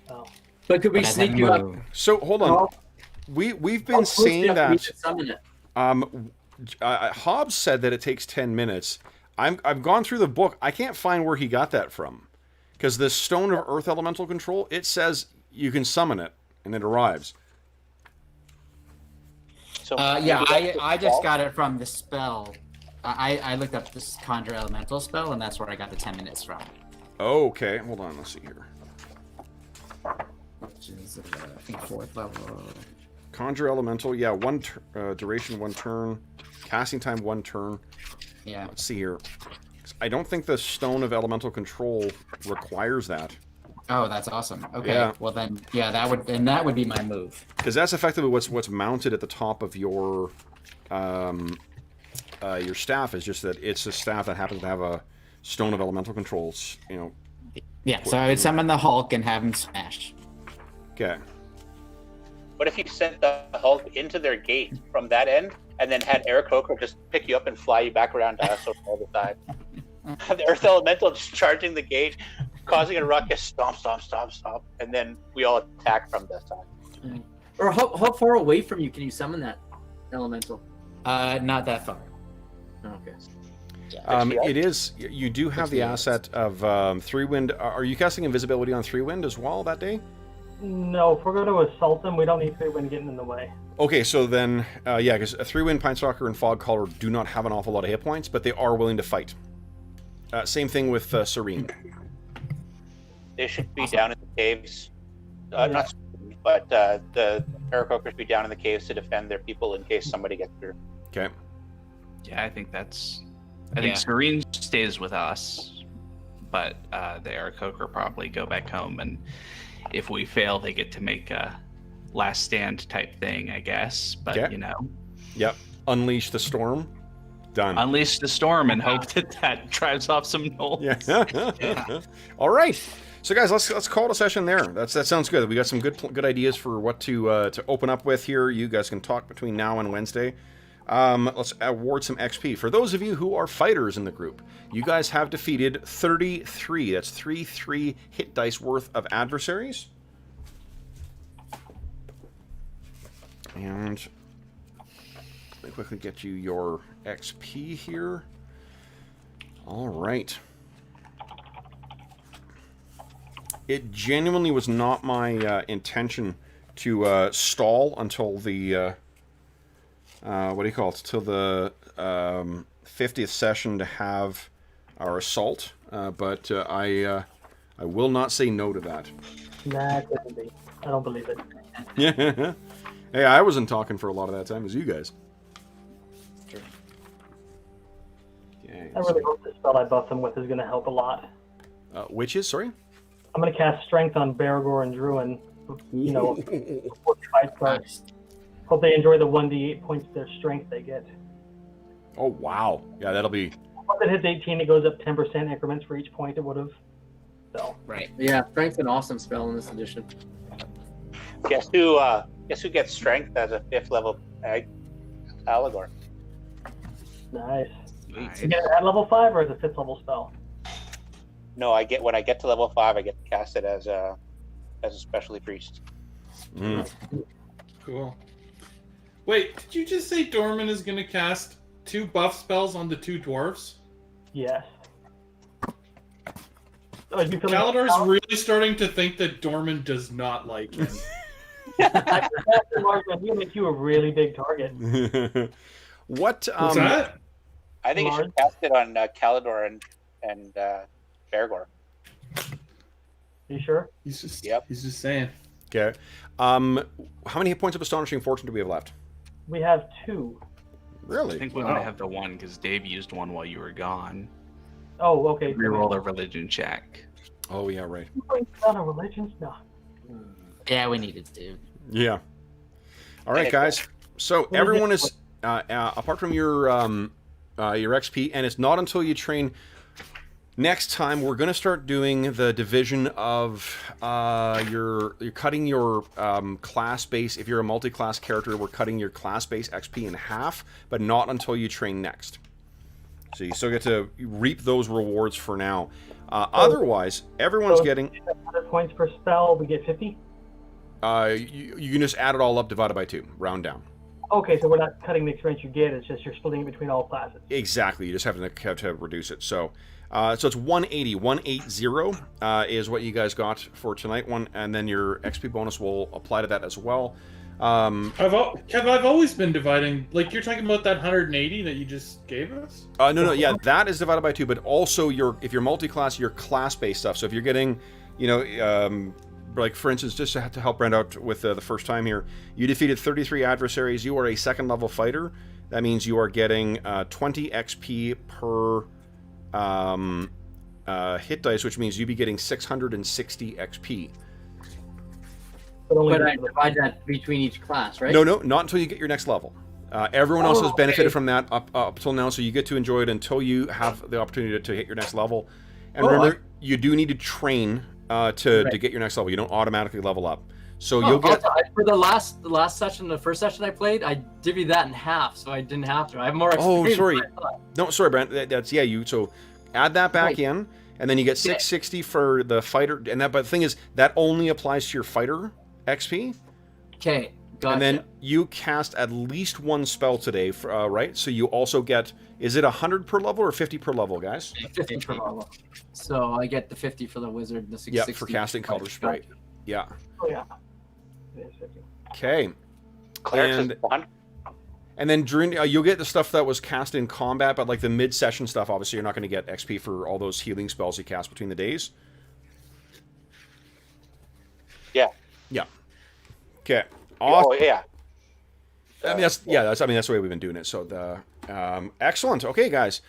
Oh. But could we sneak you up? So, hold on. We've been saying that... Hobbs said that it takes 10 minutes. I've gone through the book. I can't find where he got that from. Because the Stone of Earth Elemental Control, it says you can summon it, and it arrives. So yeah, I just got it from the spell. I looked up this Conjure Elemental spell, and that's where I got the 10 minutes from. Okay, hold on. Let's see here. Which is, I think, 4th level. Conjure Elemental, yeah, duration 1 turn. Casting time 1 turn. Yeah. Let's see here. I don't think the Stone of Elemental Control requires that. Oh, that's awesome. Okay. Yeah. Well then, yeah, that would be my move. Because that's effectively what's mounted at the top of your staff. Is just that it's a staff that happens to have a Stone of Elemental Controls. You know. Yeah. So I would summon the Hulk and have him smash. Okay. What if you sent the Hulk into their gate from that end, and then had Eric Coker just pick you up and fly you back around to us all the time? The Earth Elemental just charging the gate, causing a ruckus, stomp, stomp, stomp, stomp, and then we all attack from this side. Or how far away from you can you summon that elemental? Not that far. Okay. It is. You do have the asset of 3 wind. Are you casting invisibility on 3 wind as well that day? No, if we're going to assault them, we don't need 3 wind getting in the way. Okay, so then, yeah, because 3 wind, Pine Stalker, and Fog Caller do not have an awful lot of hit points, but they are willing to fight. Same thing with Serene. They should be down in the caves. Not but the Aarakocras be down in the caves to defend their people in case somebody gets through. Okay. Yeah, I think Serene stays with us, but the Aarakocra probably go back home, and if we fail, they get to make a last stand type thing, I guess. But Yep. Unleash the storm. Done. Unleash the storm and hope that drives off some gnolls. Yeah. All right. So guys, let's call it a session there. That sounds good. We got some good ideas for what to open up with here. You guys can talk between now and Wednesday. Let's award some XP. For those of you who are fighters in the group, you guys have defeated 33. That's 3 hit dice worth of adversaries. And let me quickly get you your XP here. All right. It genuinely was not my intention to stall until the what do you call it? Till the 50th session to have our assault, but I will not say no to that. Nah, it couldn't be. I don't believe it. Yeah. Hey, I wasn't talking for a lot of that time. It was you guys. True. Okay, I really hope the spell I buffed him with is going to help a lot. which is, sorry? I'm going to cast Strength on Bergour and Druin, before the fight starts. Hope they enjoy the 1d8 points of their strength they get. Oh, wow. Yeah, that'll be... Once it hits 18, it goes up 10% increments for each point it would have. So. Right. Yeah, Strength's an awesome spell in this edition. Guess who gets strength as a 5th level Allegor? Nice. Nice. You get it at level 5 or as a 5th level spell? No, when I get to level 5, I get to cast it as a specialty priest. Cool. Wait, did you just say Dorman is going to cast 2 buff spells on the 2 dwarves? Yes. Oh, you feeling Kalidor's really starting to think that Dorman does not like him. You make you a really big target. What? What's that? I think you should cast it on Kalidor and Bergour. You sure? He's just saying. Okay. How many hit points of Astonishing Fortune do we have left? We have 2. Really? I think we only have the 1 because Dave used one while you were gone. Oh, okay. Reroll a religion check. Oh, yeah, right. Not a religion? No. Yeah, we needed to. Yeah. All right, guys. So everyone is, apart from your XP, and it's not until you train... Next time, we're going to start doing the division of you're cutting your class base. If you're a multi-class character, we're cutting your class base XP in half, but not until you train next. So you still get to reap those rewards for now. Otherwise, everyone's getting... 100 points per spell, we get 50? You can just add it all up, divided by 2, round down. Okay, so we're not cutting the experience you get, it's just you're splitting it between all classes. Exactly, you just have to reduce it. So it's 180. 180 is what you guys got for tonight. And then your XP bonus will apply to that as well. Kev, I've always been dividing. Like, you're talking about that 180 that you just gave us? No, yeah, that is divided by 2. But also, if you're multi-class, your class-based stuff. So if you're getting, like for instance, just to help Brent out with the first time here, you defeated 33 adversaries. You are a 2nd-level fighter. That means you are getting 20 XP per hit dice, which means you'd be getting 660 XP. But I divide that between each class, right? No, not until you get your next level. Everyone else has benefited from that up till now, so you get to enjoy it until you have the opportunity to hit your next level. And remember, you do need to train to get your next level. You don't automatically level up. So you'll get... For the last session, the first session I played, I divvied that in half, so I didn't have to. I have more experience. Oh, sorry. No, sorry, Brent. That's so add that back in, and then you get 660 for the fighter. And but the thing is, that only applies to your fighter XP. Okay, gotcha. And then you cast at least 1 spell today, right? So you also get... Is it 100 per level or 50 per level, guys? 50 per level. So I get the 50 for the wizard, the 660. Yeah, for casting Color Sprite. Yeah. Oh, yeah. Okay. And then during you'll get the stuff that was cast in combat, but like the mid-session stuff, obviously you're not going to get XP for all those healing spells you cast between the days. Yeah. Yeah. Okay. Oh yeah. I mean, that's the way we've been doing it. So excellent. Okay, guys.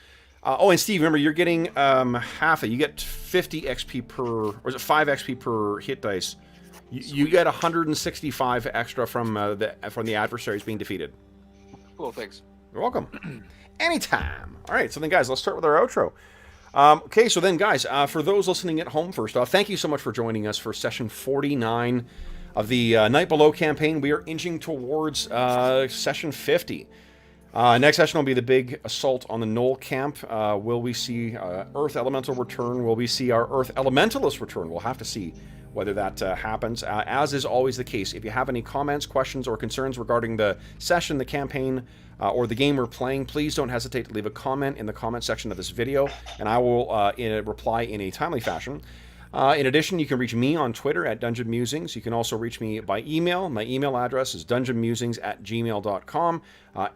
And Steve, remember you're getting half it. You get 50 XP per, or is it 5 XP per hit dice? You get 165 extra from the adversaries being defeated. Cool, thanks. You're welcome. Anytime. All right, so then, guys, let's start with our outro. Okay, so then, guys, for those listening at home, first off, thank you so much for joining us for session 49 of the Night Below campaign. We are inching towards session 50. Next session will be the big assault on the Knoll camp. Will we see Earth Elemental return? Will we see our Earth Elementalist return? We'll have to see whether that happens. As is always the case, if you have any comments, questions, or concerns regarding the session, the campaign, or the game we're playing, please don't hesitate to leave a comment in the comment section of this video, and I will reply in a timely fashion. In addition, you can reach me on Twitter at Dungeon Musings. You can also reach me by email. My email address is dungeonmusings@gmail.com.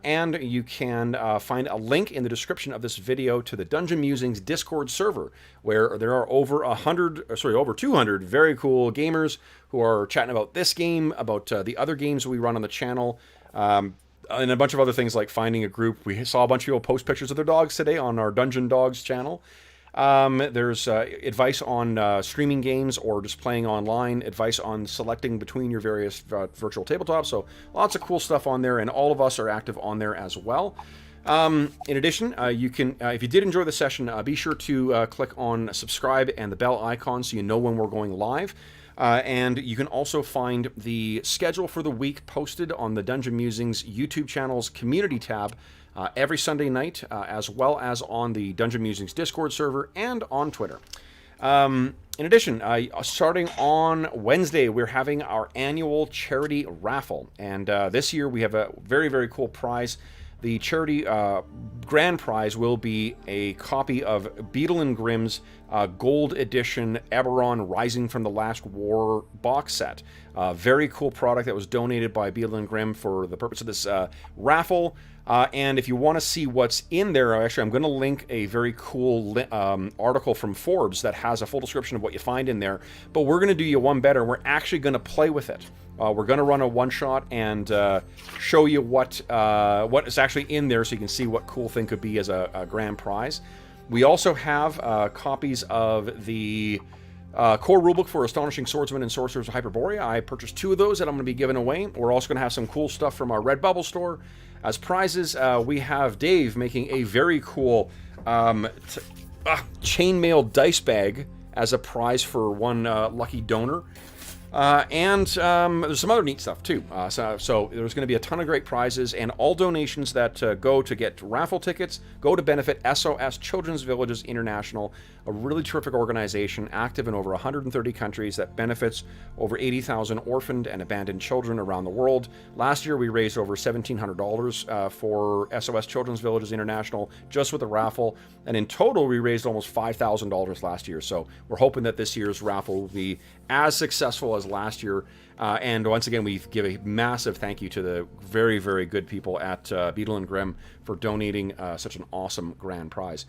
And you can find a link in the description of this video to the Dungeon Musings Discord server, where there are over 200 very cool gamers who are chatting about this game, about the other games we run on the channel, and a bunch of other things like finding a group. We saw a bunch of people post pictures of their dogs today on our Dungeon Dogs channel. There's advice on streaming games or just playing online, advice on selecting between your various virtual tabletops, so lots of cool stuff on there, and all of us are active on there as well. In addition, you can, if you did enjoy the session, be sure to click on subscribe and the bell icon so you know when we're going live. And you can also find the schedule for the week posted on the Dungeon Musings YouTube channel's community tab every Sunday night, as well as on the Dungeon Musings Discord server and on Twitter. In addition, starting on Wednesday, we're having our annual charity raffle. And this year we have a very, very cool prize. The charity grand prize will be a copy of Beadle and Grimm's Gold Edition Eberron Rising from the Last War box set. Very cool product that was donated by Beadle and Grimm for the purpose of this raffle. And if you want to see what's in there, actually, I'm going to link a very cool article from Forbes that has a full description of what you find in there. But we're going to do you one better. We're actually going to play with it. We're going to run a one-shot and show you what is actually in there so you can see what cool thing could be as a grand prize. We also have copies of the core rulebook for Astonishing Swordsmen and Sorcerers of Hyperborea. I purchased 2 of those that I'm going to be giving away. We're also going to have some cool stuff from our Redbubble store. As prizes, we have Dave making a very cool chainmail dice bag as a prize for one lucky donor. And there's some other neat stuff too. So there's going to be a ton of great prizes, and all donations that go to get raffle tickets go to benefit SOS Children's Villages International, a really terrific organization active in over 130 countries that benefits over 80,000 orphaned and abandoned children around the world. Last year we raised over $1,700 for SOS Children's Villages International just with the raffle, and in total we raised almost $5,000 last year. So we're hoping that this year's raffle will be as successful as last year. And once again, we give a massive thank you to the very, very good people at Beadle and Grimm for donating such an awesome grand prize.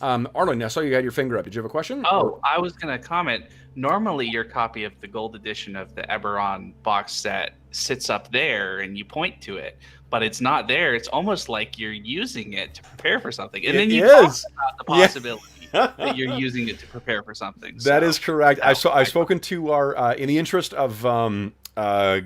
Arlen, I saw you had your finger up. Did you have a question? Oh, I was going to comment. Normally, your copy of the gold edition of the Eberron box set sits up there and you point to it, but it's not there. It's almost like you're using it to prepare for something. And then you talk about the possibility that you're using it to prepare for something. That is correct. I've spoken to our, in the interest of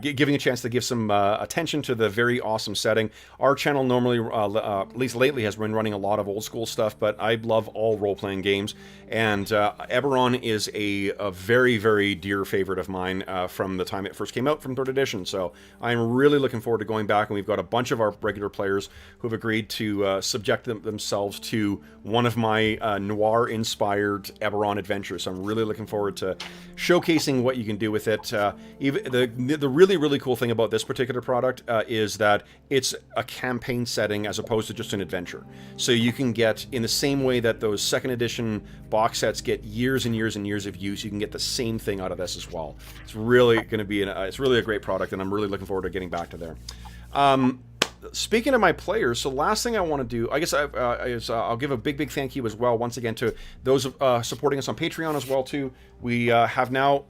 giving a chance to give some attention to the very awesome setting. Our channel normally, at least lately, has been running a lot of old school stuff, but I love all role-playing games. And Eberron is a very, very dear favorite of mine from the time it first came out from 3rd edition. So I'm really looking forward to going back, and we've got a bunch of our regular players who have agreed to subject themselves to one of my noir-inspired Eberron adventures. So I'm really looking forward to showcasing what you can do with it. Even the really, really cool thing about this particular product is that it's a campaign setting as opposed to just an adventure. So you can get, in the same way that those 2nd edition box sets get years and years and years of use, you can get the same thing out of this as well. It's really going to be, it's really a great product, and I'm really looking forward to getting back to there. Speaking of my players, so last thing I want to do, I guess, is I'll give a big, big thank you as well, once again, to those supporting us on Patreon as well, too. We have now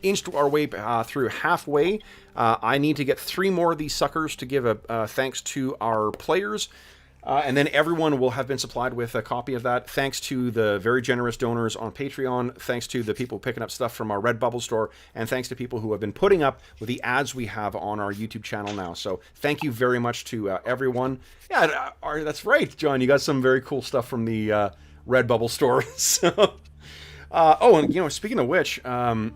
inched our way through halfway. I need to get 3 more of these suckers to give a thanks to our players. And then everyone will have been supplied with a copy of that. Thanks to the very generous donors on Patreon. Thanks to the people picking up stuff from our Redbubble store. And thanks to people who have been putting up with the ads we have on our YouTube channel now. So thank you very much to everyone. Yeah, that's right, John. You got some very cool stuff from the Redbubble store. So, oh, and, you know, speaking of which... Calador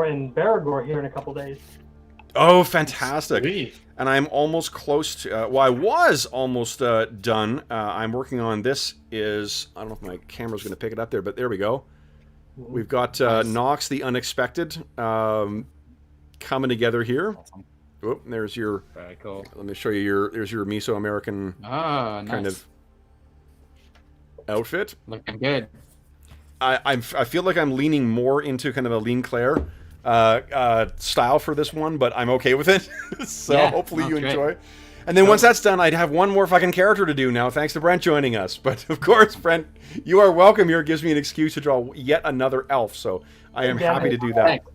and Bergour here in a couple days. Oh, fantastic. Sweet. And I'm almost close to, well, I was almost done. I'm working on this is, I don't know if my camera's going to pick it up there, but there we go. We've got Knox, the Unexpected, coming together here. Awesome. Oh, there's your, Very cool. let me show you there's your Mesoamerican Nice. kind of outfit. Looking good. I feel like I'm leaning more into kind of a Lean Claire style for this one, but I'm okay with it. So Yeah, hopefully you great. enjoy. And then once that's done, I'd have one more fucking character to do now, thanks to Brent joining us. But of course, Brent, you are welcome here. It gives me an excuse to draw yet another elf, so I am happy to do that. Thanks.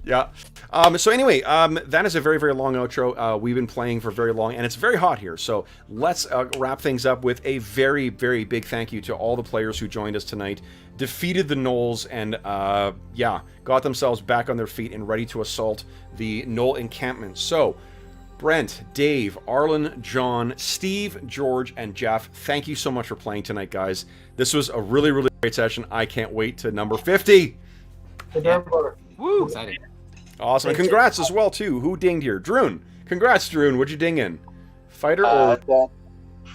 Yeah. So anyway, that is a very, very long outro. We've been playing for very long, and it's very hot here. So let's wrap things up with a very, very big thank you to all the players who joined us tonight, defeated the Gnolls, and yeah, got themselves back on their feet and ready to assault the Gnoll encampment. So, Brent, Dave, Arlen, John, Steve, George, and Jeff, thank you so much for playing tonight, guys. This was a really, really great session. I can't wait to number 50. Woo! Exciting. Awesome. And congrats as well, too. Who dinged here? Druin. Congrats, Druin. What'd you ding in? Fighter or...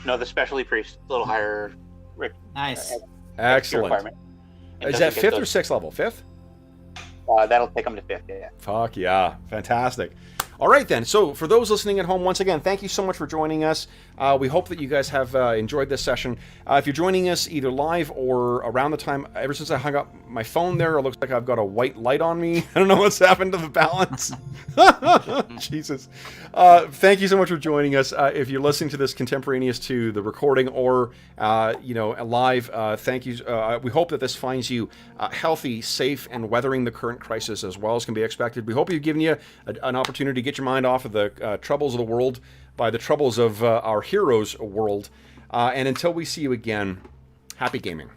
No, the specialty priest. A little higher... Nice. Excellent. requirement. It Is that doesn't get 5th or those- 6th level? 5th? That'll take them to 5th, yeah. Fuck yeah. Fantastic. All right, then. So for those listening at home, once again, thank you so much for joining us. We hope that you guys have enjoyed this session. If you're joining us either live or around the time, ever since I hung up my phone there, it looks like I've got a white light on me. I don't know what's happened to the balance. Jesus. Thank you so much for joining us. If you're listening to this contemporaneous to the recording or, you know, live, thank you. We hope that this finds you healthy, safe, and weathering the current crisis as well as can be expected. We hope we've given you an opportunity to get your mind off of the troubles of the world by the troubles of our heroes' world. And until we see you again, happy gaming.